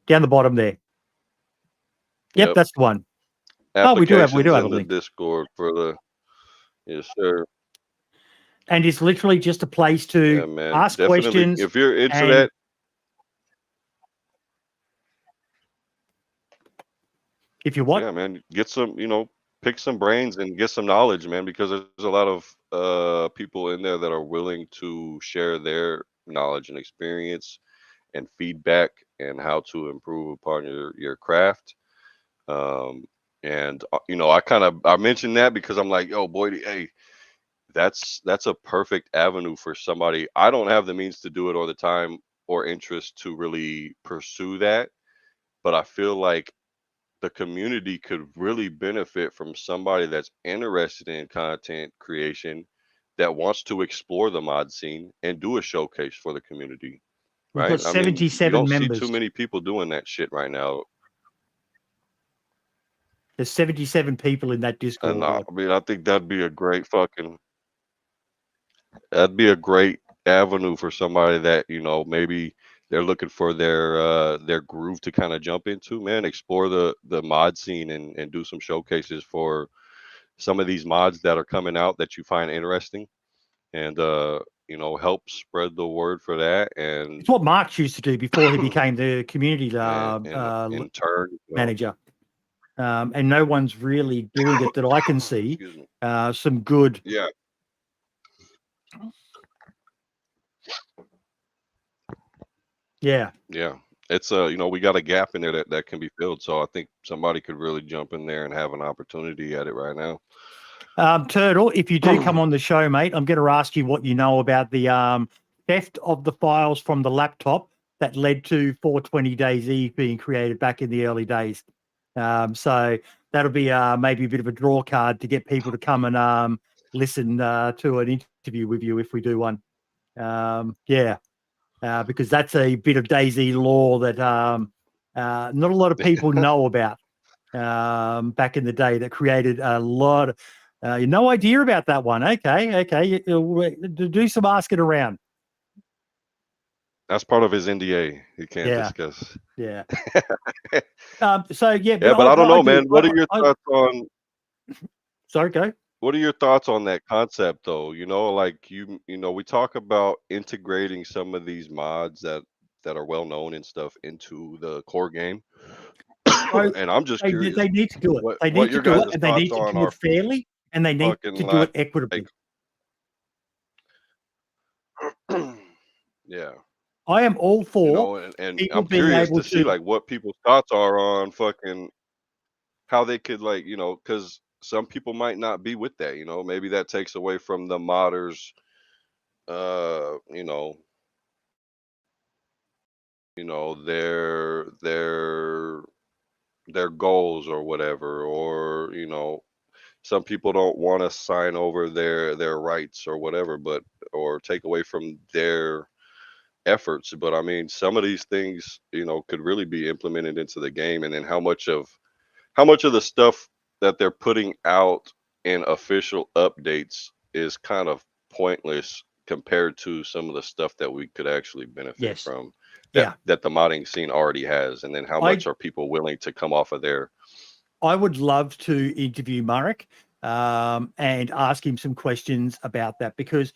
Down the bottom there. Yep, that's the one. Oh, we do have a link. The Discord for the. Yes, sir. And it's literally just a place to ask questions. If you're into that. If you want. Yeah, man, get some, pick some brains and get some knowledge, man, because there's a lot of people in there that are willing to share their knowledge and experience and feedback and how to improve upon your craft. And I mentioned that because I'm like, yo, boy, hey, that's a perfect avenue for somebody. I don't have the means to do it all the time or interest to really pursue that, but I feel like the community could really benefit from somebody that's interested in content creation, that wants to explore the mod scene and do a showcase for the community. We've Right? got I mean, you 77 don't members. see too many people doing that shit right now. There's 77 people in that Discord. And I think that'd be a great avenue for somebody that, maybe they're looking for their groove to kind of jump into, man. Explore the mod scene and do some showcases for some of these mods that are coming out that you find interesting. And help spread the word for that, and It's what Mark used to do before he became the community and in turn, manager. And no one's really doing it that I can see. excuse me. Some good. Yeah. Yeah. Yeah. It's we got a gap in there that can be filled. So I think somebody could really jump in there and have an opportunity at it right now. Turtle, if you do come on the show, mate, I'm going to ask you what you know about the theft of the files from the laptop that led to 420 DayZ being created back in the early days. So that'll be maybe a bit of a draw card to get people to come and listen to an interview with you if we do one. Yeah, because that's a bit of DayZ lore that not a lot of people know about back in the day, that created a lot of no idea about that one. Okay. Do some asking around. That's part of his NDA. He can't discuss. Yeah. So yeah, but I don't know, man. What are your thoughts on? Sorry, go. What are your thoughts on that concept, though? Like we talk about integrating some of these mods that are well known and stuff into the core game. And I'm just curious. They need to do it. They need to do it, and they need to do it fairly, and they need to do it equitably. Yeah. I am all for and I'm curious to see like what people's thoughts are on fucking how they could because some people might not be with that, maybe that takes away from the modders their goals or whatever, or some people don't want to sign over their rights or whatever, or take away from their efforts. But I mean, some of these things could really be implemented into the game, and then how much of the stuff that they're putting out in official updates is kind of pointless compared to some of the stuff that we could actually benefit from that the modding scene already has. And then how much are people willing to come off of there? I would love to interview Marek and ask him some questions about that, because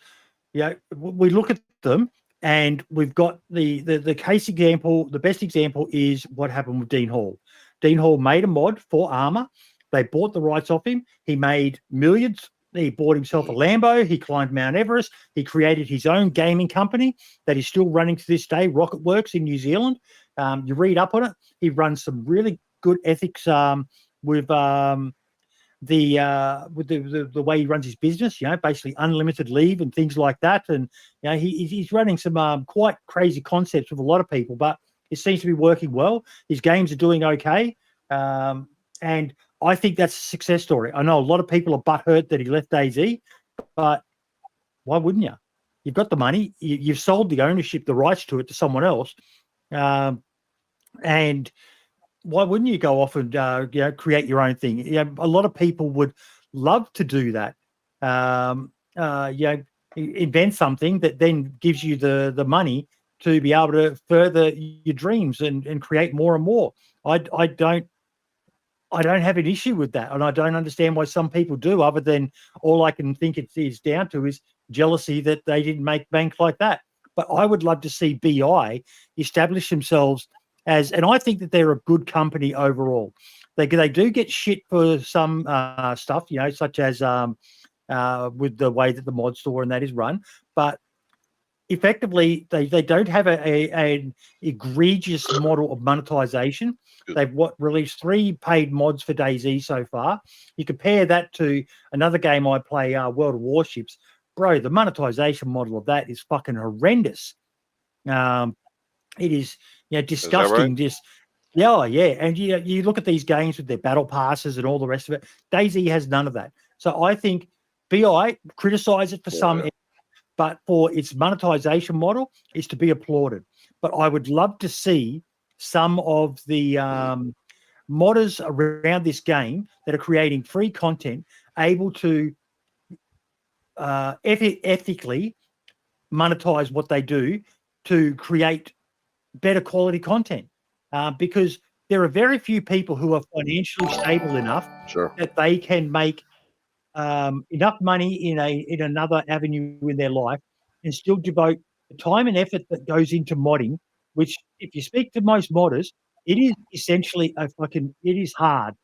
we look at them and we've got the case example. The best example is what happened with Dean Hall. Dean Hall made a mod for Armor. They bought the rights off him. He made millions. He bought himself a Lambo. He climbed Mount Everest. He created his own gaming company that is still running to this day, Rocket Works in New Zealand. You read up on it. He runs some really good ethics with the way he runs his business. Basically unlimited leave and things like that. And he's running some quite crazy concepts with a lot of people, but it seems to be working well. His games are doing okay. And I think that's a success story. I know a lot of people are butthurt that he left DayZ, but why wouldn't you? You've got the money. You've sold the ownership, the rights to it to someone else. And why wouldn't you go off and create your own thing? A lot of people would love to do that. Invent something that then gives you the money to be able to further your dreams and create more and more. I don't have an issue with that, and I don't understand why some people do, other than all I can think it is down to is jealousy that they didn't make bank like that. But I would love to see BI establish themselves as, and I think that they're a good company overall. They do get shit for some stuff, such as with the way that the mod store and that is run, but effectively they don't have an egregious model of monetization. They've released 3 paid mods for DayZ so far. You compare that to another game I play, World of Warships. Bro, the monetization model of that is fucking horrendous. It is disgusting. Is that right? And you look at these games with their battle passes and all the rest of it. DayZ has none of that. So I think BI criticize it for some, but for its monetization model is to be applauded. But I would love to see some of the modders around this game that are creating free content able to ethically monetize what they do to create better quality content, because there are very few people who are financially stable enough that they can make enough money in another avenue in their life and still devote the time and effort that goes into modding, which if you speak to most modders, it is essentially it is hard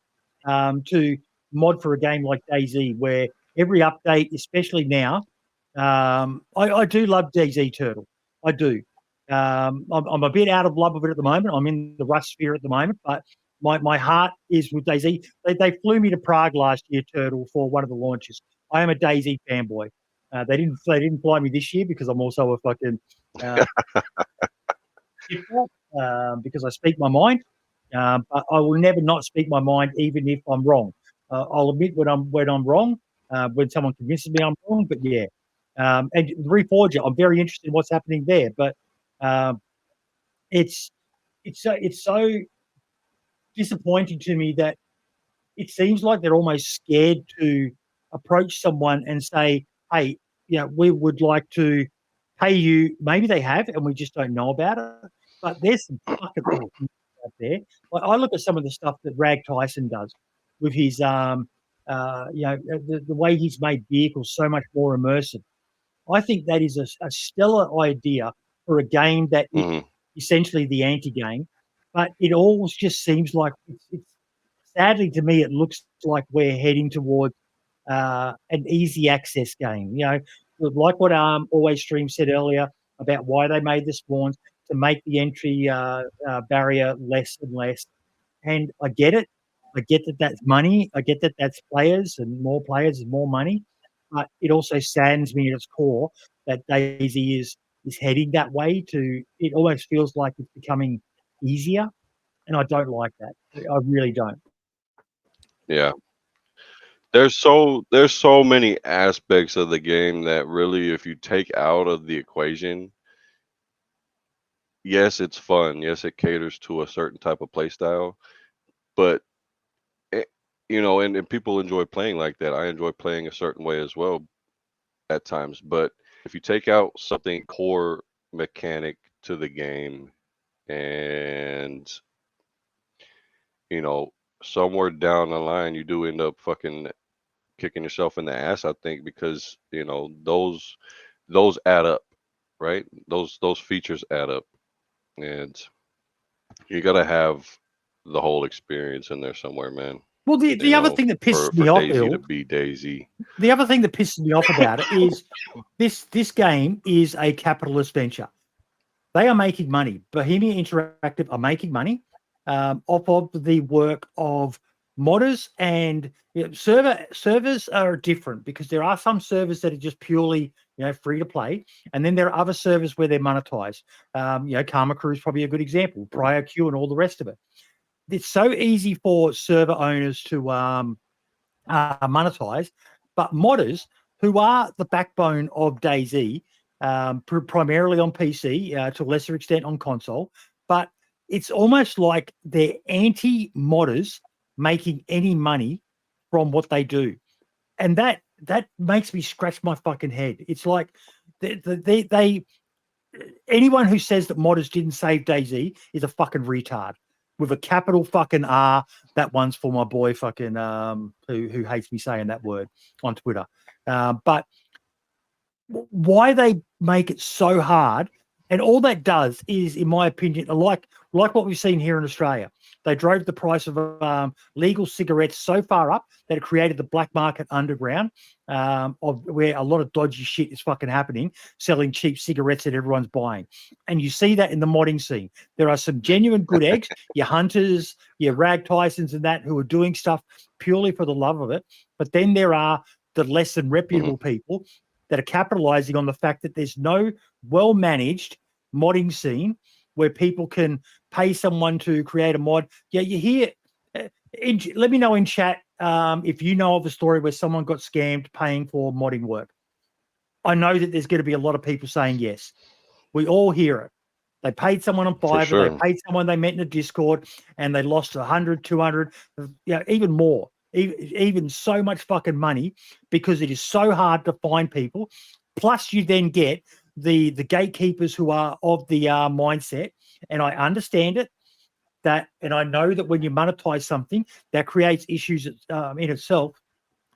to mod for a game like DayZ, where every update, especially now, I do love DayZ Turtle. I do. I'm a bit out of love with it at the moment. I'm in the Rust sphere at the moment, but my heart is with DayZ. They flew me to Prague last year, Turtle, for one of the launches. I am a DayZ fanboy. They didn't fly me this year because I'm also a fucking because I speak my mind. But I will never not speak my mind, even if I'm wrong. I'll admit when I'm wrong, when someone convinces me I'm wrong. But yeah, and Reforger, I'm very interested in what's happening there. But it's so disappointing to me that it seems like they're almost scared to approach someone and say, "Hey, we would like to pay you." Maybe they have, and we just don't know about it. But there's some fucking out there. Like I look at some of the stuff that Rag Tyson does with his, the way he's made vehicles so much more immersive. I think that is a stellar idea for a game that is essentially the anti-game, but it all just seems like it's sadly to me, it looks like we're heading towards an easy access game. Like what Always Stream said earlier about why they made the spawns to make the entry barrier less and less. And I get it. I get that that's money. I get that that's players and more players is more money. But it also saddens me at its core that DayZ is heading that way to. It almost feels like it's becoming easier, and I don't like that. I really don't. Yeah. There's so many aspects of the game that really, if you take out of the equation, yes, it's fun. Yes, it caters to a certain type of play style, but and people enjoy playing like that. I enjoy playing a certain way as well at times. But if you take out something core mechanic to the game, and somewhere down the line you do end up fucking kicking yourself in the ass, I think, because those add up, right? Those features add up, and you gotta have the whole experience in there somewhere, man. Well, the other thing that pisses For me off, DayZ to Ill, be DayZ. the other thing that pisses me off about it is this game is a capitalist venture. They are making money. Bohemia Interactive are making money off of the work of modders, and servers are different because there are some servers that are just purely free to play, and then there are other servers where they're monetized. Karma Crew is probably a good example, Prior Q and all the rest of it. It's so easy for server owners to monetize, but modders, who are the backbone of DayZ, primarily on PC, to a lesser extent on console, but it's almost like they're anti-modders making any money from what they do, and that makes me scratch my fucking head. It's like they anyone who says that modders didn't save DayZ is a fucking retard with a capital fucking R. That one's for my boy fucking who hates me saying that word on Twitter. But why they make it so hard, and all that does is, in my opinion, like what we've seen here in Australia. They drove the price of legal cigarettes so far up that it created the black market underground of where a lot of dodgy shit is fucking happening, selling cheap cigarettes that everyone's buying. And you see that in the modding scene. There are some genuine good eggs, your hunters, your Rag Tysons and that, who are doing stuff purely for the love of it. But then there are the less than reputable people that are capitalizing on the fact that there's no well-managed modding scene where people can pay someone to create a mod. Yeah, you hear. Let me know in chat if you know of a story where someone got scammed paying for modding work. I know that there's going to be a lot of people saying yes. We all hear it. They paid someone on Fiverr, sure. They paid someone they met in a Discord, and they lost 100, 200, even more. Even so much fucking money, because it is so hard to find people. Plus, you then get the gatekeepers who are of the mindset, and I understand it, and I know that when you monetize something, that creates issues in itself.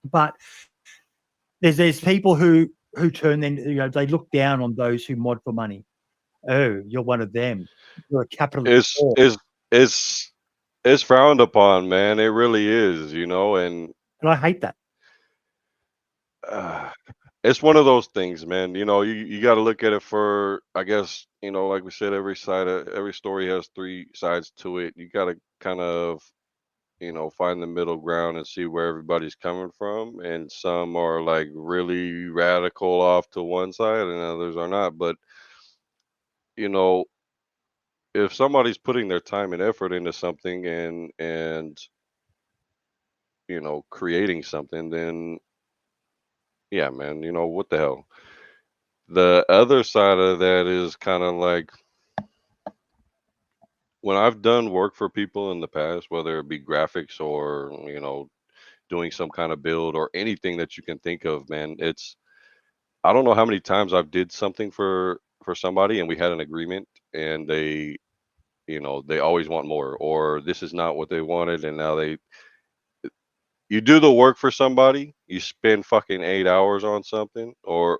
But there's people who who turn then, they look down on those who mod for money. Oh, you're one of them. You're a capitalist. It's it's it's it's frowned upon, man. It really is, and And I hate that. uh, it's one of those things, man. You got to look at it for, I guess, like we said, every story has three sides to it. You got to kind of, find the middle ground and see where everybody's coming from. And some are like really radical off to one side, and others are not. But you know, if somebody's putting their time and effort into something and creating something, then yeah, man, what the hell. The other side of that is kind of like when I've done work for people in the past, whether it be graphics or, doing some kind of build or anything that you can think of, man, I don't know how many times I've did something for somebody and we had an agreement and they always want more, or this is not what they wanted and now you do the work for somebody, you spend fucking 8 hours on something or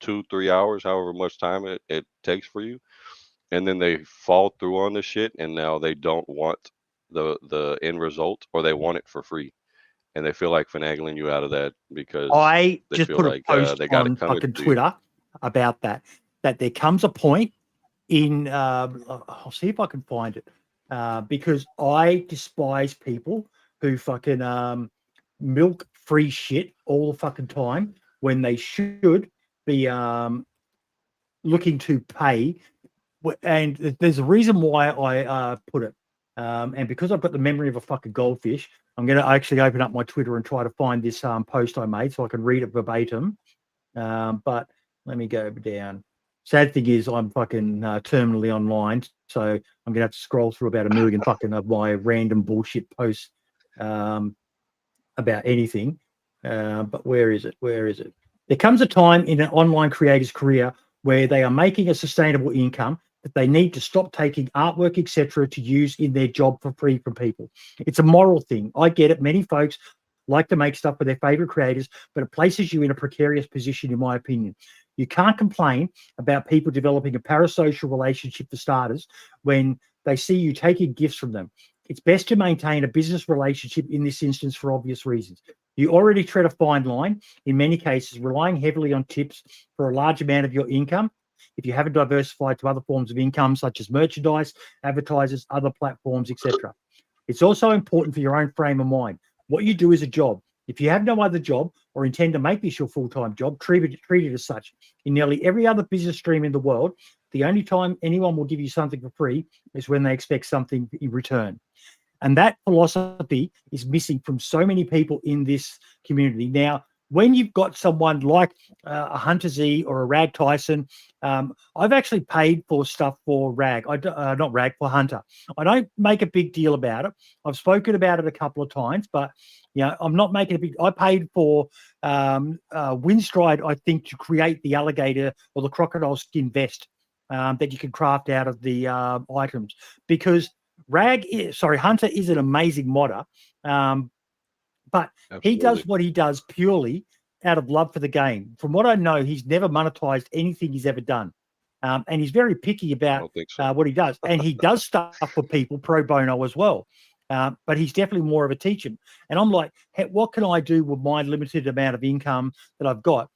2, 3 hours, however much time it takes for you, and then they fall through on the shit and now they don't want the end result, or they want it for free and they feel like finagling you out of that because I they just feel put a like post they got to on come fucking to you. Twitter about that there comes a point in, I'll see if I can find it, because I despise people who fucking milk free shit all the fucking time when they should be looking to pay. And there's a reason why I put it. And because I've got the memory of a fucking goldfish, I'm going to actually open up my Twitter and try to find this post I made so I can read it verbatim. But let me go down. Sad thing is I'm fucking terminally online, so I'm going to have to scroll through about a million fucking of my random bullshit posts about anything. But where is it? Where is it? There comes a time in an online creator's career where they are making a sustainable income that they need to stop taking artwork, etc., to use in their job for free from people. It's a moral thing. I get it. Many folks like to make stuff for their favorite creators, but it places you in a precarious position, in my opinion. You can't complain about people developing a parasocial relationship for starters when they see you taking gifts from them. It's best to maintain a business relationship in this instance for obvious reasons. You already tread a fine line, in many cases, relying heavily on tips for a large amount of your income. If you haven't diversified to other forms of income, such as merchandise, advertisers, other platforms, etc. It's also important for your own frame of mind. What you do is a job. If you have no other job or intend to make this your full-time job, treat it as such. In nearly every other business stream in the world, the only time anyone will give you something for free is when they expect something in return. And that philosophy is missing from so many people in this community. Now, when you've got someone like a Hunter Z or a Rag Tyson, I've actually paid for stuff for Rag, not Rag, for Hunter. I don't make a big deal about it. I've spoken about it a couple of times, but I'm not making a big. I paid for Windstride, I think, to create the alligator or the crocodile skin vest that you can craft out of the items, because Hunter is an amazing modder. But Absolutely. he does what he does purely out of love for the game. From what I know, he's never monetized anything he's ever done. And he's very picky I about don't think so. what he does. And he does stuff for people pro bono as well. But he's definitely more of a teacher. And I'm like, hey, what can I do with my limited amount of income that I've got?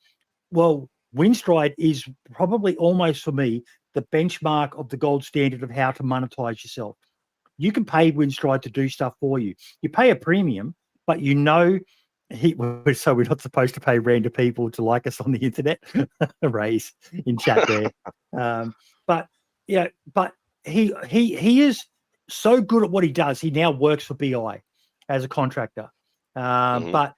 Well, Windstride is probably almost, for me, the benchmark of the gold standard of how to monetize yourself. You can pay Windstride to do stuff for you. You pay a premium, but so we're not supposed to pay random people to like us on the internet. Raise in chat there. But he is so good at what he does. He now works for BI as a contractor. But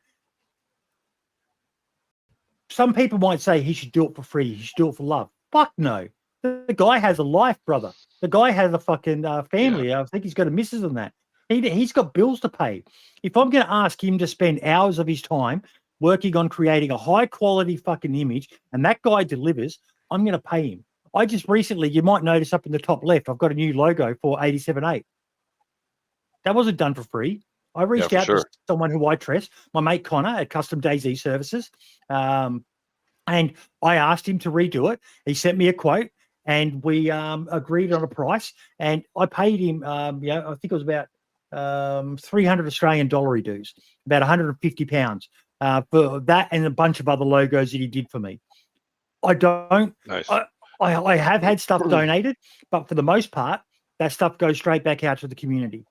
some people might say he should do it for free. He should do it for love. Fuck no. The guy has a life, brother. The guy has a fucking family. Yeah. I think he's got a missus and that. He's got bills to pay. If I'm going to ask him to spend hours of his time working on creating a high quality fucking image and that guy delivers, I'm going to pay him. I just recently, you might notice up in the top left, I've got a new logo for 87.8. That wasn't done for free. I reached out to someone who I trust, my mate Connor at Custom DayZ Services. And And I asked him to redo it. He sent me a quote, and we agreed on a price. And I paid him, I think it was about 300 Australian dollar he dues, about 150 pounds for that and a bunch of other logos that he did for me. I don't. Nice. I have had stuff donated, but for the most part, that stuff goes straight back out to the community.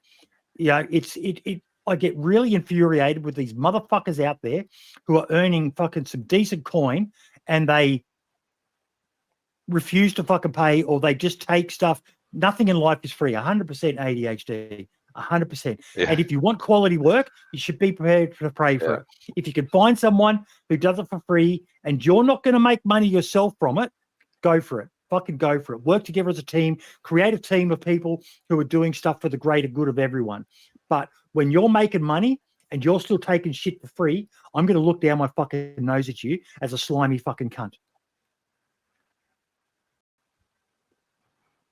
I get really infuriated with these motherfuckers out there who are earning fucking some decent coin and they refuse to fucking pay, or they just take stuff. Nothing in life is free. 100% ADHD. 100%. Yeah. And if you want quality work, you should be prepared to pay for it. If you can find someone who does it for free and you're not going to make money yourself from it, go for it. Fucking go for it. Work together as a team. Create a team of people who are doing stuff for the greater good of everyone. But when you're making money and you're still taking shit for free, I'm going to look down my fucking nose at you as a slimy fucking cunt.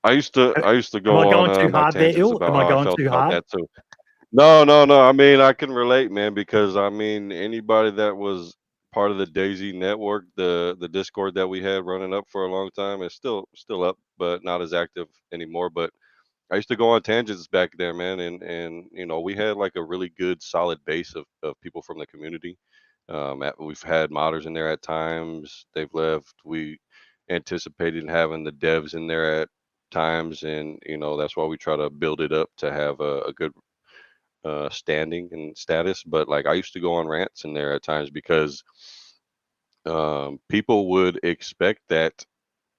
I used to go Am I on going too my hard there, tangents Ill? about Am I how I going felt too about hard? that too. No. I mean, I can relate, man, because I mean, anybody that was part of the DayZ network, the Discord that we had running up for a long time, is still up, but not as active anymore. But I used to go on tangents back there, man, and we had like a really good, solid base of people from the community. We've had modders in there at times. They've left. We anticipated having the devs in there at times, and that's why we try to build it up to have a good standing and status. But like I used to go on rants in there at times because people would expect that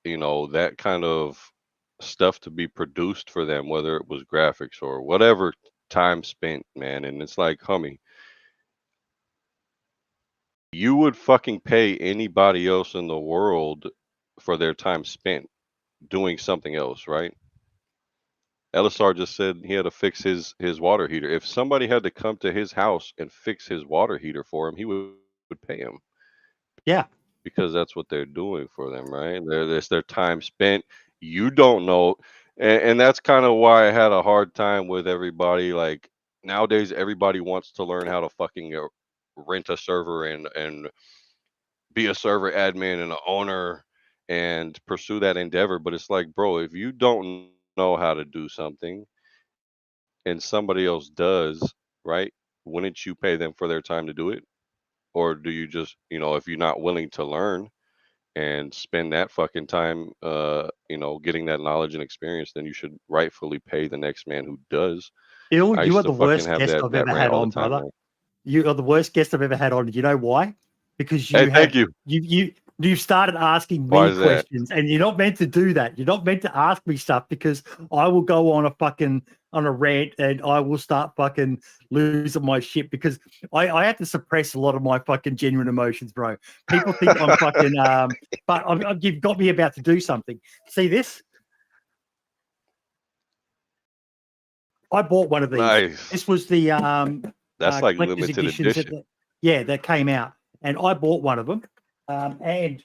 that kind of stuff to be produced for them, whether it was graphics or whatever time spent, man. And it's like, homie, you would fucking pay anybody else in the world for their time spent doing something else, right? Elisar just said he had to fix his water heater. If somebody had to come to his house and fix his water heater for him, he would pay him. Yeah. Because that's what they're doing for them, right? It's their time spent. You don't know, and that's kind of why I had a hard time with everybody. Like nowadays, everybody wants to learn how to fucking rent a server and be a server admin and an owner and pursue that endeavor. But it's like, bro, if you don't know how to do something and somebody else does, right? Wouldn't you pay them for their time to do it? Or do you just, if you're not willing to learn and spend that fucking time, getting that knowledge and experience, then you should rightfully pay the next man who does. Ill, I you used are to the fucking worst have guest that I've that ever rant had all the on, time, brother. man. You are the worst guest I've ever had on. You know why? Because Hey, thank you. you started asking Why me is that? questions, and you're not meant to do that. You're not meant to ask me stuff because I will go on a rant and I will start fucking losing my shit because I have to suppress a lot of my fucking genuine emotions, bro. People think I'm fucking but you've got me about to do something. See this? I bought one of these. Nice. This was the That's like collector's limited editions edition. that came out, and I bought one of them. And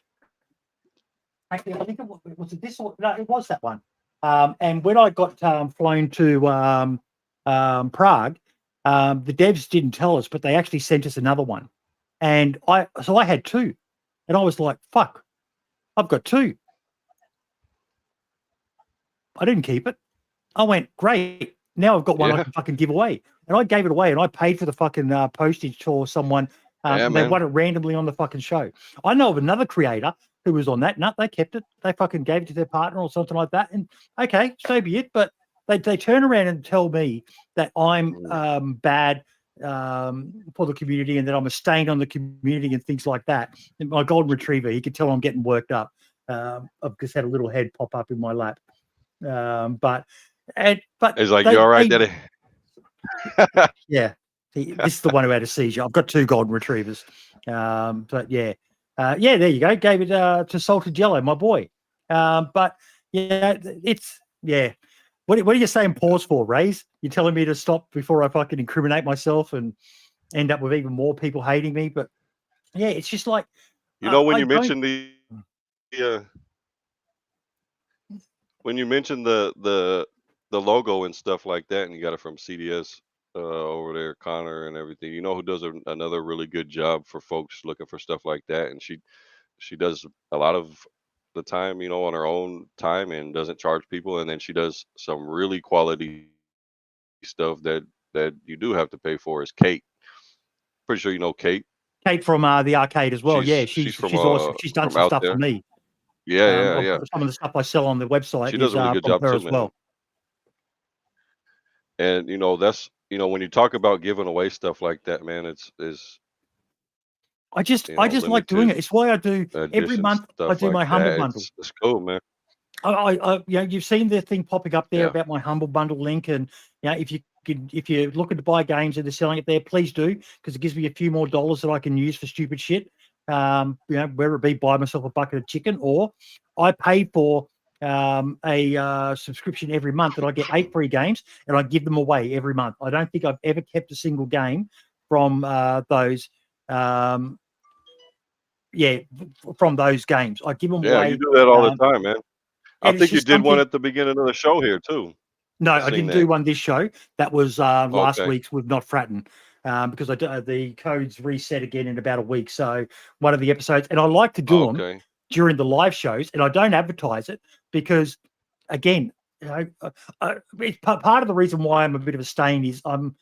actually, I think was it this one? No, it was that one. And when I got flown to Prague, the devs didn't tell us, but they actually sent us another one. And I had two, and I was like, "Fuck, I've got two." I didn't keep it. I went, "Great, now I've got one I Yeah. can fucking give away." And I gave it away, and I paid for the fucking postage to someone. Yeah, They man. won it randomly on the fucking show. I know of another creator who was on that. No, they kept it. They fucking gave it to their partner or something like that. And okay, so be it. But they turn around and tell me that I'm bad for the community and that I'm a stain on the community and things like that. And my golden retriever, he could tell I'm getting worked up. I've just had a little head pop up in my lap. But It's like, you all right, Daddy? yeah, this is the one who had a seizure. I've got two golden retrievers. But yeah, there you go. Gave it to Salted Jello, my boy. But yeah, it's What are you saying pause for, Rays? You're telling me to stop before I fucking incriminate myself and end up with even more people hating me? But yeah, it's just like When I you don't. mentioned when you mentioned the logo and stuff like that, and you got it from CDS over there, Connor and everything. You know who does another really good job for folks looking for stuff like that, and she she does a lot of the time, you know, on her own time and doesn't charge people. And then she does some really quality stuff that you do have to pay for. Is Kate? Pretty sure you know Kate. Kate from the arcade as well. Yeah, She's she's awesome. She's done from some out stuff for there. me. Yeah, yeah, yeah. Some of the stuff I sell on the website She does is a really good from job her too, as man. well. And you know, that's, you know, when you talk about giving away stuff like that, man, is I just you know, like doing limited it. It's why I do every edition month. I stuff do like my humble that. bundle. It's cool, man. You know, you've seen the thing popping up there Yeah. about my humble bundle link, and you know, if you're looking to buy games and they're selling it there, please do, because it gives me a few more dollars that I can use for stupid shit. You know, whether it be buy myself a bucket of chicken, or I pay for a subscription every month, and I get 8 free games, and I give them away every month. I don't think I've ever kept a single game from those. Yeah, from those games, I give them Yeah, you away. do that all the time, man. I And it's think you just did one something. at the beginning of the show here too. No, I I seen didn't do that. one this show. That was last Okay. week's with Not Frattin', because the codes reset again in about a week. So one of the episodes, and I like to do them Okay. during the live shows, and I don't advertise it because, again, you know, it's part of the reason why I'm a bit of a stain is I'm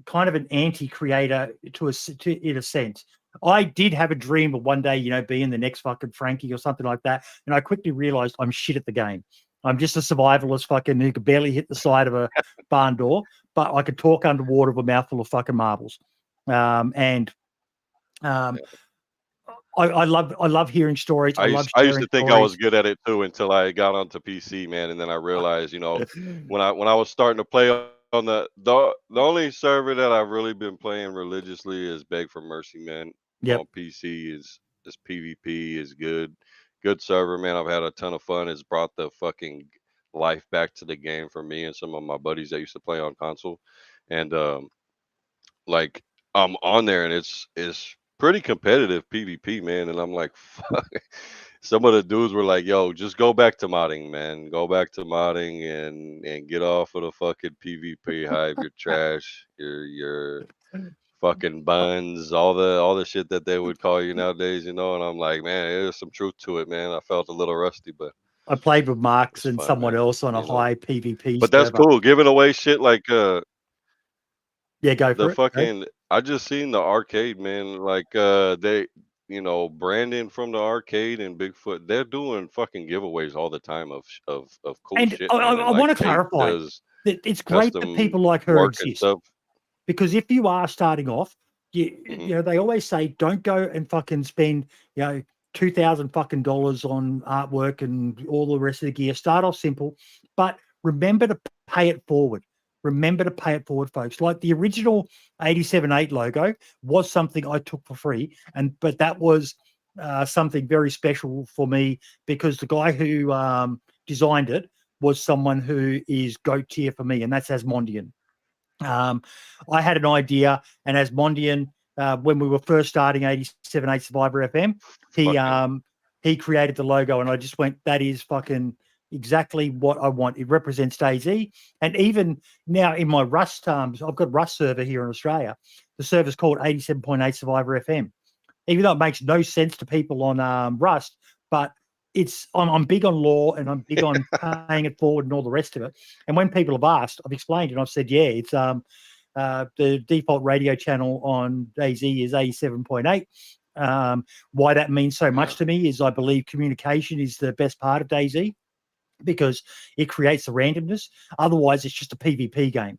kind of an anti-creator in a sense. I did have a dream of one day, you know, being the next fucking Frankie or something like that, and I quickly realized I'm shit at the game. I'm just a survivalist fucking who could barely hit the side of a barn door, but I could talk underwater with a mouthful of fucking marbles. And I love hearing stories. I love I used sharing to think I was stories. good at it too until I got onto PC, man, and then I realized, you know, when I was starting to play on the only server that I've really been playing religiously is Beg for Mercy, man. Yep. On PC is PvP is good server, man. I've had a ton of fun. It's brought the fucking life back to the game for me and some of my buddies that used to play on console, and like I'm on there and it's pretty competitive PvP, man. And I'm like, fuck. Some of the dudes were like, "Yo, just go back to modding, man. Go back to modding and get off of the fucking PvP hype. Your trash, your fucking buns, all the shit that they would call you nowadays, you know." And I'm like, man, there's some truth to it, man. I felt a little rusty, but I played with Marks it's and fun, someone man. else on a You know. high PvP But that's server. cool. Giving away shit like Yeah, go the for it. Go. fucking I just seen the arcade, man. Like they, you know, Brandon from the arcade and Bigfoot, they're doing fucking giveaways all the time of cool And shit, man. And I like want to Kate clarify does that it's great that custom people like her work and exist, stuff. because if you are starting off, Hmm. you know, they always say don't go and fucking spend, you know, $2,000 on artwork and all the rest of the gear. Start off simple, but remember to pay it forward. Remember to pay it forward, folks. Like the original 87.8 logo was something I took for free, but that was something very special for me because the guy who designed it was someone who is GOAT tier for me, and that's Asmondian. I had an idea, and Asmondian, when we were first starting 87.8 Survivor FM, Fucking he created the logo, and I just went, that is fucking exactly what I want. It represents DayZ. And even now in my Rust, I've got Rust server here in Australia. The server's called 87.8 Survivor FM. Even though it makes no sense to people on Rust, but I'm big on law and I'm big on paying it forward and all the rest of it. And when people have asked, I've explained and I've said, yeah, it's the default radio channel on DayZ is 87.8. Why that means so much yeah, to me is I believe communication is the best part of DayZ because it creates the randomness. Otherwise, it's just a PvP game.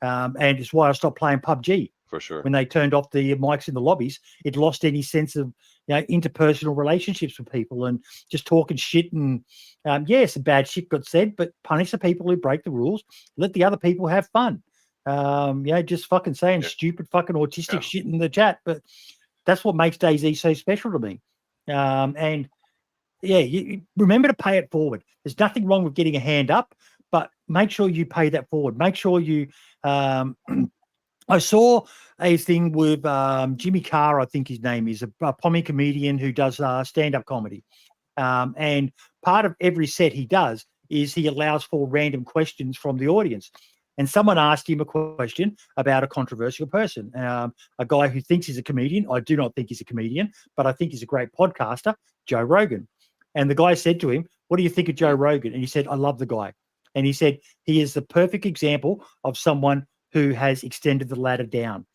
And it's why I stopped playing PUBG. for sure. When they turned off the mics in the lobbies, it lost any sense of, you know, interpersonal relationships with people and just talking shit. And some bad shit got said, but punish the people who break the rules. Let the other people have fun. Just fucking saying Yeah, stupid fucking autistic yeah, shit in the chat. But that's what makes DayZ so special to me. And yeah, you remember to pay it forward. There's nothing wrong with getting a hand up, but make sure you pay that forward. Make sure you I saw a thing with Jimmy Carr, I think his name is, a pommy comedian who does stand-up comedy. And part of every set he does is he allows for random questions from the audience. And someone asked him a question about a controversial person, a guy who thinks he's a comedian. I do not think he's a comedian, but I think he's a great podcaster, Joe Rogan. And the guy said to him, "What do you think of Joe Rogan?" And he said, "I love the guy." And he said, "He is the perfect example of someone who has extended the ladder down."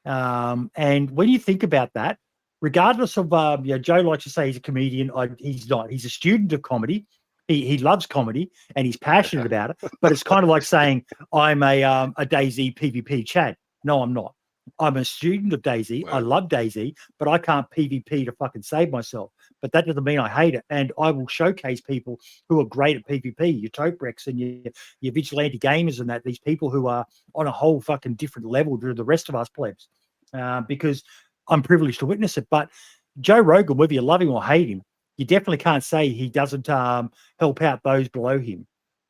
And when you think about that, regardless of, Joe likes to say he's a comedian. He's not. He's a student of comedy. He loves comedy and he's passionate about it. But it's kind of like saying I'm a DayZ PvP Chad. No, I'm not. I'm a student of DayZ. Right. I love DayZ, but I can't PvP to fucking save myself. But that doesn't mean I hate it. And I will showcase people who are great at PvP, your Toprex and your vigilante gamers and that, these people who are on a whole fucking different level to the rest of us plebs, because I'm privileged to witness it. But Joe Rogan, whether you love him or hate him, you definitely can't say he doesn't help out those below him.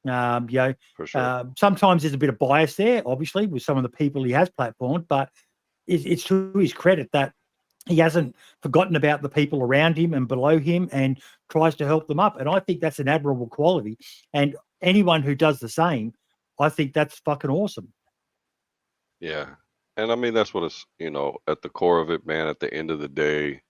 For sure. Sometimes there's a bit of bias there, obviously, with some of the people he has platformed, but it's to his credit that he hasn't forgotten about the people around him and below him and tries to help them up. And I think that's an admirable quality. And anyone who does the same, I think that's fucking awesome. Yeah. And I mean, that's what it's, at the core of it, man, at the end of the day,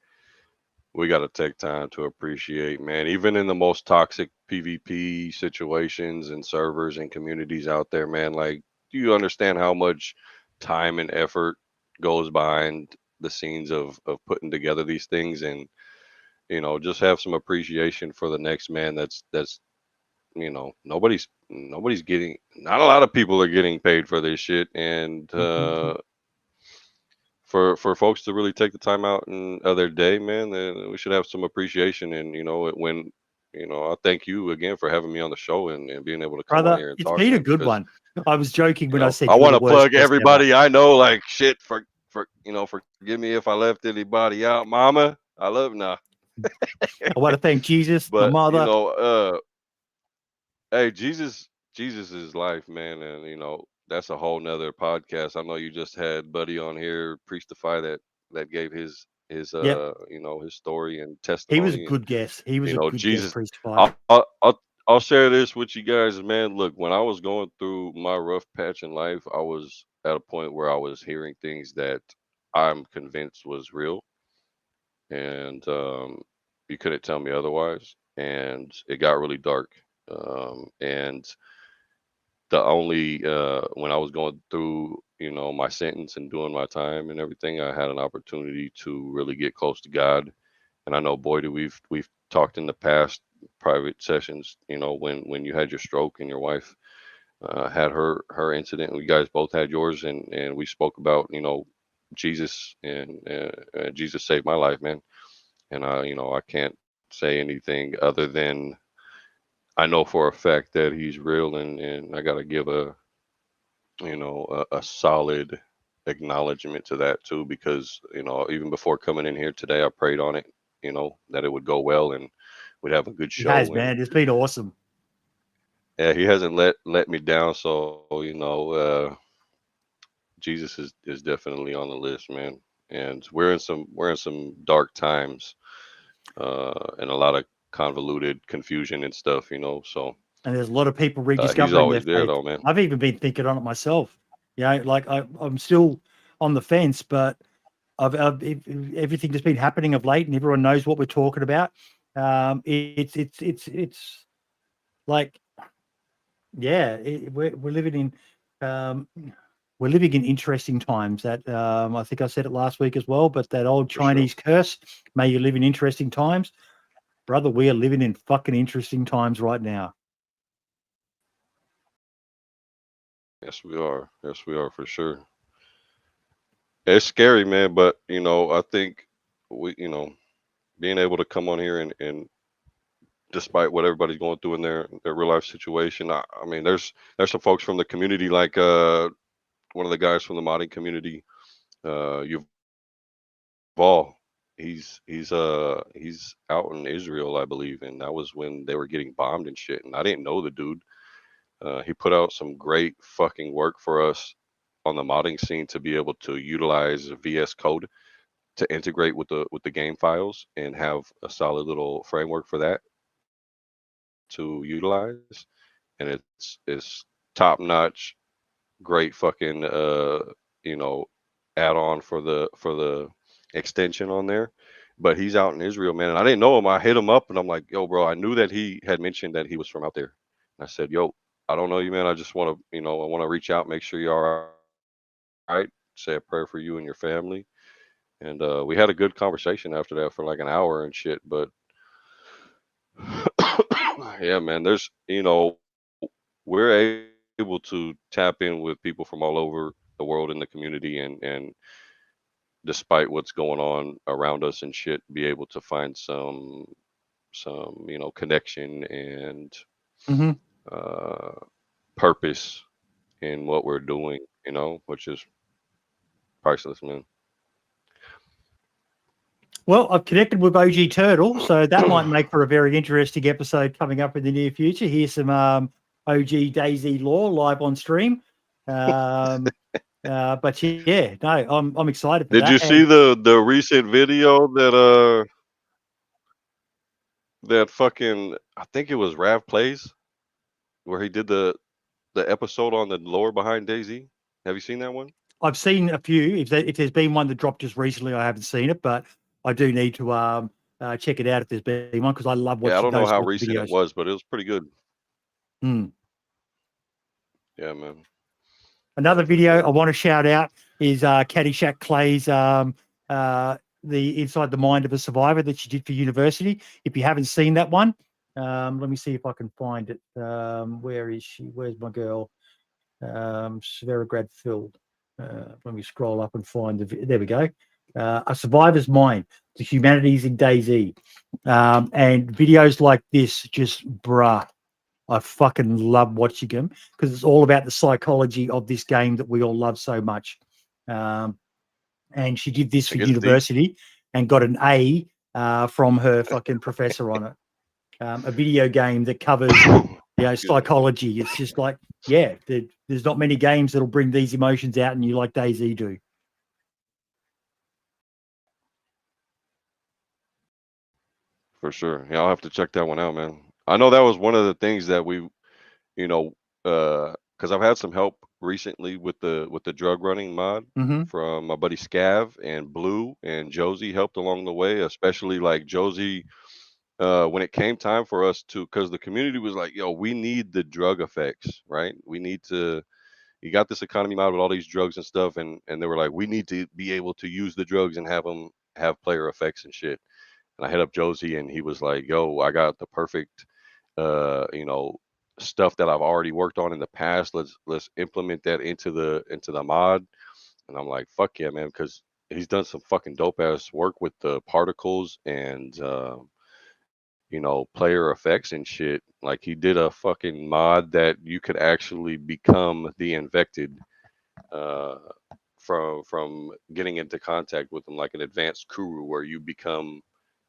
we got to take time to appreciate, man, even in the most toxic PvP situations and servers and communities out there, man, like, do you understand how much time and effort goes behind the scenes of putting together these things? And, just have some appreciation for the next man that's nobody's getting, not a lot of people are getting paid for this shit. And for folks to really take the time out in their day, man, then we should have some appreciation. And when I thank you again for having me on the show and being able to come on Brother, here and it's talk, been a man, good because one. I was joking when I said I you were want the to worst plug guest ever. everybody I know, like shit, forgive me if I left anybody out, mama. I love nah. I want to thank Jesus, my But mother. hey, Jesus is life, man, and that's a whole nother podcast. I know you just had Buddy on here, Priestify, that gave his Yep. his story and He was a testimony. And good guest. He was a good guest, Jesus, Priest Five. I'll share this with you guys, man. Look, when I was going through my rough patch in life, I was at a point where I was hearing things that I'm convinced was real, and you couldn't tell me otherwise. And it got really dark. And the only when I was going through, my sentence and doing my time and everything, I had an opportunity to really get close to God. And I know, Boyd, we've talked in the past private sessions, when you had your stroke and your wife had her incident, and you guys both had yours, and we spoke about, Jesus, and Jesus saved my life, man. And I can't say anything other than I know for a fact that he's real, and I got to give a solid acknowledgement to that too, because even before coming in here today, I prayed on it, that it would go well and we'd have a good He has, show. And man. It's been awesome. yeah, he hasn't let me down. So Jesus is definitely on the list, man. And we're in some dark times, and a lot of convoluted confusion and stuff, So And there's a lot of people he's rediscovering their always there, faith. though, man. I've even been thinking on it myself. Like I'm still on the fence, but everything that's been happening of late, and everyone knows what we're talking about. It's like, yeah, we're living in we're living in interesting times. That I think I said it last week as well. But that old For sure. Chinese curse, "May you live in interesting times," brother. We are living in fucking interesting times right now. Yes, we are. Yes, we are, for sure. It's scary, man, but I think we, being able to come on here and despite what everybody's going through in their real life situation, I mean, there's some folks from the community, like one of the guys from the modding community, Yuval. He's out in Israel, I believe, and that was when they were getting bombed and shit. And I didn't know the dude. He put out some great fucking work for us on the modding scene to be able to utilize VS Code to integrate with the game files and have a solid little framework for that to utilize. And it's top notch. great fucking you know, add on for the extension on there. But he's out in Israel, man. And I didn't know him. I hit him up and I'm like, yo, bro, I knew that he had mentioned that he was from out there. And I said, yo, I don't know you, man. I just want to, you know, I want to reach out, make sure you're all right. Say a prayer for you and your family. And we had a good conversation after that for like an hour and shit. But yeah, man, there's, you know, we're able to tap in with people from all over the world in the community, and despite what's going on around us and shit, be able to find some you know, connection and Mm-hmm. uh, purpose in what we're doing, you know, which is priceless, man. Well, I've connected with OG Turtle, so that might make for a very interesting episode coming up in the near future. Here's some OG DayZ lore live on stream. But yeah, no, I'm excited for Did you that. see And the recent video that fucking, I think it was Rav Plays, where he did the episode on the lore behind DayZ? Have you seen that one? I've seen a few. If there's been one that dropped just recently, I haven't seen it, but I do need to check it out if there's been one because I love Yeah, I watching don't know those how sorts of recent it videos. was, but it was pretty good. Mm. Yeah, man. Another For video I sure. want to shout out is Caddyshack Clay's the Inside the Mind of a Survivor that she did for university. If you haven't seen that one, let me see if I can find it. Where is she? Where's my girl? Sverograd Field. Let me scroll up and find there we go. A Survivor's Mind, the Humanities in DayZ. And videos like this, just bruh, I fucking love watching them because it's all about the psychology of this game that we all love so much. And she did this It for gets deep. university and got an A from her fucking professor on it. A video game that covers, Excuse me. psychology. It's just like, yeah, there's not many games that'll bring these emotions out, and you like DayZ do. For sure. Yeah, I'll have to check that one out, man. I know that was one of the things that we, you know, because I've had some help recently with the drug running mod Mm-hmm. from my buddy Scav, and Blue and Josie helped along the way, especially like Josie, when it came time for us to, because the community was like, yo, we need the drug effects, right? We need to, you got this economy mod with all these drugs and stuff, and they were like, we need to be able to use the drugs and have them have player effects and shit. And I hit up Josie, and he was like, yo, I got the perfect you know, stuff that I've already worked on in the past. Let's implement that into the mod. And I'm like, fuck yeah, man, because he's done some fucking dope ass work with the particles and you know, player effects and shit. Like he did a fucking mod that you could actually become the infected uh from getting into contact with them, like an advanced Kuru, where you become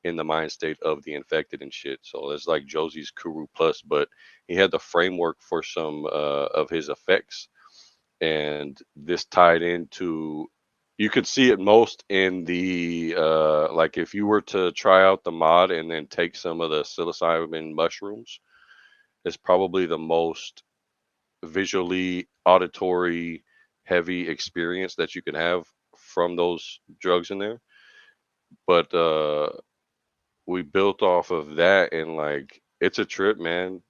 in the mind state of the infected and shit. So it's like Josie's Kuru Plus, but he had the framework for some of his effects, and this tied into. You could see it most in the like if you were to try out the mod and then take some of the psilocybin mushrooms, it's probably the most visually auditory heavy experience that you can have from those drugs in there. But we built off of that, and like it's a trip, man.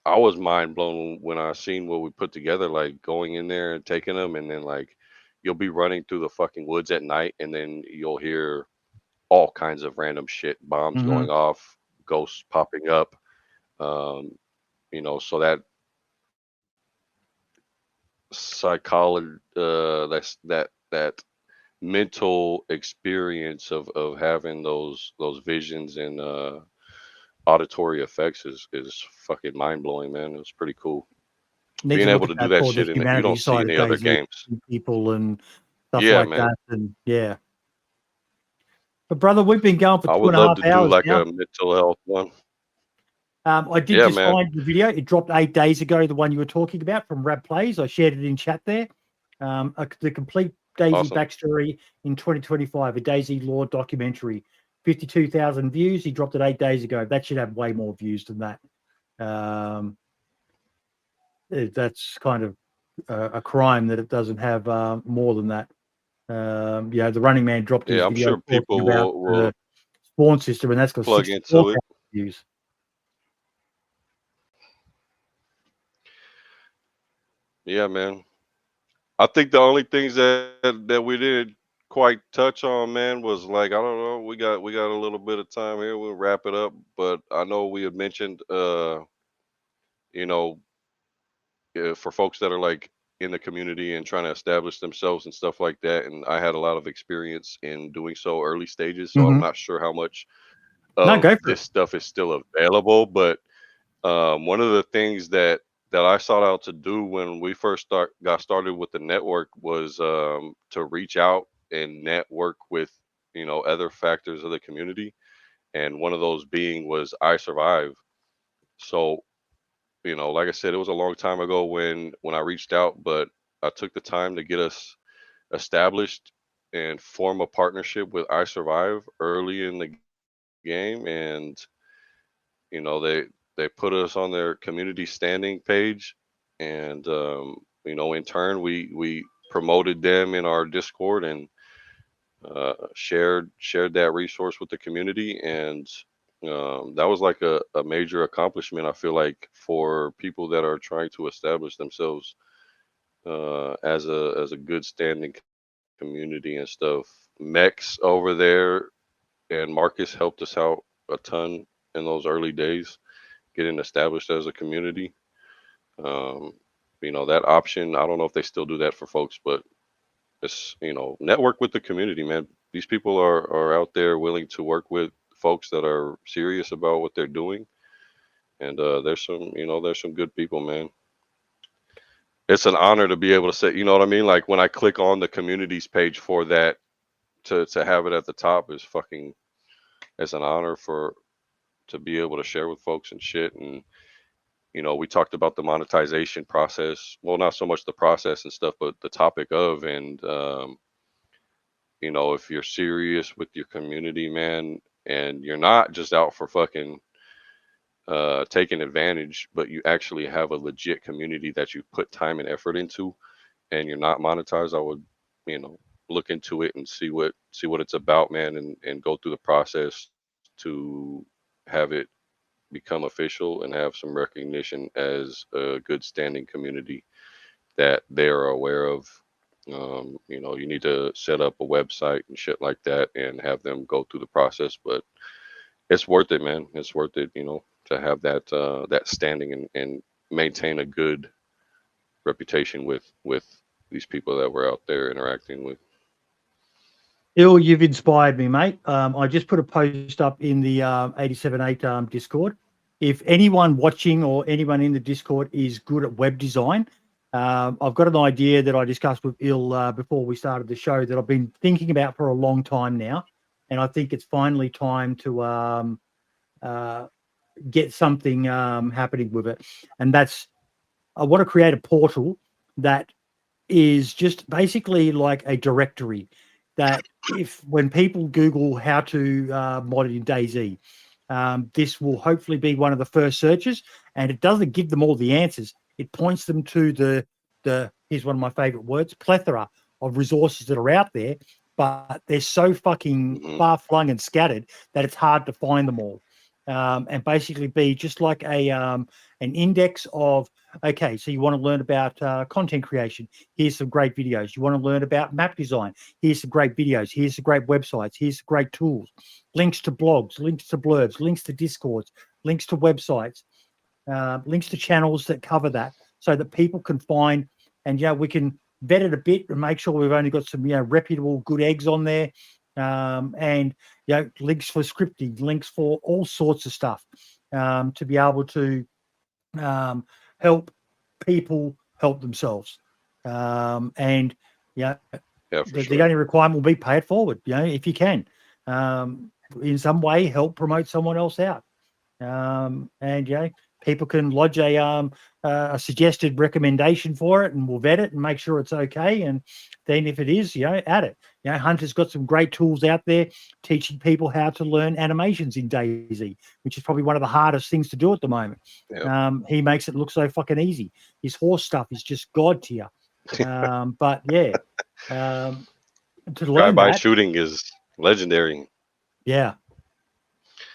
I was mind blown when I seen what we put together, like going in there and taking them, and then like you'll be running through the fucking woods at night, and then you'll hear all kinds of random shit, bombs Mm-hmm. going off, ghosts popping up. Um, you know, so that psychology, that mental experience of having those visions and auditory effects is fucking mind blowing, man. It was pretty cool Need being to look able at to do that that for the shit, and you don't humanity see side of any other DayZ, games. people and stuff Yeah, like man. that. And yeah, but brother, we've been going for I two would and a love half to do hours like now. a mental health one. I did Yeah, just man. find the video. It dropped 8 days ago. The one you were talking about from Rab Plays. I shared it in chat there. The complete DayZ Awesome. backstory in 2025, a DayZ lore documentary. 52,000 views. He dropped it 8 days ago. That should have way more views than that. That's kind of a crime that it doesn't have more than that. The Running Man dropped his Yeah, I'm video sure talking people about will the spawn system, and that's got plug 64 into it. views. Yeah, man. I think the only things that we didn't quite touch on, man, was like, I don't know. We got a little bit of time here. We'll wrap it up. But I know we had mentioned, you know, for folks that are like in the community and trying to establish themselves and stuff like that. And I had a lot of experience in doing so early stages. So I'm Mm-hmm. not sure how much No, of go for it. this stuff is still available. But one of the things that I sought out to do when we first got started with the network was to reach out and network with other factors of the community, and one of those being was I Survive. So like I said, it was a long time ago when I reached out, but I took the time to get us established and form a partnership with I Survive early in the game, and they put us on their community standing page, and in turn we promoted them in our Discord, and shared that resource with the community, and that was like a major accomplishment, I feel like, for people that are trying to establish themselves as a good standing community and stuff. Mex over there and Marcus helped us out a ton in those early days, getting established as a community. Um, that option, I don't know if they still do that for folks, but it's, network with the community, man. These people are out there willing to work with folks that are serious about what they're doing. And there's some good people, man. It's an honor to be able to say, you know what I mean? Like when I click on the communities page for that, to have it at the top is fucking, it's an honor to be able to share with folks and shit. And we talked about the monetization process. Well, not so much the process and stuff, but the topic of, and if you're serious with your community, man, and you're not just out for fucking taking advantage, but you actually have a legit community that you put time and effort into, and you're not monetized, I would, look into it and see what it's about, man, and go through the process to have it become official and have some recognition as a good standing community that they are aware of. You need to set up a website and shit like that and have them go through the process, but it's worth it, man. It's worth it, to have that standing and maintain a good reputation with these people that we're out there interacting with. Ill, you've inspired me, mate. I just put a post up in the 87.8 Discord. If anyone watching or anyone in the Discord is good at web design, I've got an idea that I discussed with Ill before we started the show that I've been thinking about for a long time now, and I think it's finally time to get something happening with it. And that's, I want to create a portal that is just basically like a directory that if when people Google how to mod in DayZ, this will hopefully be one of the first searches, and it doesn't give them all the answers. It points them to the here's one of my favorite words, plethora of resources that are out there, but they're so fucking far flung and scattered that it's hard to find them all. And basically be just like an index of, okay, so you want to learn about content creation. Here's some great videos. You want to learn about map design. Here's some great videos. Here's some great websites. Here's some great tools. Links to blogs, links to blurbs, links to Discords, links to websites, links to channels that cover that, so that people can find, and we can vet it a bit and make sure we've only got some reputable good eggs on there, and links for scripting, links for all sorts of stuff, to be able to help people help themselves. And Yeah, for the sure. only requirement will be pay it forward, if you can, in some way help promote someone else out. And people can lodge a suggested recommendation for it, and we'll vet it and make sure it's okay. And then if it is, add it. Hunter's got some great tools out there teaching people how to learn animations in DayZ, which is probably one of the hardest things to do at the moment. Yep. He makes it look so fucking easy. His horse stuff is just god tier. But yeah, to learn Drive-by that, shooting is legendary. yeah.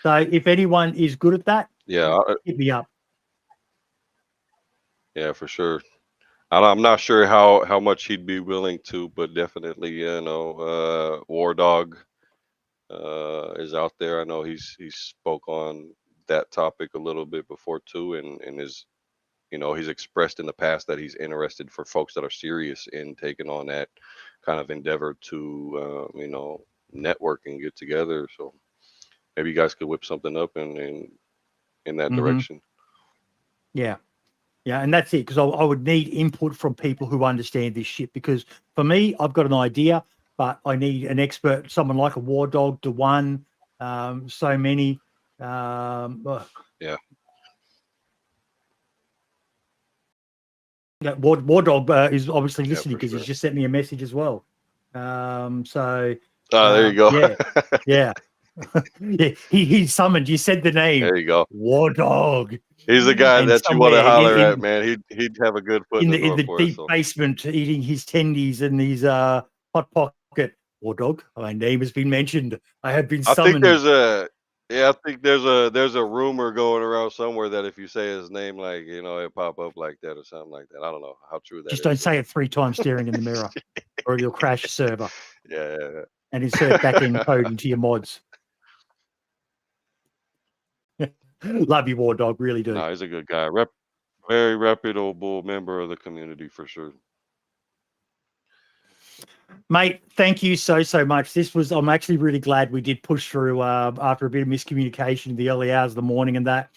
So if anyone is good at that, Yeah, hit me up. yeah, for sure. I'm not sure how much he'd be willing to, but definitely, War Dog is out there. I know he spoke on that topic a little bit before too, and is, he's expressed in the past that he's interested for folks that are serious in taking on that kind of endeavor to, network and get together. So maybe you guys could whip something up in that direction. Yeah. Yeah, and that's it, because I would need input from people who understand this shit, because for me, I've got an idea, but I need an expert, someone like a War Dog, DeOne, so many. Yeah. War Dog is obviously listening, because sure. he's just sent me a message as well. There you go. Yeah. Yeah, he summoned. You said the name. There you go. War Dog. He's the guy And that you want to somewhere holler at, man. He'd have a good foot in the door for deep us. basement, eating his tendies and his hot pocket. War Dog, my name has been mentioned. I have been summoned. I think there's a rumor going around somewhere that if you say his name, like, it pop up like that or something like that. I don't know how true that Just is. don't say it 3 times staring in the mirror, or you'll crash your server. Yeah. And insert back-end code into your mods. Love you, War Dog, really do. No, he's a good guy. Very reputable member of the community for sure. Mate, thank you so much. I'm actually really glad we did push through after a bit of miscommunication in the early hours of the morning and that.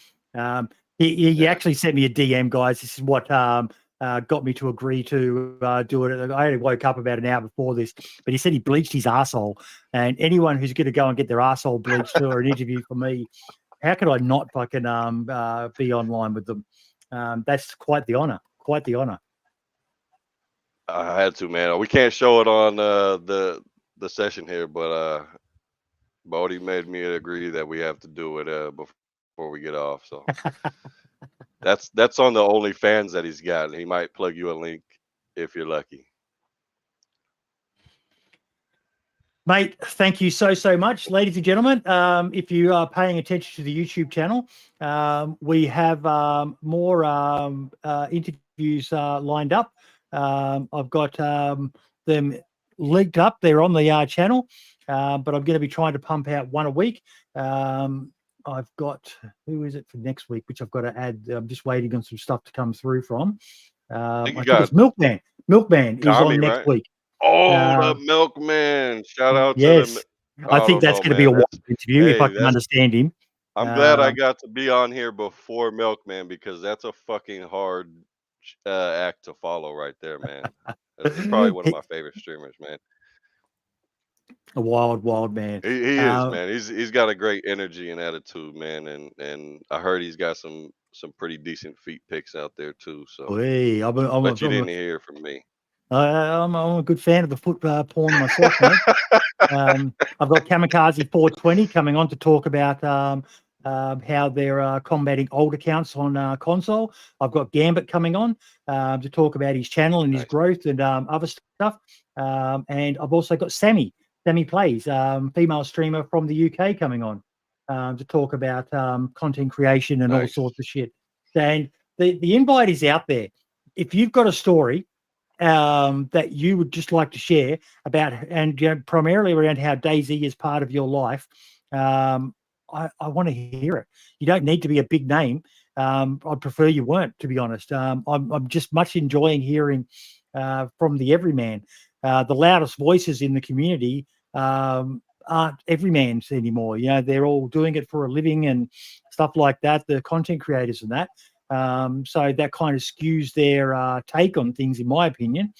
He actually sent me a DM, guys. This is what got me to agree to do it. I only woke up about an hour before this, but he said he bleached his arsehole. And anyone who's going to go and get their arsehole bleached or an interview for me, how could I not fucking be online with them? That's quite the honor. Quite the honor. I had to, man. We can't show it on the session here, but Bodie made me agree that we have to do it before we get off. So that's on the OnlyFans that he's got. He might plug you a link if you're lucky. Mate, thank you so much. Ladies and gentlemen, if you are paying attention to the YouTube channel, we have more interviews lined up. I've got them linked up. They're on the channel, but I'm going to be trying to pump out one a week. I've got, who is it for next week, which I've got to add. I'm just waiting on some stuff to come through from. I think it's Milkman. Milkman is on next week. Oh, the Milkman. Shout out to the... I think that's going to be a wild interview if I can understand him. I'm glad I got to be on here before Milkman, because that's a fucking hard act to follow right there, man. That's probably one of my favorite streamers, man. A wild man. He is, man. He's got a great energy and attitude, man, and I heard he's got some pretty decent feet pics out there too. So, but you didn't hear from me. I'm a good fan of the foot porn myself, mate. I've got Kamikaze 420 coming on to talk about how they're combating old accounts on console. I've got Gambit coming on to talk about his channel and his growth and other stuff. And I've also got Sammy Plays, female streamer from the UK, coming on to talk about content creation and all sorts of shit. And the invite is out there. If you've got a story that you would just like to share about, and primarily around how DayZ is part of your life, I want to hear it. You don't need to be a big name. I'd prefer you weren't, to be honest. I'm just much enjoying hearing from the everyman. The loudest voices in the community aren't everymans anymore. They're all doing it for a living and stuff like that, the content creators and that. So that kind of skews their take on things, in my opinion.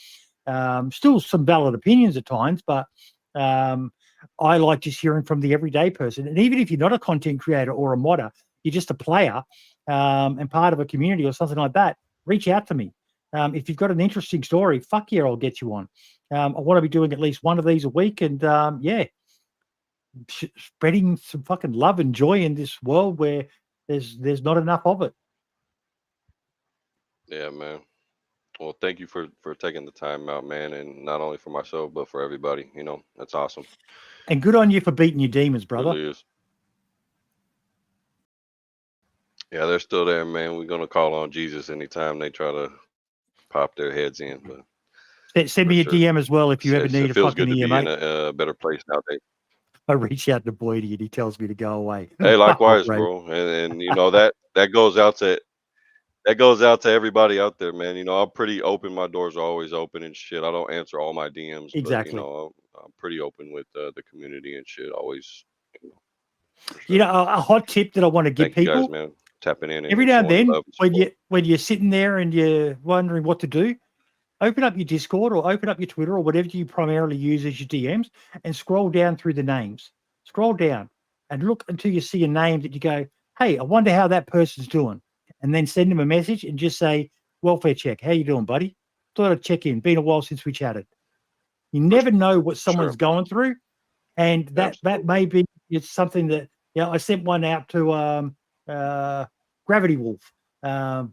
Still some valid opinions at times, but I like just hearing from the everyday person. And even if you're not a content creator or a modder, you're just a player and part of a community or something like that, reach out to me. If you've got an interesting story, fuck yeah, I'll get you on. I want to be doing at least one of these a week, and yeah, spreading some fucking love and joy in this world where there's not enough of it. Yeah, man. Well, thank you for taking the time out, man, and not only for myself but for everybody. You know, that's awesome. And good on you for beating your demons, brother. Really is. Yeah, they're still there, man. We're gonna call on Jesus anytime they try to pop their heads in. But Send me a DM as well if you ever need it a feels fucking good to ear, be mate. in a better place nowadays. I reach out to Boydie and he tells me to go away. Hey, likewise, bro. And you know that goes out to everybody out there, man. You know, I'm pretty open. My doors are always open and shit. I don't answer all my DMs, Exactly. But you know, I'm pretty open with the community and shit. Always. You know, a hot tip that I want to give people, you guys, man, tapping in every now and then when you're sitting there and you're wondering what to do, open up your Discord or open up your Twitter or whatever you primarily use as your DMs and scroll down through the names. Scroll down and look until you see a name that you go, hey, I wonder how that person's doing. And then send them a message and just say, welfare check. How you doing, buddy? Thought I'd check in. Been a while since we chatted. You never know what someone's going through. And that may be it's something that, you know, I sent one out to Gravity Wolf, a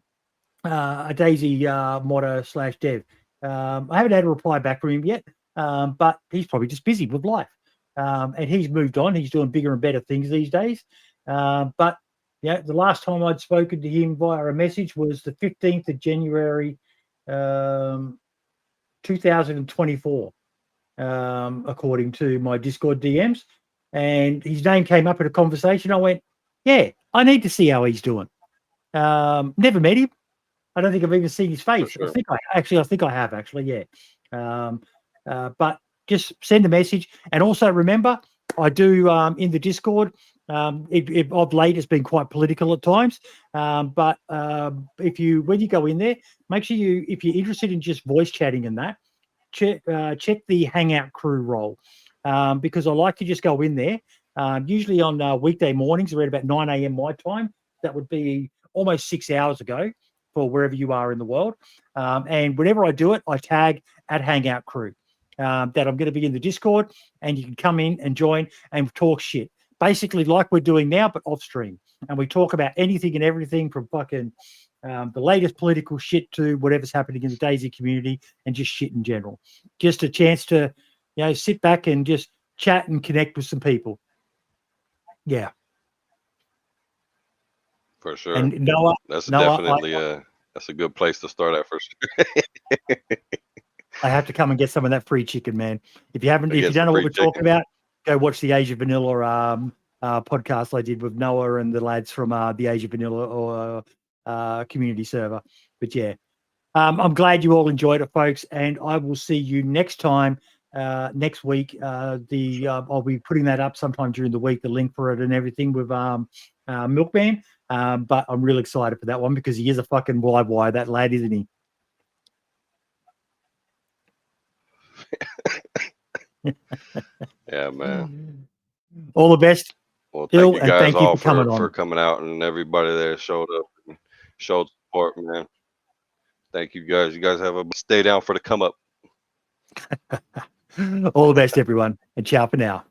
DayZ modder / dev. I haven't had a reply back from him yet, but he's probably just busy with life. And he's moved on. He's doing bigger and better things these days. But yeah, the last time I'd spoken to him via a message was the 15th of January, 2024, according to my Discord DMs. And his name came up in a conversation. I went, yeah, I need to see how he's doing. Never met him. I don't think I've even seen his face. Sure. I think I have actually. Yeah. But just send a message. And also remember, I do in the Discord. Of late, it's been quite political at times. But when you go in there, make sure if you're interested in just voice chatting and that, check the Hangout crew role. Because I like to just go in there. Usually on weekday mornings around about 9 a.m. my time. That would be almost 6 hours ago for wherever you are in the world. And whenever I do it, I tag at Hangout crew that I'm going to be in the Discord, and you can come in and join and talk shit. Basically like we're doing now, but off stream. And we talk about anything and everything from fucking the latest political shit to whatever's happening in the DayZ community and just shit in general. Just a chance to, you know, sit back and just chat and connect with some people. Yeah. For sure. And Noah, definitely that's a good place to start at for sure. I have to come and get some of that free chicken, man. If you don't know what we're talking about, go watch the Age of Vanilla podcast I did with Noah and the lads from the Age of Vanilla or community server. But yeah, I'm glad you all enjoyed it, folks, and I will see you next time. Next week, I'll be putting that up sometime during the week, the link for it and everything with Milkman. But I'm really excited for that one because he is a fucking live wire, that lad, isn't he? Yeah, man. All the best. Well, thank you guys all for coming out, and everybody that showed up and showed support, man. Thank you guys. You guys have a stay down for the come up. All the best, everyone, and ciao for now.